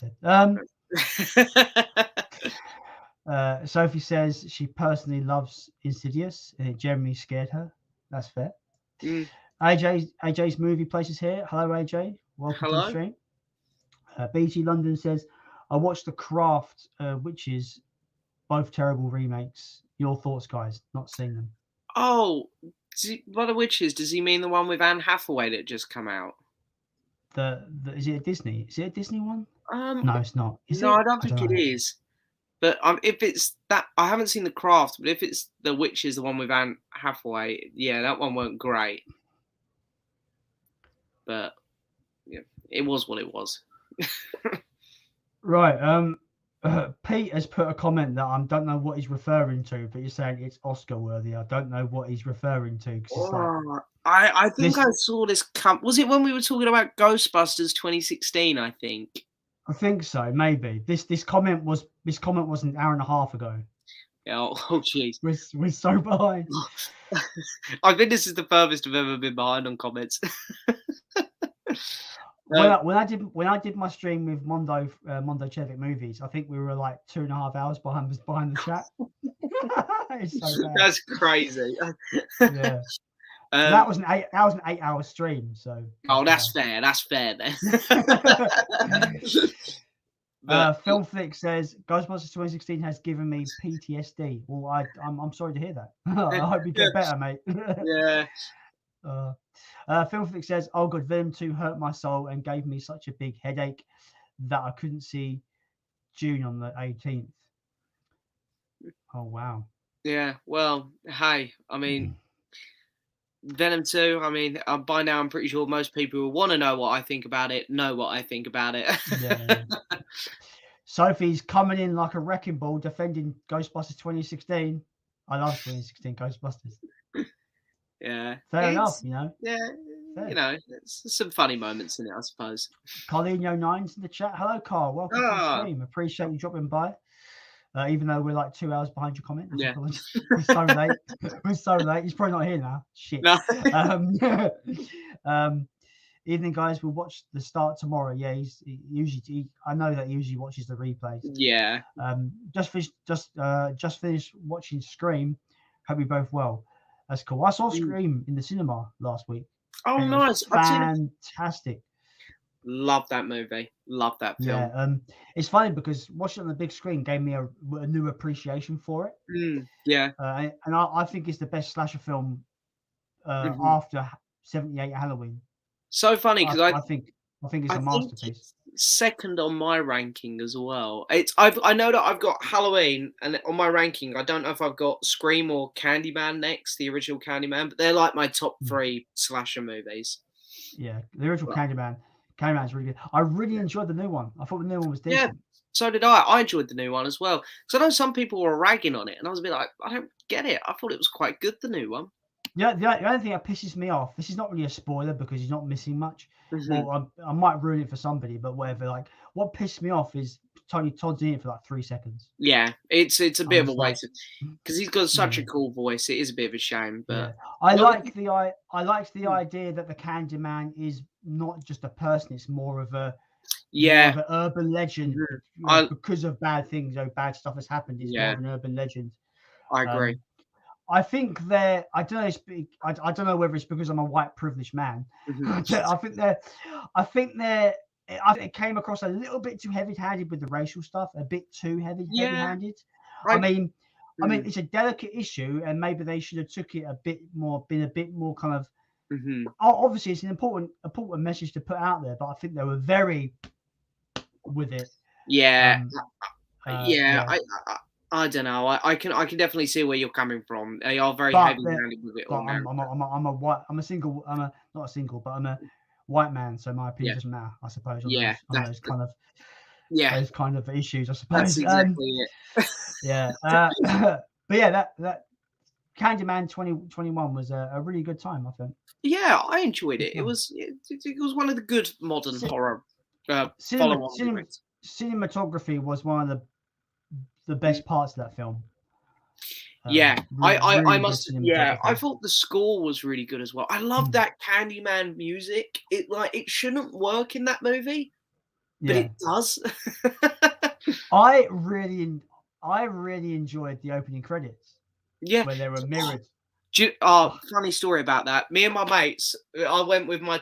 said. Sophie says she personally loves Insidious and it generally scared her. That's fair. AJ's movie place is here. Hello, AJ. Welcome to the stream. BG London says, I watched The Craft, Witches, both terrible remakes. Your thoughts, guys? Not seen them. Oh, by the Witches, does he mean the one with Anne Hathaway that just come out? Is it a Disney? Is it a Disney one? No, it's not. I don't think it is. But if it's that, I haven't seen The Craft. But if it's The Witches, the one with Anne Hathaway, yeah, that one weren't great. But yeah, it was what it was. Right. Pete has put a comment that I don't know what he's referring to, but you're saying it's Oscar worthy. I don't know what he's referring to. I think I saw this. Was it when we were talking about Ghostbusters 2016? I think so. Maybe this comment was an hour and a half ago. Yeah. Oh, jeez. We're so behind. I think this is the furthest I've ever been behind on comments. When I did my stream with Mondo Chevik Movies, I think we were like 2.5 hours behind the chat. It's so bad. That's crazy. Yeah. That was an 8-hour stream. So. Oh, that's fair. That's fair then. Film Flick says Ghostbusters 2016 has given me PTSD. Well, I'm sorry to hear that. I hope you get better, mate. Yeah. Film Flick says, "Oh God, Venom 2 hurt my soul and gave me such a big headache that I couldn't see June on the 18th." Oh wow. Yeah. Well, hey, I mean, Venom 2. I mean, by now I'm pretty sure most people who want to know what I think about it know what I think about it. Yeah. Sophie's coming in like a wrecking ball defending Ghostbusters 2016. I love 2016 Ghostbusters. Yeah. Fair enough, you know. Yeah. Fair. You know, it's some funny moments in it, I suppose. Carlino9's in the chat. Hello, Carl. Welcome to the stream. Appreciate you dropping by. even though we're like 2 hours behind your comment. Yeah. We're so late. We're so late. He's probably not here now. Shit. No. Evening, guys. We'll watch the start tomorrow. Yeah, I know that he usually watches the replays. Yeah. Just finished watching Scream. Hope you both well. That's cool. I saw Scream in the cinema last week. Oh, nice! Fantastic. Love that movie. Love that film. Yeah. It's funny because watching it on the big screen gave me a new appreciation for it. Yeah. And I think it's the best slasher film after 78 Halloween. So funny because I think it's a masterpiece. It's second on my ranking as well. I know that I've got Halloween, and on my ranking, I don't know if I've got Scream or Candyman next, the original Candyman, but they're like my top 3 slasher movies. Yeah, the original Candyman's really good. I really enjoyed the new one. I thought the new one was decent. Yeah, so did I. I enjoyed the new one as well. Because I know some people were ragging on it, and I was a bit like, I don't get it. I thought it was quite good, the new one. Yeah, the only thing that pisses me off, this is not really a spoiler because he's not missing much. Well, I might ruin it for somebody, but whatever. Like, what pissed me off is Tony Todd's in it for like 3 seconds. Yeah, it's a bit of a waste because he's got such a cool voice. It is a bit of a shame, but I liked the idea that the Candyman is not just a person; it's more of a an urban legend because of bad things. Bad stuff has happened. It's more of an urban legend. I agree. I think I don't know. I don't know whether it's because I'm a white privileged man. I think it came across a little bit too heavy-handed with the racial stuff. A bit too heavy-handed. Right. I mean, it's a delicate issue, and maybe they should have took it been a bit more kind of. Obviously, it's an important message to put out there, but I think they were very with it. Yeah. I don't know. I can definitely see where you're coming from. They are very heavy-handed with it. I'm not a single, but I'm a white man, so my opinion doesn't matter, I suppose. On those kind of issues, I suppose. That's exactly it. Yeah. But yeah, that Candyman 2021 was a really good time, I think. Yeah, I enjoyed it. It was one of the good modern horror follow-on. Cinematography was one of the best parts of that film. I must. Yeah, I thought the score was really good as well. I love that Candyman music. It shouldn't work in that movie, but it does. I really enjoyed the opening credits. Yeah, where they were mirrored. Funny story about that. Me and my mates, I went with my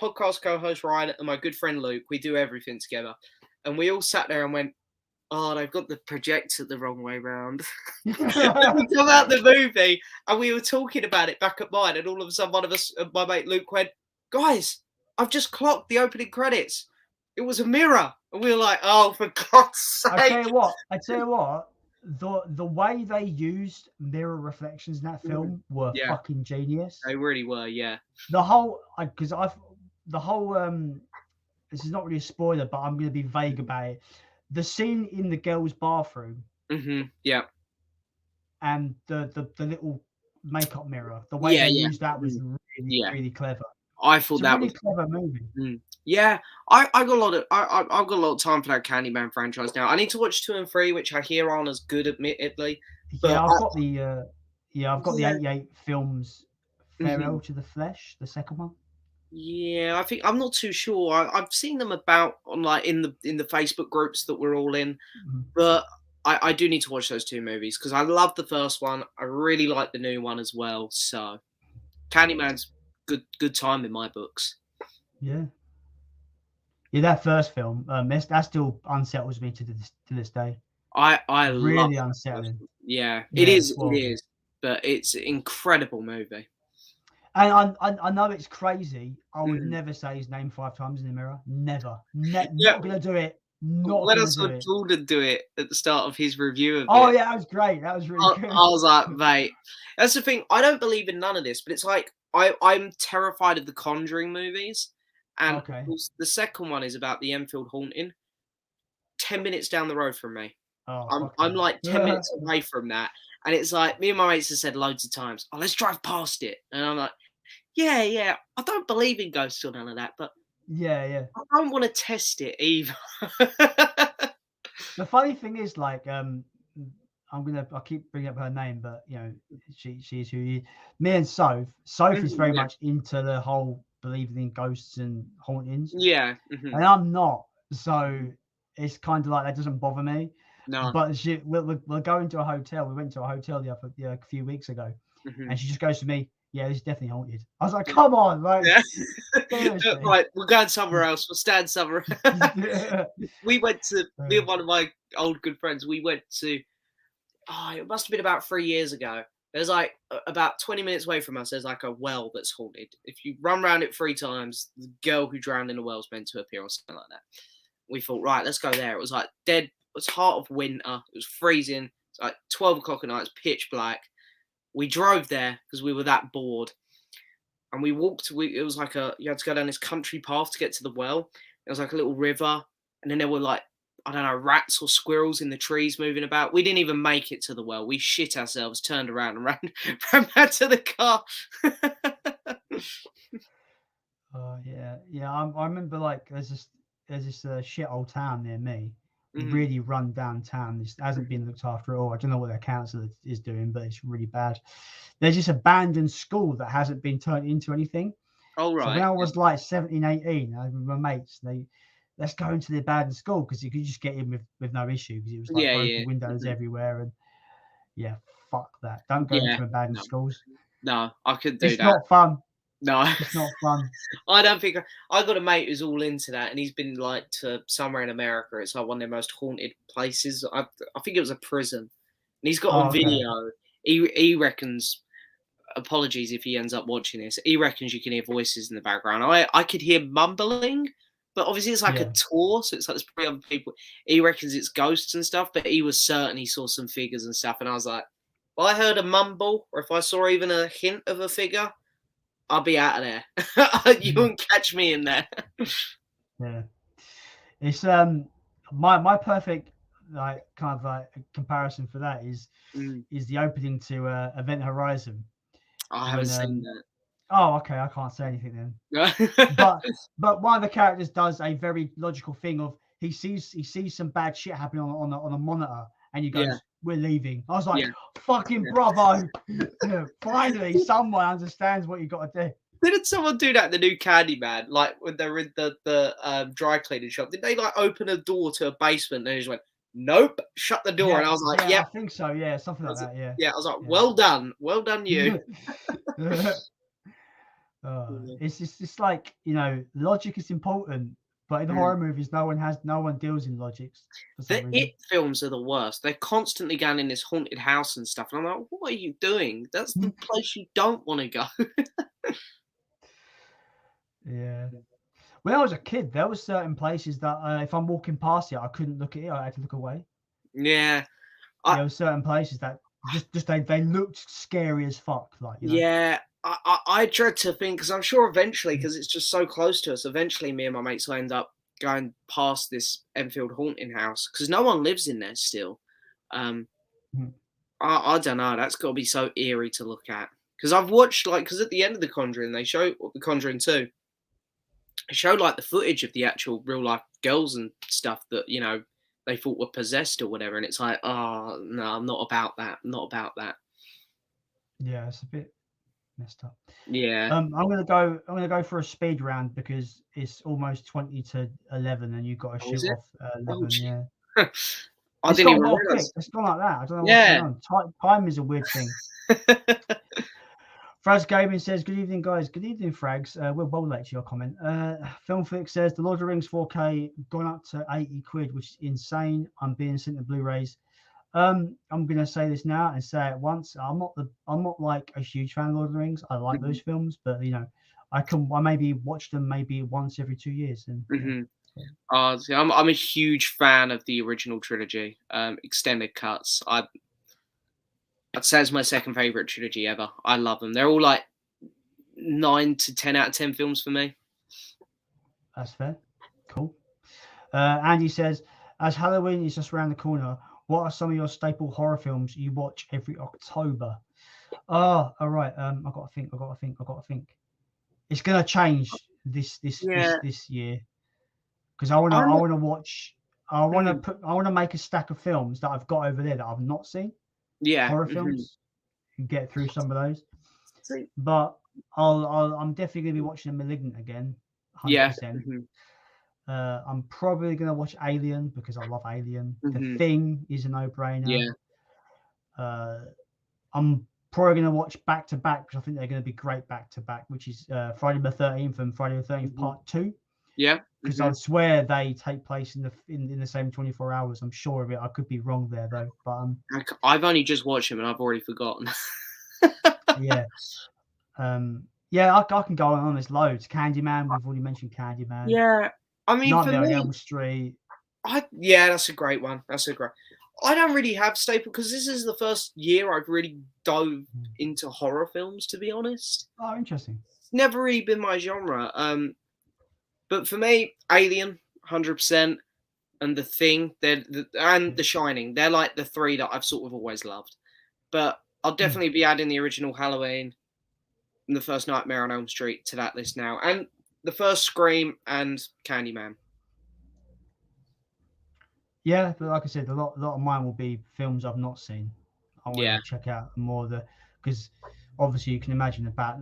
podcast co-host Ryan and my good friend Luke. We do everything together, and we all sat there and went, "Oh, they've got the projector the wrong way round." We come out the movie and we were talking about it back at mine, and all of a sudden, one of us, my mate Luke, went, "Guys, I've just clocked the opening credits. It was a mirror," and we were like, "Oh, for God's sake!" I tell you what. The way they used mirror reflections in that film were fucking genius. They really were, yeah. The whole this is not really a spoiler, but I'm going to be vague about it. The scene in the girls' bathroom, yeah, and the little makeup mirror, the way they used that was really clever. I thought that was a clever movie. Yeah, I've got a lot of time for that Candyman franchise now. I need to watch 2 and 3, which I hear aren't as good, admittedly. But I've got the 88 films Farewell to the Flesh, the second one. Yeah, I think I'm not too sure. I've seen them about on in the Facebook groups that we're all in, but I do need to watch those 2 movies because I love the first one. I really like the new one as well. So, Candyman's good time in my books. Yeah, that first film that still unsettles me to this day. I really love unsettling. Yeah, it is, but it's an incredible movie. And I know it's crazy. I would never say his name 5 times in the mirror. Never. Not gonna do it. Let us let Jordan do it at the start of his review of it. Oh yeah, that was great. That was really good. I was like, mate, that's the thing. I don't believe in none of this, but it's like I'm terrified of the Conjuring movies. And the second one is about the Enfield haunting. 10 minutes down the road from me. I'm like 10 minutes away from that. And it's like, me and my mates have said loads of times, "Oh, let's drive past it." And I'm like, yeah. I don't believe in ghosts or none of that, but yeah. I don't want to test it either. The funny thing is, I keep bringing up her name, but you know, she's who you. Me and Soph is very much into the whole believing in ghosts and hauntings. Yeah. And I'm not, so it's kind of like that doesn't bother me. No. But we're going to a hotel. We went to a hotel a few weeks ago, and she just goes to me, "Yeah, this is definitely haunted." I was like, "Come on, like, right, we're going somewhere else. We'll stand somewhere." We went to me and one of my old good friends. We went to. Oh, it must have been about 3 years ago. There's like about 20 minutes away from us. There's like a well that's haunted. If you run around it 3 times, the girl who drowned in the well is meant to appear or something like that. We thought, right, let's go there. It was like dead. It was heart of winter. It was freezing. It's like 12 o'clock at night. It's pitch black. We drove there because we were that bored, and we walked. It was like you had to go down this country path to get to the well. It was like a little river, and then there were like, I don't know, rats or squirrels in the trees moving about. We didn't even make it to the well. We shit ourselves, turned around and ran back to the car. Oh yeah. I remember like there's this shit old town near me, really run down town. This hasn't been looked after at all. I don't know what their council is doing, but it's really bad. There's this abandoned school that hasn't been turned into anything. Oh right. So when I was like 17, 18, I with my mates, let's go into the abandoned school because you could just get in with no issue because it was like broken windows everywhere and fuck that. Don't go into abandoned schools. No, I couldn't do that. It's not fun. No, it's not fun. I don't think I got a mate who's all into that, and he's been like to somewhere in America. It's like one of their most haunted places. I think it was a prison, and he's got on video. He reckons. Apologies if he ends up watching this. He reckons you can hear voices in the background. I could hear mumbling, but obviously it's like a tour, so it's like there's 3 other people. He reckons it's ghosts and stuff, but he was certain he saw some figures and stuff. And I was like, well, I heard a mumble, or if I saw even a hint of a figure, I'll be out of there. You won't catch me in there. Yeah, it's my perfect like kind of like comparison for that is the opening to Event Horizon. I haven't seen that. Oh, okay. I can't say anything then. but one of the characters does a very logical thing of he sees some bad shit happening on a monitor, and he goes, "We're leaving." I was like, "Fucking bravo!" Finally, someone understands what you got to do. Didn't someone do that in the new Candyman? Like when they're in the dry cleaning shop, did they like open a door to a basement and they just went, "Nope, shut the door"? And I was like, I think so. Yeah, something like that. Yeah, I was like, well done, you. It's like, you know, logic is important, but in horror movies, no one deals in logics. The It films are the worst. They're constantly going in this haunted house and stuff, and I'm like, what are you doing? That's the place you don't want to go. Yeah. When I was a kid, there were certain places that if I'm walking past it, I couldn't look at it. I had to look away. Yeah. There were certain places that just they looked scary as fuck. Like, you know? Yeah. I dread to think, because I'm sure eventually, because it's just so close to us, eventually me and my mates will end up going past this Enfield haunting house, because no one lives in there still. I don't know. That's got to be so eerie to look at. Because I've watched, because at the end of The Conjuring, they show The Conjuring 2. They showed like the footage of the actual real life girls and stuff that, you know, they thought were possessed or whatever, and it's like, oh no, I'm not about that. I'm not about that. Yeah, it's a bit messed up. Yeah. I'm gonna go for a speed round because it's almost 20 to 11, and you've got to shoot off 11. Yeah. I didn't even realize. It's gone like that. I don't know what's going on. Time is a weird thing. Frags Gaming says, "Good evening, guys." Good evening, Frags. We're well late to your comment. Filmfix says, "The Lord of the Rings 4K gone up to 80 quid, which is insane. I'm being sent the Blu-rays." I'm gonna say this now and say it once. I'm not like a huge fan of Lord of the Rings. I like those films, but you know, I maybe watch them maybe once every 2 years. And See, I'm a huge fan of the original trilogy, extended cuts. I'd say it's my second favorite trilogy ever. I love them. They're all like 9 to 10 out of 10 films for me. That's fair. Cool. Andy says, "As Halloween is just around the corner, what are some of your staple horror films you watch every October?" Oh, all right. I've got to think. It's gonna change this year because I wanna watch I want to make a stack of films that I've got over there that I've not seen. Yeah. Horror films, and get through some of those. See? But I'm definitely gonna be watching Malignant again, 100%. I'm probably gonna watch Alien because I love Alien. The Thing is a no-brainer. I'm probably gonna watch back to back because I think they're gonna be great back to back, which is Friday the 13th and Friday the 13th Part 2. Yeah. Because I swear they take place in the same 24 hours. I'm sure of it. I could be wrong there though. But I've only just watched them and I've already forgotten. yeah. Yeah, I can go on. There's loads. Candyman, we've already mentioned Candyman. Yeah, I mean, Nightmare for me, on Elm Street. That's a great one. I don't really have staple because this is the first year I've really dove into horror films, to be honest. Oh, interesting. It's never really been my genre. But for me, Alien, 100%, and The Thing, and The Shining, they're like the three that I've sort of always loved. But I'll definitely be adding the original Halloween and the first Nightmare on Elm Street to that list now, and the first Scream and Candyman. Yeah, but like I said, a lot of mine will be films I've not seen. I want to check out more because obviously you can imagine about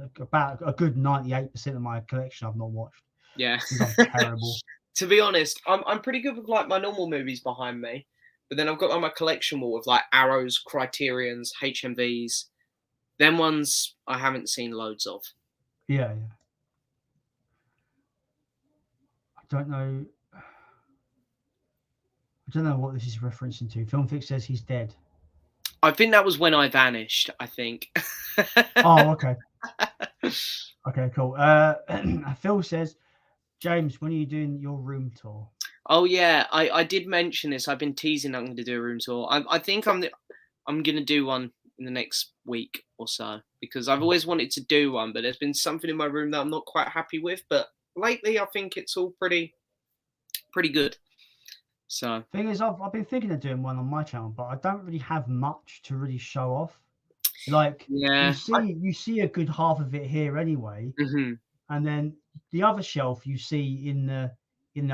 a good 98% of my collection I've not watched. Yeah, I'm terrible. To be honest, I'm pretty good with like my normal movies behind me, but then I've got like my collection wall of like Arrows, Criterions, HMVs. Them ones I haven't seen loads of. Yeah. I don't know what this is referencing to. Filmfix says he's dead. I think that was When I Vanished, I think. Oh, okay. Okay, cool. Phil says, James, when are you doing your room tour? Oh yeah, I did mention this. I've been teasing I'm going to do a room tour. I think I'm going to do one in the next week or so because I've always wanted to do one, but there's been something in my room that I'm not quite happy with. But lately, I think it's all pretty good. So thing is, I've been thinking of doing one on my channel, but I don't really have much to really show off. Like you see a good half of it here anyway, and then the other shelf you see in the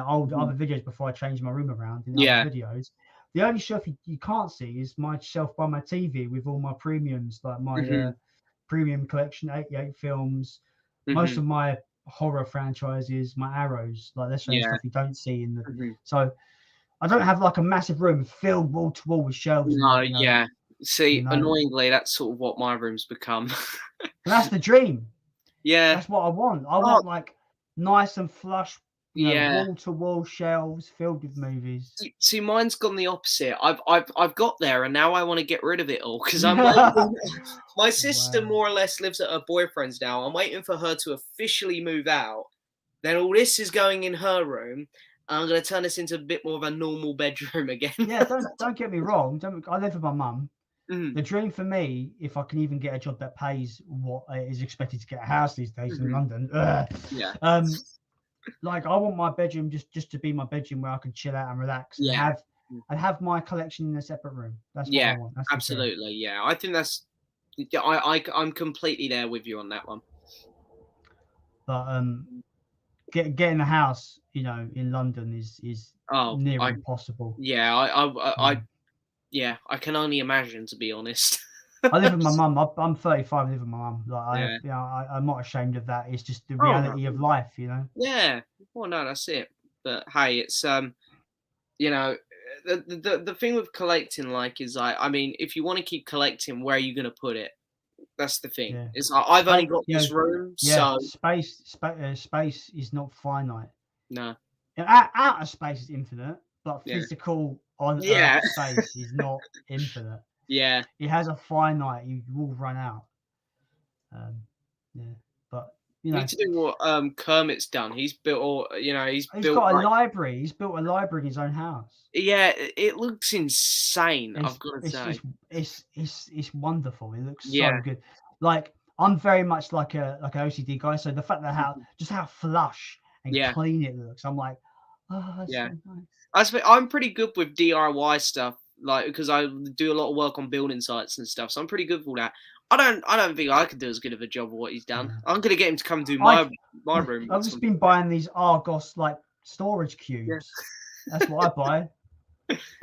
old other videos before I changed my room around in the other videos. The only shelf you can't see is my shelf by my TV with all my premiums, like my premium collection, 88 films, most of my horror franchises, my Arrows, like that's stuff you don't see in the. So I don't have like a massive room filled wall to wall with shelves. No, See, annoyingly, that's sort of what my room's become. That's the dream. Yeah, that's what I want. I want like nice and flush. Wall to wall shelves filled with movies. See, mine's gone the opposite. I've got there, and now I want to get rid of it all because I'm waiting. My sister more or less lives at her boyfriend's now. I'm waiting for her to officially move out. Then all this is going in her room. I'm going to turn this into a bit more of a normal bedroom again. Yeah, don't get me wrong. I live with my mum. The dream for me, if I can even get a job that pays what is expected to get a house these days in London. Like I want my bedroom just to be my bedroom where I can chill out and relax and have my collection in a separate room. That's what I want. That's absolutely. Yeah, I think that's. I'm completely there with you on that one. But getting a house, in London is near impossible. Yeah, I can only imagine, to be honest. I live with my mum. I'm 35. I live with my mum. Like I'm not ashamed of that. It's just the reality of life, Yeah. Well, no, that's it. But hey, it's the thing with collecting, like, is I mean, if you want to keep collecting, where are you going to put it? That's the thing. Yeah. It's I've only got this room, so space is not finite. No. Outer space is infinite, but physical on Earth space is not infinite. Yeah, it has a finite. You will run out. But you need to do what Kermit's done. He's built, he's got a library. He's built a library in his own house. Yeah, it looks insane. I've got to say, it's wonderful. It looks so good. Like I'm very much like an OCD guy, so the fact that how flush and clean it looks, I'm like, that's so nice. I'm pretty good with DIY stuff. Like, because I do a lot of work on building sites and stuff, so I'm pretty good with all that. I don't think I could do as good of a job of what he's done. I'm gonna get him to come do my room. I've just been buying these Argos like storage cubes. That's what I buy.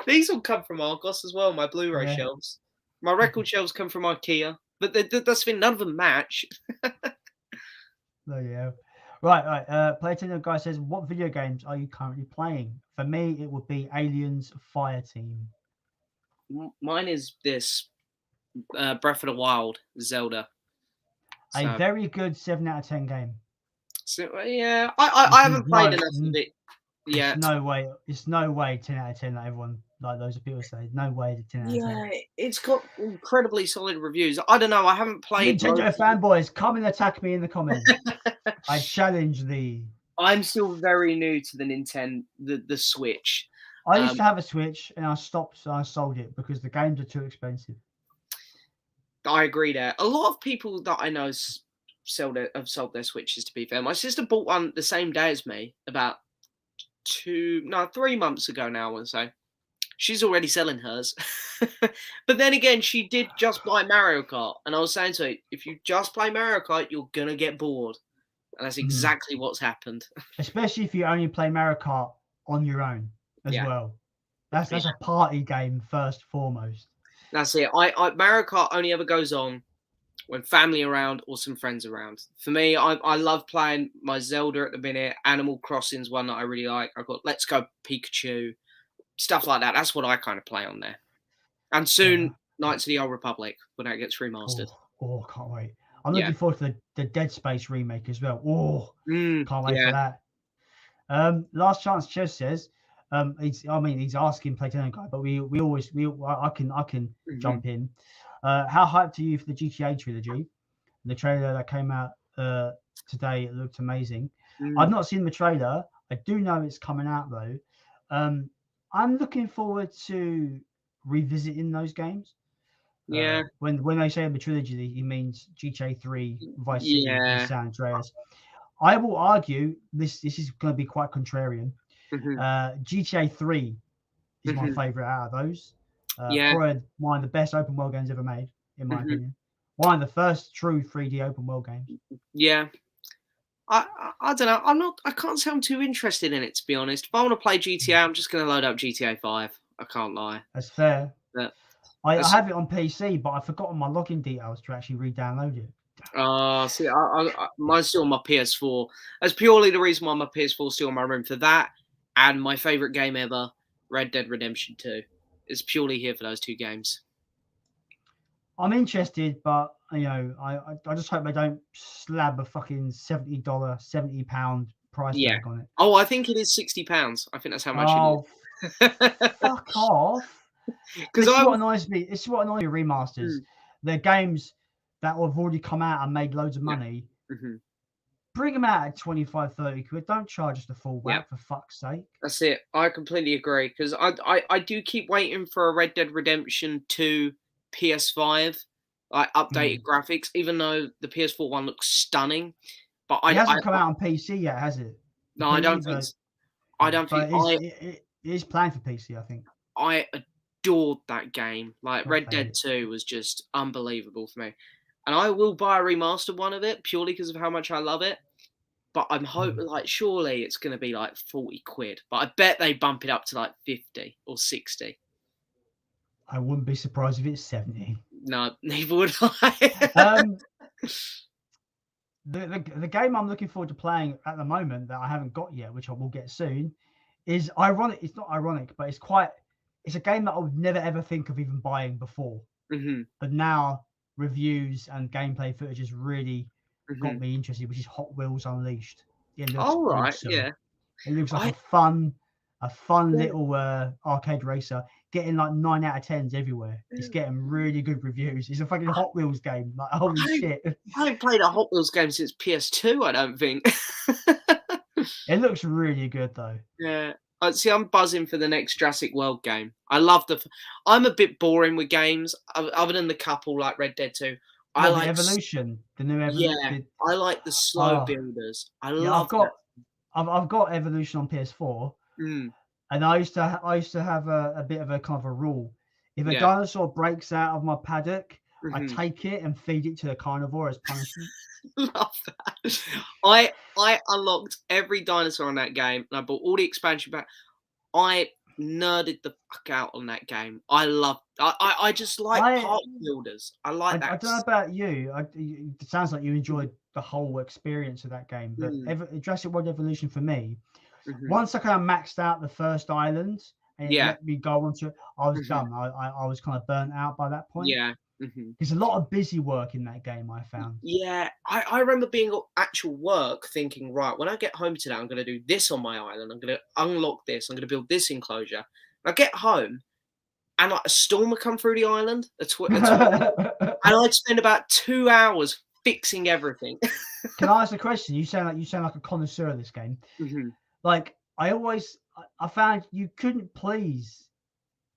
These all come from Argos as well. My Blu-ray shelves, my record shelves come from IKEA, but that's the thing. None of them match. Oh yeah. Right. Platinum guy says, "What video games are you currently playing?" For me, it would be Aliens Fireteam. Mine is this Breath of the Wild, Zelda. A very good 7 out of 10 game. So yeah, I haven't played enough of it yet. It's no way 10 out of 10 like everyone, like those people say. No way 10 out of 10. Yeah, it's got incredibly solid reviews. I don't know. I haven't played. Nintendo fanboys, come and attack me in the comments. I challenge thee. I'm still very new to the Nintendo, the Switch. I used to have a Switch and I stopped. So I sold it because the games are too expensive. I agree there. A lot of people that I know have sold their Switches, to be fair. My sister bought one the same day as me about 3 months ago now, I want to say. She's already selling hers. But then again, she did just buy Mario Kart. And I was saying to her, if you just play Mario Kart, you're going to get bored. And that's exactly what's happened. Especially if you only play Mario Kart on your own as well. That's a party game first and foremost. That's it. Mario Kart only ever goes on when family around or some friends around. For me, I love playing my Zelda at the minute. Animal Crossing's one that I really like. I've got Let's Go Pikachu, stuff like that. That's what I kind of play on there. And soon, Knights of the Old Republic when that gets remastered. Oh, can't wait. I'm looking forward to the Dead Space remake as well. Oh, can't wait for that. Last Chance Ches says, he's asking Platinum guy, but I can jump in. How hyped are you for the GTA trilogy? The trailer that came out today, it looked amazing. I've not seen the trailer. I do know it's coming out though. I'm looking forward to revisiting those games. Yeah. When they say the trilogy, he means GTA 3, Vice City, and San Andreas. I will argue this is going to be quite contrarian. GTA 3 is my favorite out of those. Probably one of the best open world games ever made, in my opinion. One of the first true 3D open world games. Yeah. I don't know. I can't say I'm too interested in it, to be honest. If I want to play GTA, I'm just going to load up GTA 5. I can't lie. That's fair. I have it on PC, but I've forgotten my login details to actually re-download it. See, mine's still on my PS4. That's purely the reason why my PS4 is still in my room, for that and my favorite game ever, Red Dead Redemption 2. It's purely here for those two games. I'm interested, but I just hope they don't slab a fucking £70 price tag on it. Oh, I think it is £60. I think that's how much it is. Fuck off. This is what annoys me. This is what annoys me. Remasters. They're games that have already come out and made loads of money. Bring them out at 25, 30 quid. Don't charge us the full whack, for fuck's sake. That's it. I completely agree, because I do keep waiting for a Red Dead Redemption 2 PS5, like updated graphics, even though the PS4 one looks stunning. But it hasn't come out on PC yet, has it? No, I don't think. I don't think it is planned for PC. I think. I adored that game. Like Red Dead 2 was just unbelievable for me, and I will buy a remastered one of it purely because of how much I love it. But I'm hoping, like, surely it's going to be like 40 quid. But I bet they bump it up to like 50 or 60. I wouldn't be surprised if it's 70. No, neither would I. The game I'm looking forward to playing at the moment that I haven't got yet, which I will get soon, is ironic. It's not ironic, but it's a game that I would never ever think of even buying before. But now reviews and gameplay footage has really got me interested, which is Hot Wheels Unleashed. It looks awesome. It looks like a fun little arcade racer, getting like 9 out of 10s everywhere. It's getting really good reviews. It's a fucking Hot Wheels game. Like, holy shit. I haven't played a Hot Wheels game since PS2, I don't think. It looks really good though. Yeah. See, I'm buzzing for the next Jurassic World game. I love I'm a bit boring with games, other than the couple like Red Dead 2. I like Evolution, the new Evolution. Yeah, I like the slow builders. I've got Evolution on PS4, and I used to have a bit of a kind of a rule. If a dinosaur breaks out of my paddock, I take it and feed it to the carnivore as punishment. Love that. I unlocked every dinosaur in that game, and I bought all the expansion packs. I nerded the fuck out on that game. I just like park builders. I like that. I don't know about you. It sounds like you enjoyed the whole experience of that game. But Jurassic World Evolution for me, once I kind of maxed out the first island and it let me go onto it, I was done. I was kind of burnt out by that point. Yeah. There's a lot of busy work in that game, I found. Yeah, I remember being at actual work thinking, right, when I get home today, I'm going to do this on my island. I'm going to unlock this. I'm going to build this enclosure. I get home and like a storm would come through the island, and I'd spend about 2 hours fixing everything. Can I ask a question? You sound like a connoisseur of this game. Like I found you couldn't please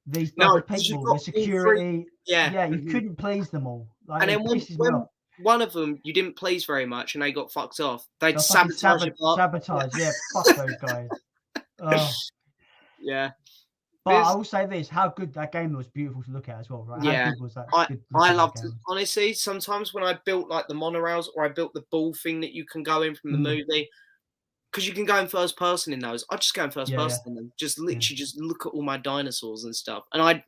these other people, the security. You couldn't please them all. Like, and then when one of them you didn't please very much and they got fucked off, they'd sabotage fuck those guys. Yeah. But I will say this: how good that game was, beautiful to look at as well, right? Yeah, how good was that? I loved it. Honestly, sometimes when I built like the monorails or I built the ball thing that you can go in from the movie, because you can go in first person in those. I just go in first person and just literally just look at all my dinosaurs and stuff, and I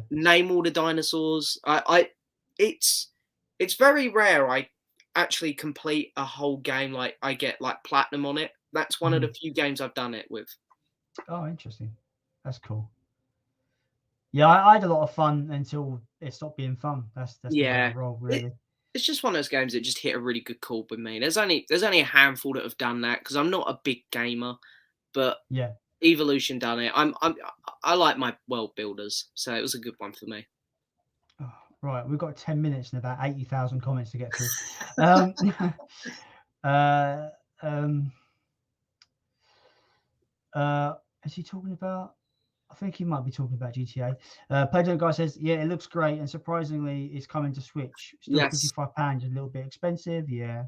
name all the dinosaurs. It's very rare I actually complete a whole game like I get like platinum on it. That's one of the few games I've done it with. Oh, interesting. That's cool. Yeah, I had a lot of fun until it stopped being fun. That's the way I roll, really. It's just one of those games that just hit a really good chord with me. There's only a handful that have done that because I'm not a big gamer, but Evolution done it. I like my world builders, so it was a good one for me. Oh, right, we've got 10 minutes and about 80,000 comments to get through. Is he talking about? I think he might be talking about GTA. Playdough Guy says, yeah, it looks great, and surprisingly, it's coming to Switch. Still £55, a little bit expensive. Yeah,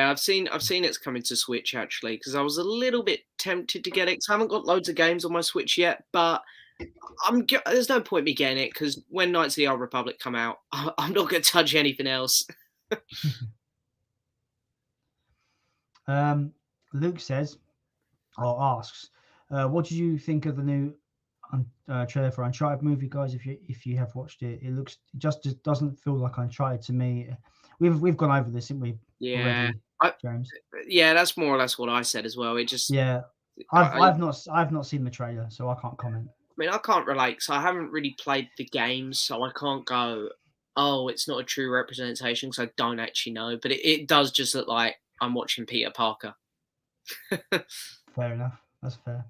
I've seen it's coming to Switch actually, because I was a little bit tempted to get it. Cause I haven't got loads of games on my Switch yet, but there's no point me getting it because when Knights of the Old Republic come out, I'm not going to touch anything else. Luke says, or asks, what did you think of the new trailer for Uncharted movie, guys? If you have watched it, it just doesn't feel like Uncharted to me. We've gone over this, haven't we? Yeah, already, James. Yeah, that's more or less what I said as well. It just I've not seen the trailer, so I can't comment. I mean, I can't relate, so I haven't really played the games, so I can't go, oh, it's not a true representation because I don't actually know. But it does just look like I'm watching Peter Parker. Fair enough. That's fair.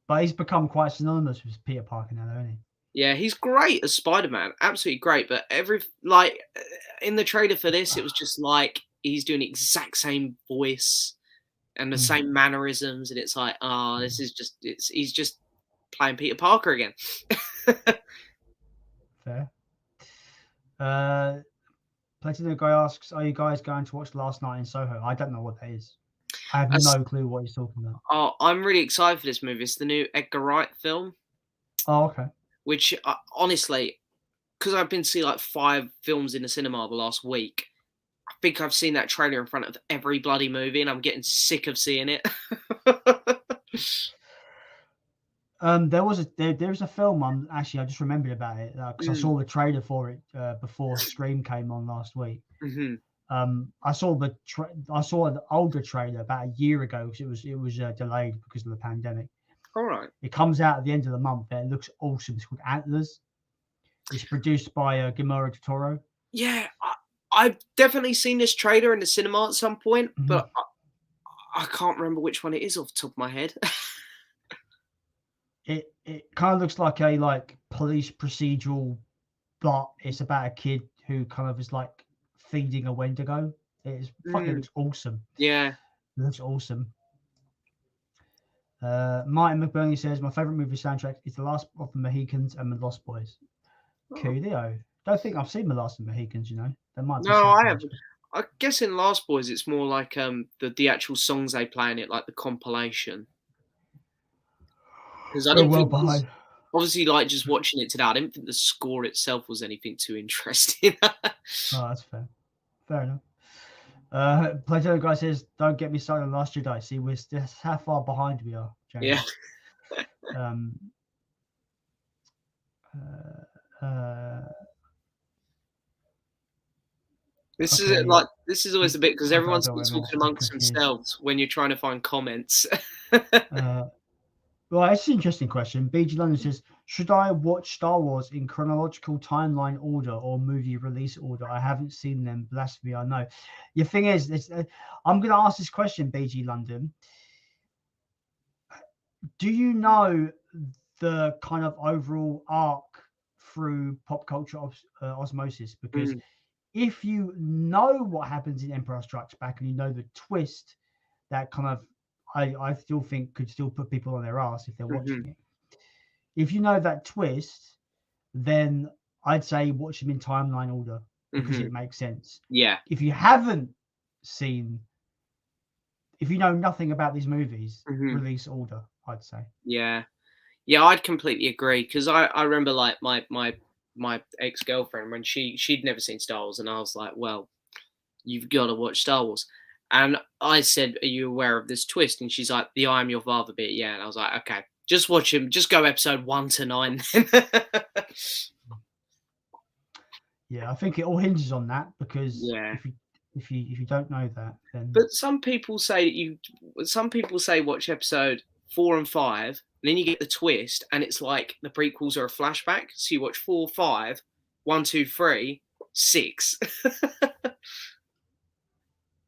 But he's become quite synonymous with Peter Parker now, hasn't he? Yeah, he's great as Spider-Man. Absolutely great. But in the trailer for this, it was just like he's doing the exact same voice and the same mannerisms. And it's like, this is just, he's just playing Peter Parker again. Fair. Platinum Guy asks, are you guys going to watch Last Night in Soho? I don't know what that is. I have no clue what he's talking about. Oh, I'm really excited for this movie. It's the new Edgar Wright film. Oh, okay. Which, honestly, because I've been seeing like 5 films in the cinema the last week, I think I've seen that trailer in front of every bloody movie, and I'm getting sick of seeing it. There's a film I just remembered about it because I saw the trailer for it before Scream came on last week. I saw an older trailer about a year ago because it was delayed because of the pandemic. All right. It comes out at the end of the month. And it looks awesome. It's called Antlers. It's produced by Guillermo del Toro. Yeah, I've definitely seen this trailer in the cinema at some point, but I can't remember which one it is off the top of my head. It kind of looks like a police procedural, but it's about a kid who kind of is like feeding a Wendigo. It looks awesome. Yeah, it looks awesome. Martin McBurney says my favorite movie soundtrack is The Last of the Mohicans and The Lost Boys. Coolio. Don't think I've seen The Last of the Mohicans. There might be. No, I haven't. I guess in Last Boys it's more like the actual songs they play in it, like the compilation. Because I didn't think obviously, like just watching it today, I didn't think the score itself was anything too interesting. Oh, that's fair. Fair enough. Plato Guy says, "Don't get me started on Last Jedi." See, we're how far behind we are, James. Yeah. This okay. is always a bit because I don't everyone's know what I meant. talking I'm amongst confused. themselves when you're trying to find comments. Well, it's an interesting question. BG London says, should I watch Star Wars in chronological timeline order or movie release order? I haven't seen them. Blasphemy, I know. The thing is, I'm going to ask this question, BG London. Do you know the kind of overall arc through pop culture osmosis? Because if you know what happens in Empire Strikes Back and you know the twist, that kind of I still think could still put people on their ass if they're watching it. If you know that twist, then I'd say watch them in timeline order because it makes sense. Yeah. If you haven't seen, if you know nothing about these movies, release order, I'd say. Yeah. Yeah, I'd completely agree because I remember like my ex-girlfriend when she'd never seen Star Wars and I was like, well, you've got to watch Star Wars. And I said, are you aware of this twist? And she's like, the I am your father bit, yeah. And I was like, okay, just watch him. Just go episode 1 to 9. Yeah, I think it all hinges on that because Yeah. if you don't know that, then. But some people say watch episode 4 and 5, and then you get the twist, and it's like the prequels are a flashback. So you watch 4, 5, 1, 2, 3, 6.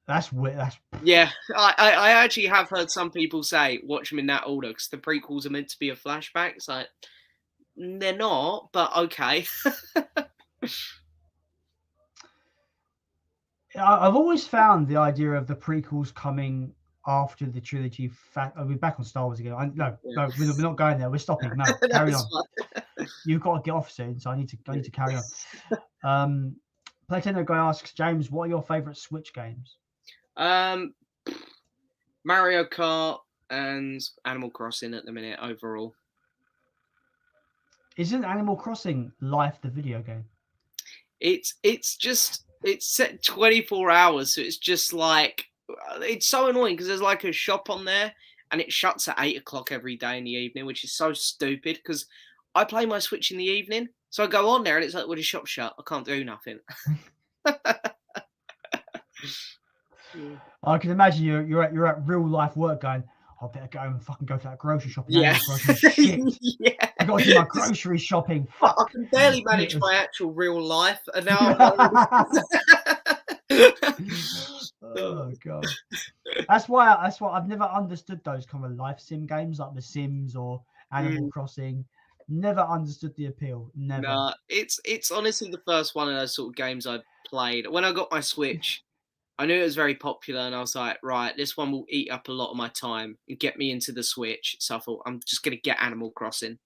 That's weird. That's Yeah, I actually have heard some people say watch them in that order because the prequels are meant to be a flashback. It's like they're not, but okay. I've always found the idea of the prequels coming after the trilogy. We're back on Star Wars again. No, we're not going there. We're stopping. No, carry on. You've got to get off soon, so I need to carry on. Platino guy asks James, what are your favourite Switch games? Mario Kart and Animal Crossing at the minute overall. Isn't Animal Crossing Life the video game? It's set 24 hours, so it's just like it's so annoying because there's like a shop on there and it shuts at 8 o'clock every day in the evening, which is so stupid because I play my Switch in the evening, so I go on there and it's like, well, the shop's shut, I can't do nothing. I can imagine you're at real life work going, I better go and fucking go to that grocery shop. Yeah. Shit. Yeah. I got to do my grocery shopping. Fuck. I can barely manage my actual real life, and now oh god. That's why I've never understood those kind of life sim games like The Sims or Animal Crossing. Never understood the appeal. Never. Nah, it's honestly the first one of those sort of games I played. When I got my Switch, I knew it was very popular, and I was like, right, this one will eat up a lot of my time and get me into the Switch. So I thought, I'm just gonna get Animal Crossing.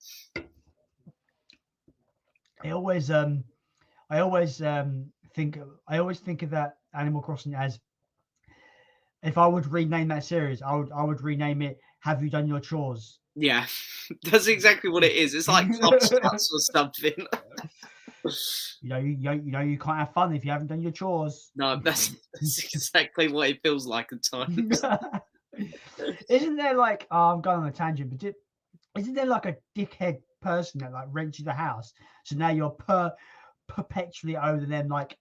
I always think of that Animal Crossing as, if I would rename that series, I would rename it Have You Done Your Chores? Yeah, that's exactly what it is. It's like Club Struts or something. You can't have fun if you haven't done your chores. No, that's exactly what it feels like at times. Isn't there like, I'm going on a tangent, but isn't there like a dickhead person that like rents you the house, so now you're perpetually owing them like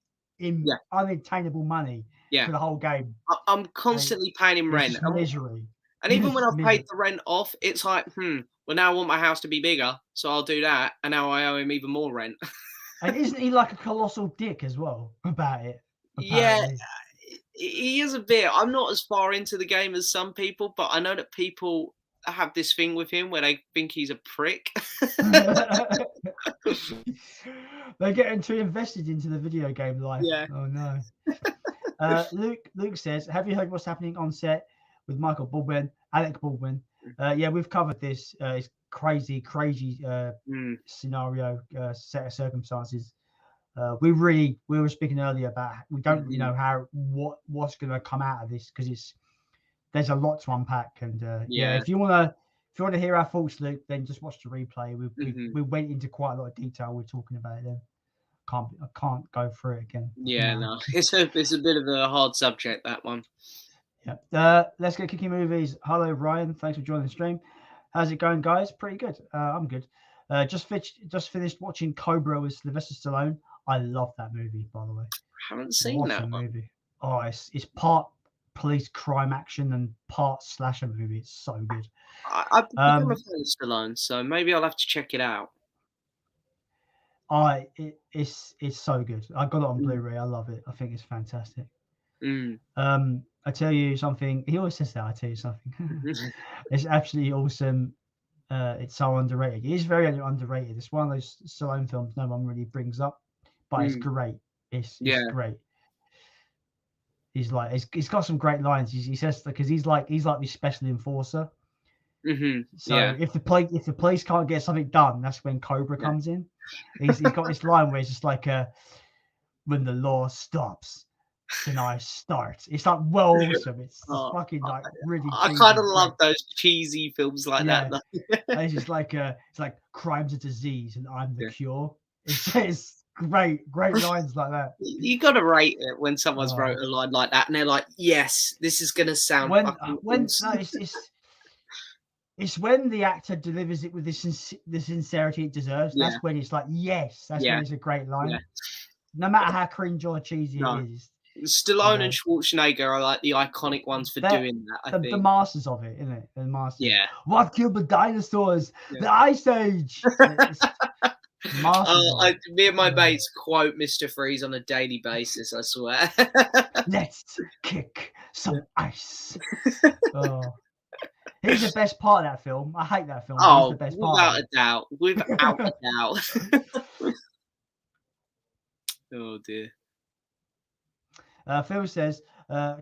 unattainable money for the whole game? I'm constantly paying him rent. Misery. And even when I've paid the rent off, it's like, well, now I want my house to be bigger, so I'll do that, and now I owe him even more rent. And isn't he like a colossal dick as well about it? Yeah, he is a bit. I'm not as far into the game as some people, but I know that people have this thing with him where they think he's a prick. They're getting too invested into the video game life. Yeah. Oh no. Luke says, have you heard what's happening on set with Alec Baldwin? Yeah, we've covered this. It's crazy scenario, set of circumstances. We were speaking earlier about, we don't really know what's going to come out of this because there's a lot to unpack. And if you want to hear our thoughts, Luke, then just watch the replay. We went into quite a lot of detail. We're talking about it then. I can't go through it again. Yeah, no, it's a bit of a hard subject, that one. Yeah. Let's get kicking movies. Hello, Ryan. Thanks for joining the stream. How's it going, guys? Pretty good. I'm good. Just finished watching Cobra with Sylvester Stallone. I love that movie, by the way. Haven't seen What that a one. movie! Oh, it's part police crime action and part slasher movie. It's so good. I've become a fan of Stallone, so maybe I'll have to check it out. It's so good. I got it on Blu-ray. I love it. I think it's fantastic. I tell you something. He always says that. I tell you something. It's absolutely awesome. It's so underrated. It is very underrated. It's one of those Stallone films no one really brings up, but it's great. It's great. He's like he's got some great lines. He says because he's like this special enforcer. So if the police can't get something done, that's when Cobra comes in. He's got this line where it's just like when the law stops, then I start. It's like awesome. It's fucking like really. I kind of love those cheesy films like that. It's just like it's like crime's a disease and I'm the cure. It's great lines like that. You gotta rate it when someone's wrote a line like that and they're like, yes, this is gonna sound it's when the actor delivers it with the sincerity it deserves. That's when it's like, yes, that's when it's a great line. No matter how cringe or cheesy it is. Stallone and Schwarzenegger are like the iconic ones for doing that, I think. The masters of it, isn't it? The masters. Yeah. What killed the dinosaurs? The Ice Age. Me and my mates quote Mr. Freeze on a daily basis, I swear. Let's kick some ice. He's the best part of that film. I hate that film. He's the best without a doubt. Without a doubt. Oh, dear. Phil says,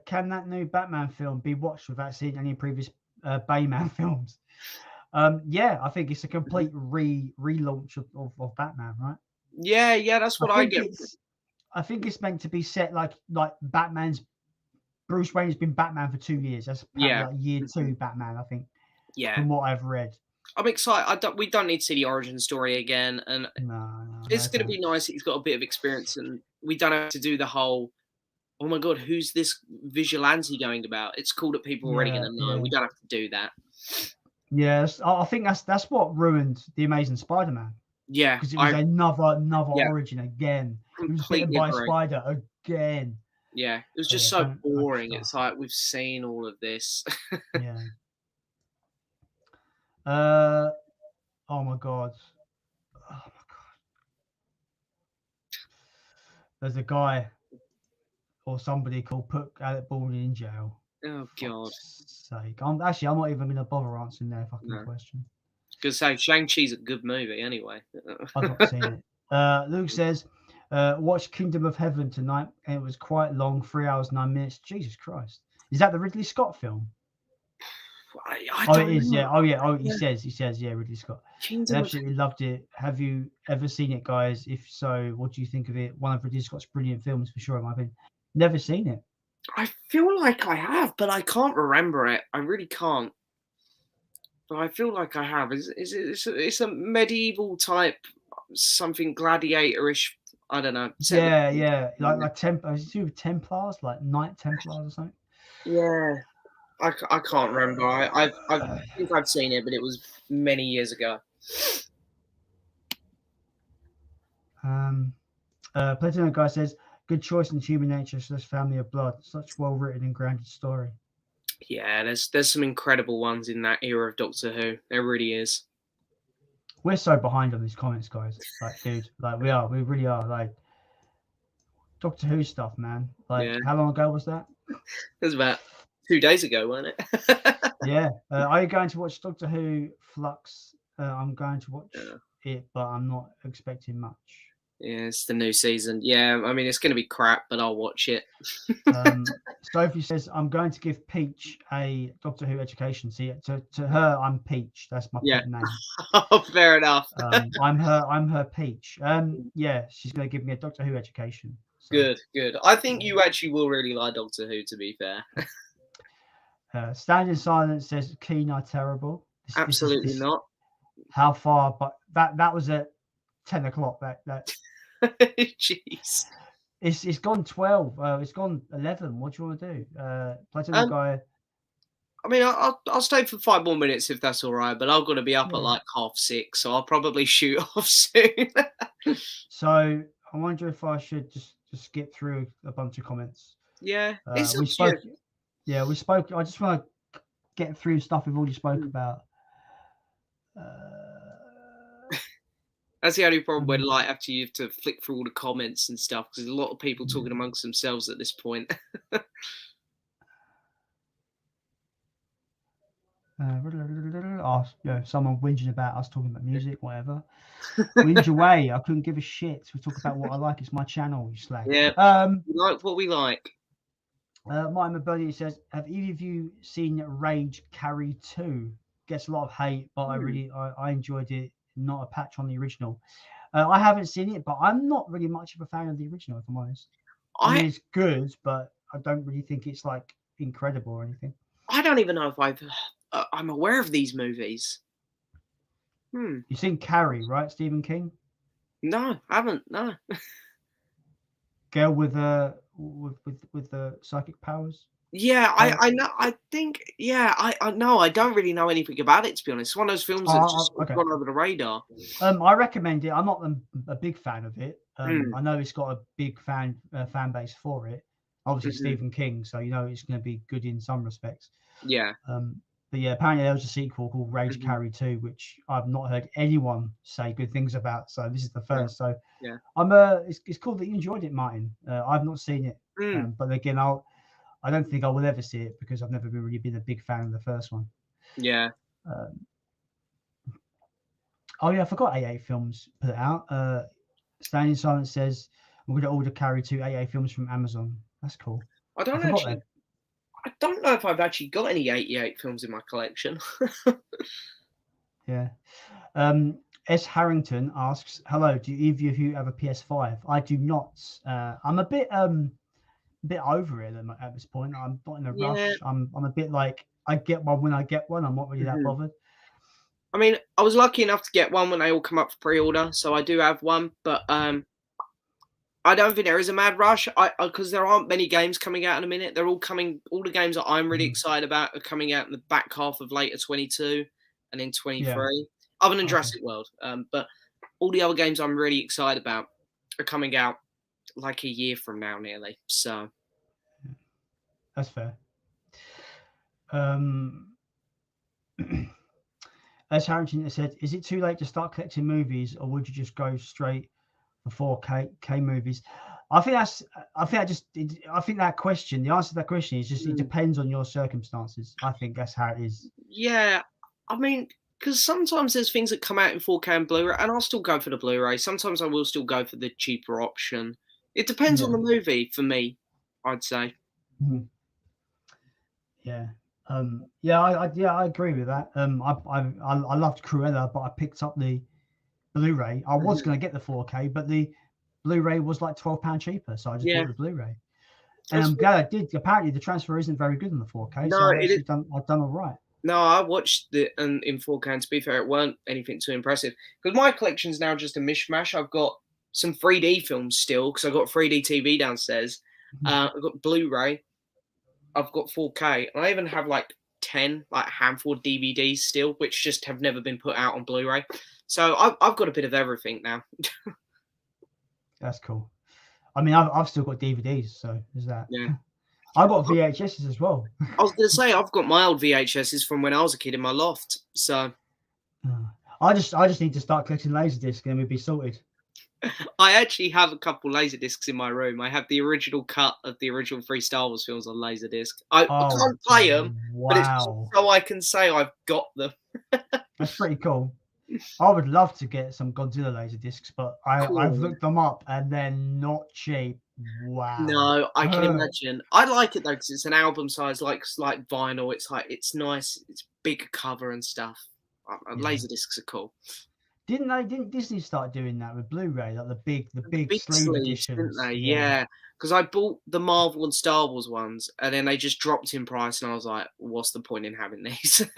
can that new Batman film be watched without seeing any previous Bayman films? Yeah, I think it's a complete relaunch of Batman, right? Yeah, that's what I get. I think it's meant to be set like Batman's Bruce Wayne has been Batman for 2 years. That's like year 2 Batman, I think. Yeah. From what I've read. I'm excited. We don't need to see the origin story again, and it's going to be nice that he's got a bit of experience, and we don't have to do the whole. Oh my God, who's this vigilante going about? It's cool that people are already going to know. Yeah. We don't have to do that. Yes, I think that's what ruined the Amazing Spider-Man. Yeah, because it was another origin again. He was bitten by a spider again. Yeah, it was just so boring. It's like we've seen all of this. Yeah. Oh my God. There's a guy or somebody called put Alec Baldwin in jail. Oh God. Sake. I'm not even going to bother answering their fucking question. Because Shang-Chi's a good movie anyway. I've not seen it. Luke says, watch Kingdom of Heaven tonight, and it was quite long, 3 hours 9 minutes. Jesus Christ, is that the Ridley Scott film? I don't it is. know. Yeah. He says, yeah, Ridley Scott. I absolutely loved it. Have you ever seen it, guys? If so, what do you think of it? One of Ridley Scott's brilliant films, for sure, in my opinion. Never seen it. I feel like I have, but I can't remember it. I really can't. But I feel like I have. It's a medieval type, something gladiatorish. I don't know. Yeah. Like Templars, like Knight Templars or something. Yeah, I can't remember. I think I've seen it, but it was many years ago. Platinum Guy says, good choice in Human Nature / Family of Blood. Such well written and grounded story. Yeah, there's some incredible ones in that era of Doctor Who. There really is. We're so behind on these comments, guys. Like, dude, like we really are. Like Doctor Who stuff, man. Like, how long ago was that? It was about 2 days ago, wasn't it? Yeah. Are you going to watch Doctor Who Flux? I'm going to watch it, but I'm not expecting much. Yeah, it's the new season. Yeah, I mean, it's going to be crap, but I'll watch it. Sophie says, I'm going to give Peach a Doctor Who education. See, to her, I'm Peach. That's my name. Oh, fair enough. I'm her Peach. Yeah, she's going to give me a Doctor Who education. So. Good. I think you actually will really like Doctor Who, to be fair. Stand in Silence says, Keen are terrible. Absolutely not. How far? But that was at 10 o'clock. That Jeez. It's gone 12. It's gone 11. What do you want to do? Platinum Guy. I mean, I'll stay for 5 more minutes if that's all right, but I've got to be up at like 6:30, so I'll probably shoot off soon. So I wonder if I should just skip through a bunch of comments. Yeah, it's We up to you. spoke. Yeah, we spoke. I just want to get through stuff we've already spoke about. That's the only problem when, like, after you have to flick through all the comments and stuff, because there's a lot of people talking amongst themselves at this point. Someone whinging about us talking about music, whatever. Whinge away. I couldn't give a shit. We talk about what I like. It's my channel, you slag. Yeah. We like what we like. Mike Mobility says, have either of you seen Rage Carry 2? Gets a lot of hate, but I enjoyed it. Not a patch on the original. I haven't seen it, but I'm not really much of a fan of the original, if I'm honest. I mean, it's good, but I don't really think it's like incredible or anything. I don't even know if I'm aware of these movies. You've seen Carrie, right, Stephen King? No, I haven't. No. Girl with the psychic powers. Yeah, I know. I think. Yeah, I know. I don't really know anything about it, to be honest. It's one of those films that's just gone over the radar. I recommend it. I'm not a big fan of it. I know it's got a big fan base for it. Obviously, Stephen King, so you know it's going to be good in some respects. Yeah. But yeah, apparently there was a sequel called Rage Carry 2, which I've not heard anyone say good things about. So this is the first. So yeah, it's cool that you enjoyed it, Martin. I've not seen it, but again, I don't think I will ever see it because I've never really been a big fan of the first one. Yeah. Oh yeah, I forgot AA Films put it out. Standing Silence says I'm going to order Carry 2 AA Films from Amazon. That's cool. I don't know if I've actually got any 88 films in my collection. Yeah. S. Harrington asks, hello, do either of you have a PS5? I do not. I'm a bit over it at this point. I'm not in a rush. I'm a bit like, I get one when I get one. I'm not really that bothered. I mean, I was lucky enough to get one when they all come up for pre-order, so I do have one, but I don't think there is a mad rush. Because there aren't many games coming out in a minute. They're all coming. All the games that I'm really excited about are coming out in the back half of later 22 and in 23. Other than Jurassic World, but all the other games I'm really excited about are coming out like a year from now, nearly. So that's fair. As Harrington said, is it too late to start collecting movies, or would you just go straight for 4K movies? I think that question, the answer to that question is just it depends on your circumstances. I think that's how it is. Yeah, I mean, because sometimes there's things that come out in 4K and Blu-ray, and I'll still go for the Blu-ray. Sometimes I will still go for the cheaper option. It depends on the movie for me, I'd say. Yeah. I agree with that. I loved Cruella, but I picked up the Blu-ray. I was going to get the 4K, but the Blu-ray was like £12 cheaper, so I just bought the Blu-ray. And I'm glad I did. Apparently, the transfer isn't very good on the 4K, so I've done all right. No, I watched it in 4K, and to be fair, it weren't anything too impressive. Because my collection's now just a mishmash. I've got some 3D films still, because I've got 3D TV downstairs. I've got Blu-ray. I've got 4K. And I even have like a handful of DVDs still, which just have never been put out on Blu-ray. So I've got a bit of everything now. That's cool. I mean, I've still got DVDs, so there's that. Yeah. I've got VHSs as well. I was going to say, I've got my old VHSs from when I was a kid in my loft. So I just need to start collecting Laserdisc and we'd be sorted. I actually have a couple Laserdiscs in my room. I have the original cut of the original 3 Star Wars films on Laserdisc. I can't play them, but it's just so I can say I've got them. That's pretty cool. I would love to get some Godzilla Laserdiscs, but I've looked them up and they're not cheap. Wow. No, I can imagine. I like it though because it's an album size, like vinyl. It's nice. It's big cover and stuff. Laserdiscs are cool. Didn't Disney start doing that with Blu-ray, like the big sleeve editions, didn't they? Yeah. Because I bought the Marvel and Star Wars ones, and then they just dropped in price, and I was like, "What's the point in having these?"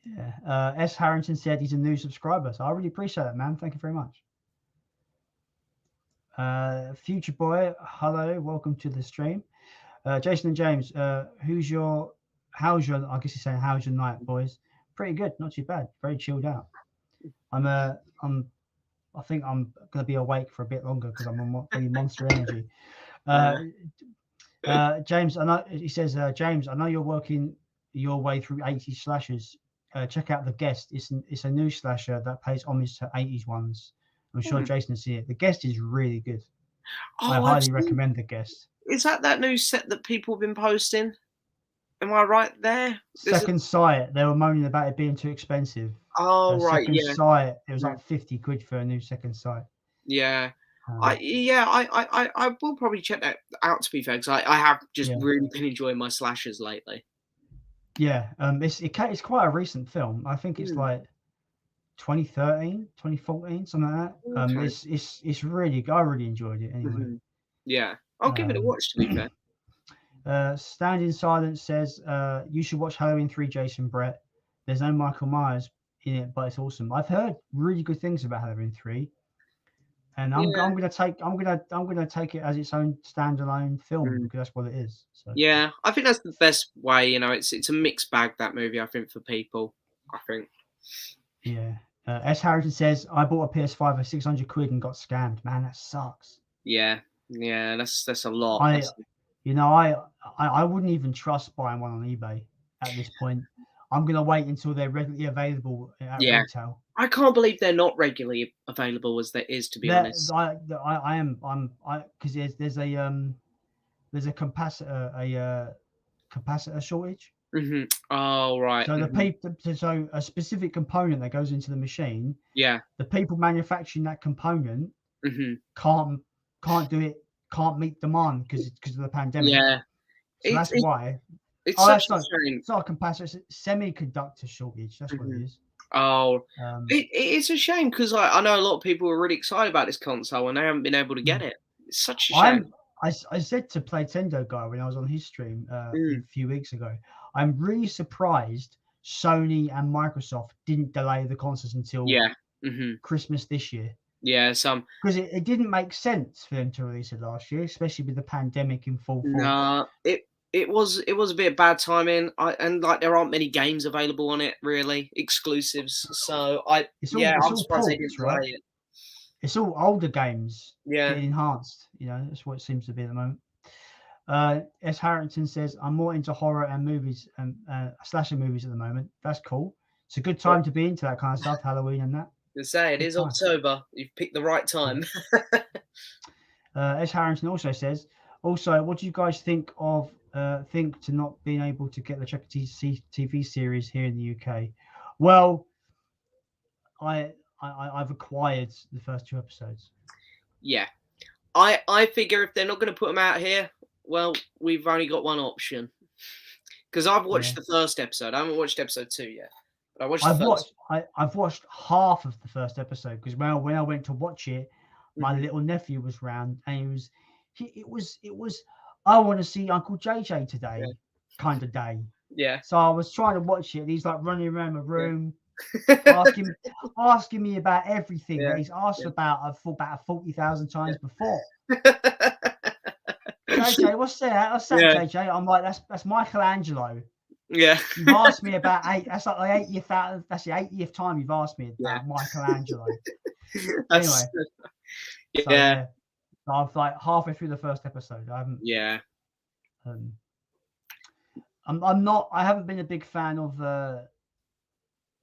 Yeah. S. Harrington said he's a new subscriber, so I really appreciate that, man. Thank you very much. Future Boy, hello, welcome to the stream. Jason and James, how's your? I guess he's saying how's your night, boys? Pretty good, not too bad. Very chilled out. I think I'm gonna be awake for a bit longer because I'm on really Monster Energy. James, I know he says, James, I know you're working your way through 80s slashers. Check out The Guest. It's a new slasher that pays homage to 80s ones. I'm sure Jason will see it. The Guest is really good. I highly recommend The Guest. Is that new set that people have been posting? Am I right there? Second Sight. They were moaning about it being too expensive. Oh, right. Second Sight. It was like 50 quid for a new Second Sight. Yeah. I will probably check that out, to be fair, because I have just really been enjoying my slashers lately. Yeah. It's quite a recent film. I think it's like 2013, 2014, something like that. Okay. It's really good. I really enjoyed it anyway. Yeah. I'll give it a watch, to be fair. Stand in Silence says, you should watch Halloween 3, Jason Brett. There's no Michael Myers in it, but it's awesome. I've heard really good things about Halloween 3. And I'm gonna take it as its own standalone film because that's what it is. So. Yeah, I think that's the best way. It's a mixed bag, that movie. I think for people, I think. Yeah. S. Harrington says, I bought a PS5 for 600 quid and got scammed. Man, that sucks. Yeah, that's a lot. I wouldn't even trust buying one on eBay at this point. I'm gonna wait until they're regularly available at retail. I can't believe they're not regularly available as there is, to be honest. Because there's a capacitor shortage. Oh, right. So so a specific component that goes into the machine. Yeah. The people manufacturing that component can't do it. Can't meet demand because of the pandemic. Yeah. So that's why. It's such a shame. It's not a capacitor. It's a semiconductor shortage. That's what it is. Oh, it's a shame because I know a lot of people were really excited about this console and they haven't been able to get it. It's such a shame. I said to Playtendo guy when I was on his stream a few weeks ago, I'm really surprised Sony and Microsoft didn't delay the consoles until Christmas this year. Yeah, because it didn't make sense for them to release it last year, especially with the pandemic in full force. No, it was a bit of bad timing. And there aren't many games available on it, really, exclusives. So I'm surprised they didn't delay it. It's all older games getting enhanced. That's what it seems to be at the moment. S. Harrington says, I'm more into horror and movies and slasher movies at the moment. That's cool. It's a good time to be into that kind of stuff, Halloween and that. To say it is October. You've picked the right time. S. Harrington also says, what do you guys think to not being able to get the Chuck E. Cheese TV series here in the UK? Well, I've acquired the first 2 episodes. Yeah. I figure if they're not going to put them out here, well, we've only got one option. Because I've watched the first episode. I haven't watched episode 2 yet. But I've watched half of the first episode because when I went to watch it, my little nephew was round and it was I want to see Uncle JJ today kind of day. Yeah. So I was trying to watch it and he's like running around the room asking me about everything that he's asked about 40,000 times before. JJ, what's that? What's that, JJ? I'm like, that's Michelangelo. Yeah. You've asked me about that's like the 80th. That's the 80th time you've asked me about Michelangelo. Anyway. Yeah. So I've like halfway through the first episode. I haven't. Yeah. I haven't been a big fan of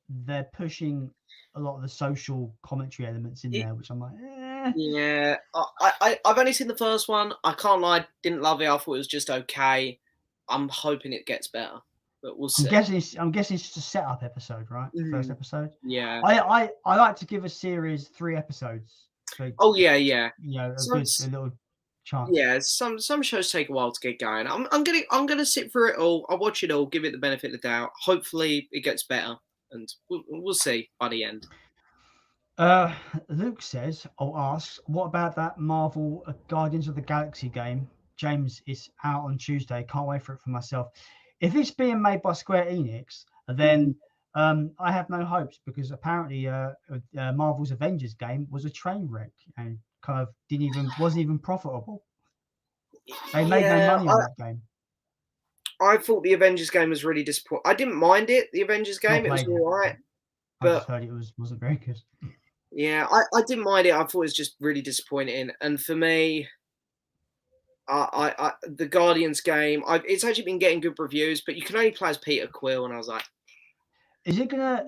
they're pushing a lot of the social commentary elements in there, which I'm like, Yeah. I've only seen the first one. I can't lie, didn't love it. I thought it was just okay. I'm hoping it gets better. But we'll see. I'm guessing it's just a setup episode, right? First episode. Yeah. I like to give a series 3 episodes. So, a little chance. Yeah, some shows take a while to get going. I'm gonna sit through it all. I'll watch it all, give it the benefit of the doubt. Hopefully it gets better, and we'll see by the end. Luke asks, what about that Marvel Guardians of the Galaxy game? James, is out on Tuesday. Can't wait for it for myself. If it's being made by Square Enix, then I have no hopes because apparently Marvel's Avengers game was a train wreck and kind of wasn't even profitable. They made no money on that game. I thought the Avengers game was really disappointing. I didn't mind it. The Avengers game, it was all right. I just heard it wasn't very good. Yeah, I didn't mind it. I thought it was just really disappointing. And for me, the Guardians game, it's actually been getting good reviews, but you can only play as Peter Quill, and I was like, is it gonna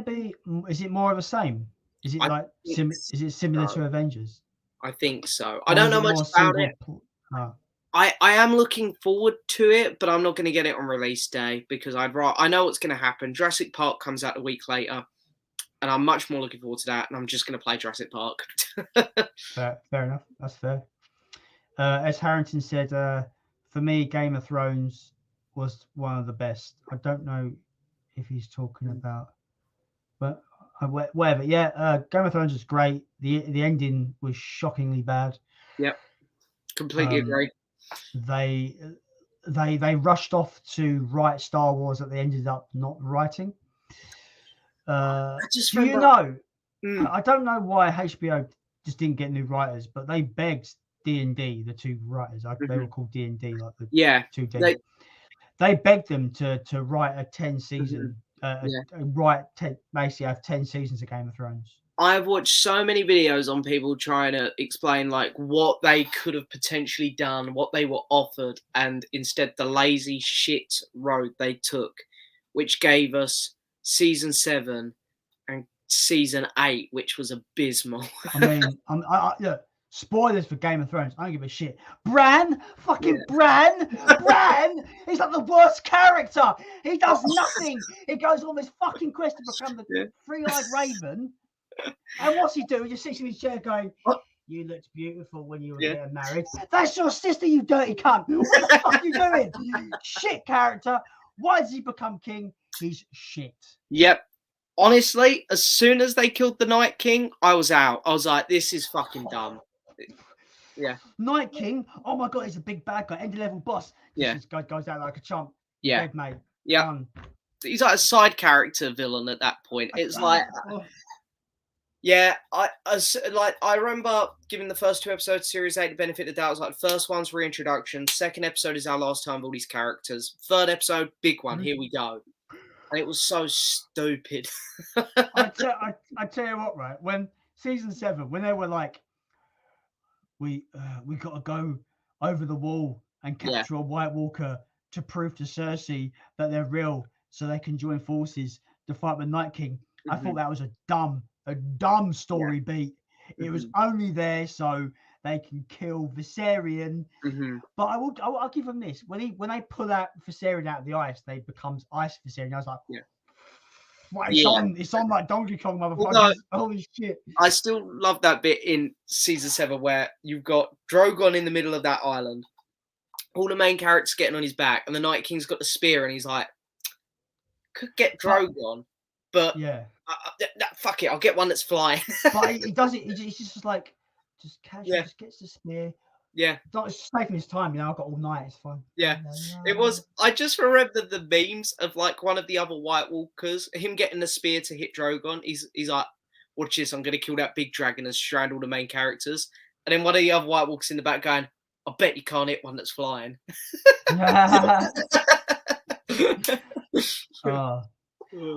be? Is it more of the same? Is it like is it similar to Avengers? I think so. I don't know much about it. I am looking forward to it, but I'm not going to get it on release day because I know what's going to happen. Jurassic Park comes out a week later, and I'm much more looking forward to that. And I'm just going to play Jurassic Park. Fair enough. That's fair. As Harrington said, for me, Game of Thrones was one of the best. I don't know if he's talking about, but whatever. Yeah, Game of Thrones was great. The ending was shockingly bad. Yep, completely agree. They rushed off to write Star Wars that they ended up not writing. I don't know why HBO just didn't get new writers, but they begged D&D, the two writers. They were called D&D, like the 2D. They begged them to write a 10 season, basically have 10 seasons of Game of Thrones. I've watched so many videos on people trying to explain like what they could have potentially done, what they were offered, and instead the lazy shit road they took, which gave us season 7 and season 8, which was abysmal. I mean, look, spoilers for Game of Thrones. I don't give a shit. Bran, Bran, he's like the worst character. He does nothing. He goes on this fucking quest to become the three-eyed raven. And what's he doing? He just sits in his chair going, "You looked beautiful when you were getting married. That's your sister, you dirty cunt. What the fuck are you doing? Shit character. Why does he become king? He's shit." Yep. Honestly, as soon as they killed the Night King, I was out. I was like, this is fucking dumb. Yeah. Night King? Oh my god, he's a big bad guy, end-level boss. This guy goes out like a chump. Yeah. Dead, mate. Yeah. He's like a side character villain at that point. It's like... Yeah, I remember giving the first 2 episodes of Series 8 the benefit of the doubt. I was like, the first one's reintroduction. Second episode is our last time with all these characters. Third episode, big one. Here we go. And it was so stupid. I tell you what, right? When season 7, when they were like, we got to go over the wall and capture a White Walker to prove to Cersei that they're real, so they can join forces to fight the Night King. I thought that was a dumb story beat. It was only there so they can kill Viserion. But I'll give them this: when they pull out Viserion out of the ice, they becomes Ice Viserion. I was like, it's on like Donkey Kong, motherfuckers. Holy shit! I still love that bit in season 7 where you've got Drogon in the middle of that island, all the main characters getting on his back, and the Night King's got the spear, and he's like, could get Drogon. But fuck it, I'll get one that's flying. But he does it. He's just like, just casually, just gets the spear. Yeah, it's taking his time. I've got all night. It's fine. Yeah, it was. I just remember the memes of like one of the other White Walkers, him getting the spear to hit Drogon. He's like, "Watch this! I'm gonna kill that big dragon and strand all the main characters." And then one of the other White Walkers in the back going, "I bet you can't hit one that's flying."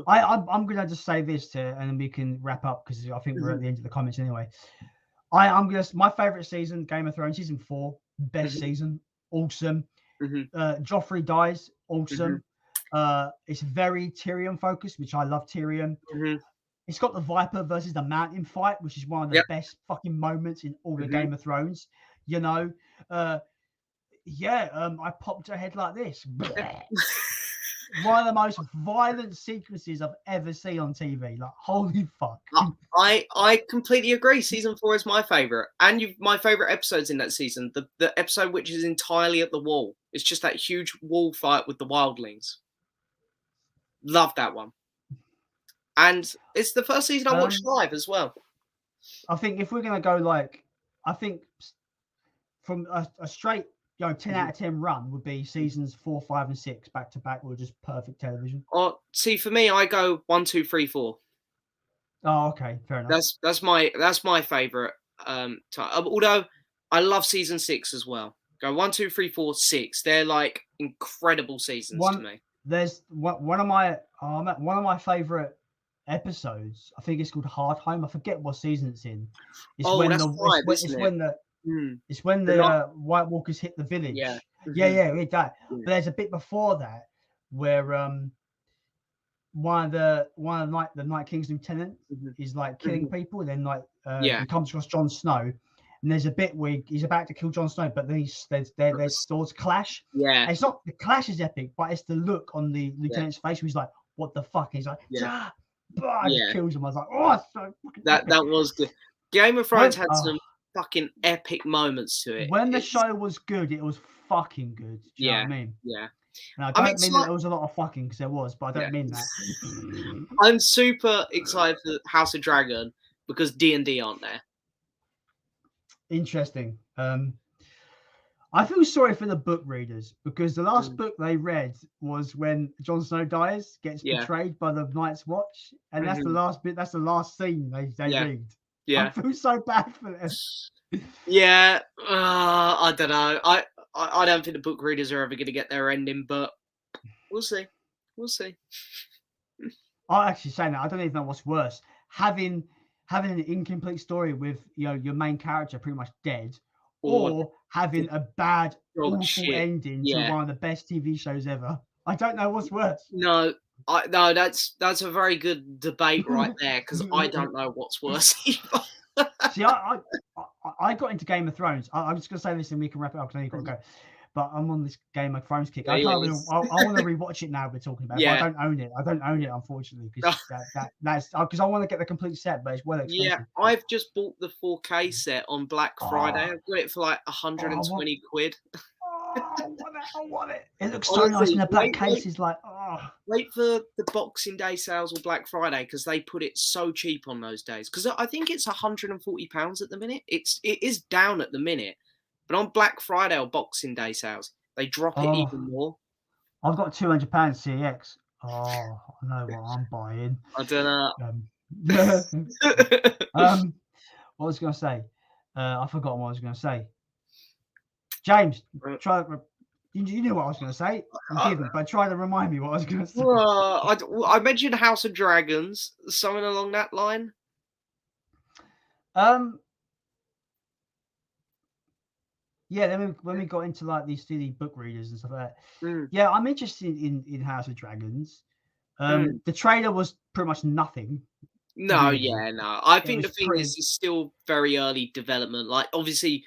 I'm gonna just say this and then we can wrap up because I think we're at the end of the comments anyway. My favorite season, Game of Thrones, season 4, best season, awesome. Joffrey dies, awesome. It's very Tyrion focused, which I love Tyrion. It's got the Viper versus the Mountain fight, which is one of the best fucking moments in all the Game of Thrones. You know, I popped her head like this. One of the most violent sequences I've ever seen on TV. Like, holy fuck. I completely agree. Season 4 is my favorite. And my favorite episodes in that season. The episode which is entirely at the wall. It's just that huge wall fight with the wildlings. Love that one. And it's the first season I watched live as well. I think if we're going to go from a straight 10 out of 10 run would be seasons 4, 5, and 6 back to back were just perfect television. Oh, see, for me, I go 1, 2, 3, 4. Oh, okay, fair enough. That's my favorite. Although I love season 6 as well. Go 1, 2, 3, 4, 6. They're like incredible seasons to me. There's one of my favorite episodes. I think it's called Hard Home. I forget what season it's in. It's Oh, when that's the 5, it's isn't it? when the it's when The the White Walkers hit the village. Yeah. Yeah, that. Yeah. But there's a bit before that where one of the Night King's lieutenants is like killing people, and then like he comes across Jon Snow, and there's a bit where he's about to kill Jon Snow, but then their swords clash. Yeah. And it's not the clash is epic, but it's the look on the lieutenant's face where he's like, "What the fuck?" And he's like, "Yeah." Just kills him. I was like, "Oh, it's so fucking that was good." Game of Thrones had some fucking epic moments to it. When the show was good, it was fucking good. Do you know what I mean? Yeah. And I don't mean that there was a lot of fucking, because there was, but I don't mean that. I'm super excited for House of Dragon because D&D aren't there. Interesting. I feel sorry for the book readers, because the last book they read was when Jon Snow dies, gets betrayed by the Night's Watch, and that's the last bit. That's the last scene they read. I feel so bad for them. Yeah, I don't know. I don't think the book readers are ever going to get their ending, but we'll see. We'll see. I actually saying that I don't even know what's worse: having an incomplete story with your main character pretty much dead, or having a bad, awful ending to one of the best TV shows ever. I don't know what's worse. No, that's a very good debate right there, because I don't know what's worse either. See, I got into Game of Thrones. I'm just gonna say this and we can wrap it up, because I know you've got to go. But I'm on this Game of Thrones kick. I want to rewatch it now. We're talking about it, but I don't own it. I don't own it, unfortunately, because that's because I want to get the complete set, but it's well expensive. Yeah, I've just bought the 4K set on Black Friday. I got it for like 120 quid. I want it. It looks so nice in the black case. Is like, wait for the Boxing Day sales or Black Friday, because they put it so cheap on those days. Because I think it's £140 at the minute. It is down at the minute, but on Black Friday or Boxing Day sales, they drop it even more. I've got £200 CX. I know what I'm buying. I don't know. What was I going to say? I forgot what I was going to say. James, try. You knew what I was going to say. You didn't, but try to remind me what I was going to say. I mentioned House of Dragons, something along that line. Yeah, then when we got into like these silly book readers and stuff like that, yeah, I'm interested in House of Dragons. The trailer was pretty much nothing. No, really. No. I think the thing is, it's still very early development. Like, obviously,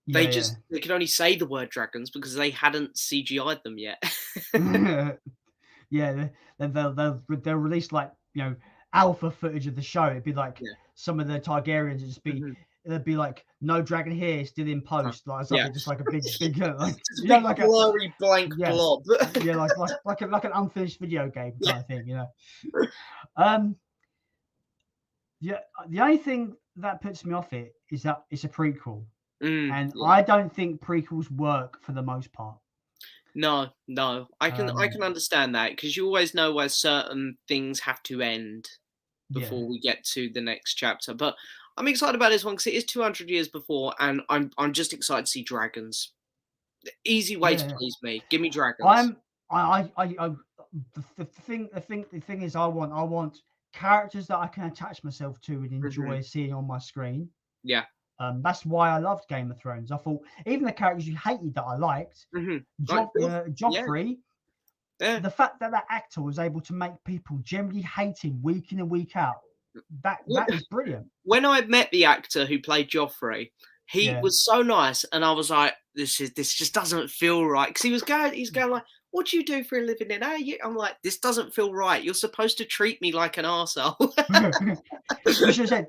they can only say the word dragons because they hadn't CGI'd them yet. Yeah, they'll release like alpha footage of the show. It'd be like some of the Targaryens would just be. It'd be like no dragon here, still in post, like something, just like a big, like like a blurry blank blob. like an unfinished video game kind of thing, Yeah, the only thing that puts me off it is that it's a prequel, and I don't think prequels work for the most part. No, I can understand that, because you always know where certain things have to end before we get to the next chapter. But I'm excited about this one because it is 200 years before, and I'm just excited to see dragons. The easy way to please me. Give me dragons. The thing is, I want characters that I can attach myself to and enjoy seeing on my screen. Yeah. That's why I loved Game of Thrones. I thought even the characters you hated that I liked, Joffrey. Yeah. The fact that actor was able to make people generally hate him week in and week out, that is brilliant. When I met the actor who played Joffrey, he was so nice, and I was like, this just doesn't feel right, because he's going like, what do you do for a living in? I'm like, this doesn't feel right. You're supposed to treat me like an arsehole. You should have said,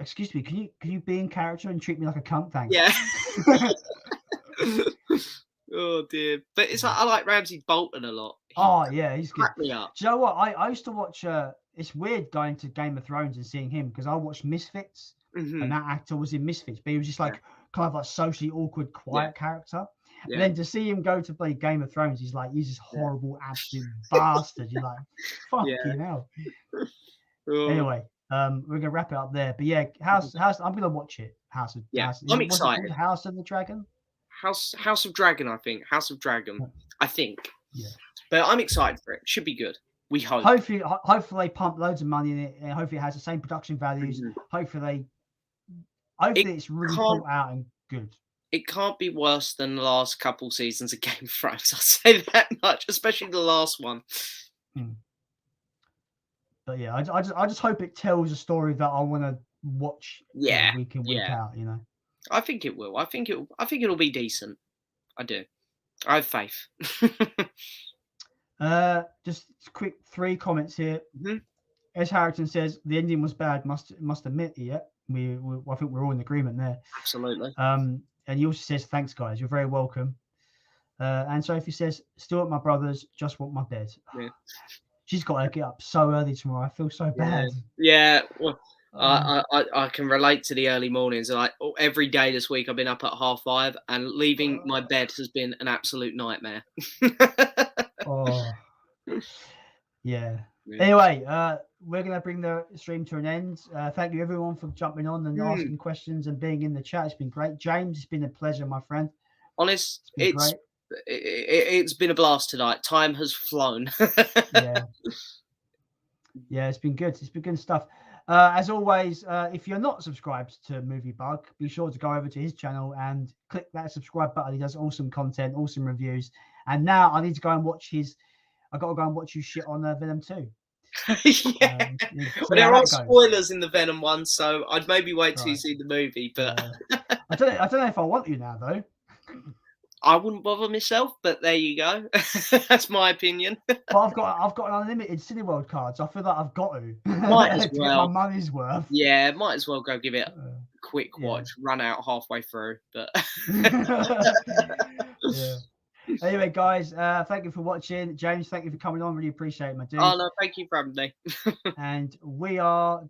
excuse me, can you be in character and treat me like a cunt? Thanks. Yeah. Oh dear, but it's like I like Ramsay Bolton a lot. He's good. Crack me up. Do you know what? I used to watch. It's weird going to Game of Thrones and seeing him, because I watched Misfits, and that actor was in Misfits, but he was just like kind of like socially awkward, quiet character. And then to see him go to play Game of Thrones, he's this horrible, absolute bastard. You're like, fucking hell. Anyway, we're gonna wrap it up there. But House. I'm gonna watch it. House. I'm excited. House of the Dragon. House of Dragon. I think House of Dragon. I think. Yeah. But I'm excited for it. Should be good. We hope. Hopefully they pump loads of money in it, and hopefully it has the same production values. Hopefully it's really thought out and good. It can't be worse than the last couple seasons of Game of Thrones. I'll say that much, especially the last one. But yeah, I just hope it tells a story that I want to watch. Yeah, week in, week out. You know. I think it will. I think it'll be decent. I do. I have faith. Just quick 3 comments here. S. Harrington says the ending was bad. Must admit, yeah. I think we're all in agreement there. Absolutely. And he also says, thanks, guys. You're very welcome. And Sophie says, still at my brother's, just want my bed. Yeah. She's got to get up so early tomorrow. I feel so bad. Yeah. Well, I can relate to the early mornings. Like every day this week, I've been up at 5:30, and leaving my bed has been an absolute nightmare. Yeah. Anyway, we're going to bring the stream to an end. Thank you, everyone, for jumping on and asking questions and being in the chat. It's been great. James, it's been a pleasure, my friend. Honest, it's been a blast tonight. Time has flown. Yeah, it's been good. It's been good stuff. As always, if you're not subscribed to Movie Bug, be sure to go over to his channel and click that subscribe button. He does awesome content, awesome reviews. And now I need to go and watch I got to go and watch you shit on Venom 2. Well, there are spoilers in the Venom one, so I'd maybe wait till you see the movie. But I don't know if I want you now, though. I wouldn't bother myself, but there you go. That's my opinion. But I've got an unlimited Cineworld card, so I feel like I've got to. Might as well. Get my money's worth. Yeah, might as well go give it a quick watch. Run out halfway through, but. Anyway, guys, thank you for watching. James, thank you for coming on. Really appreciate it, my dude. Oh no, thank you for having me. And we are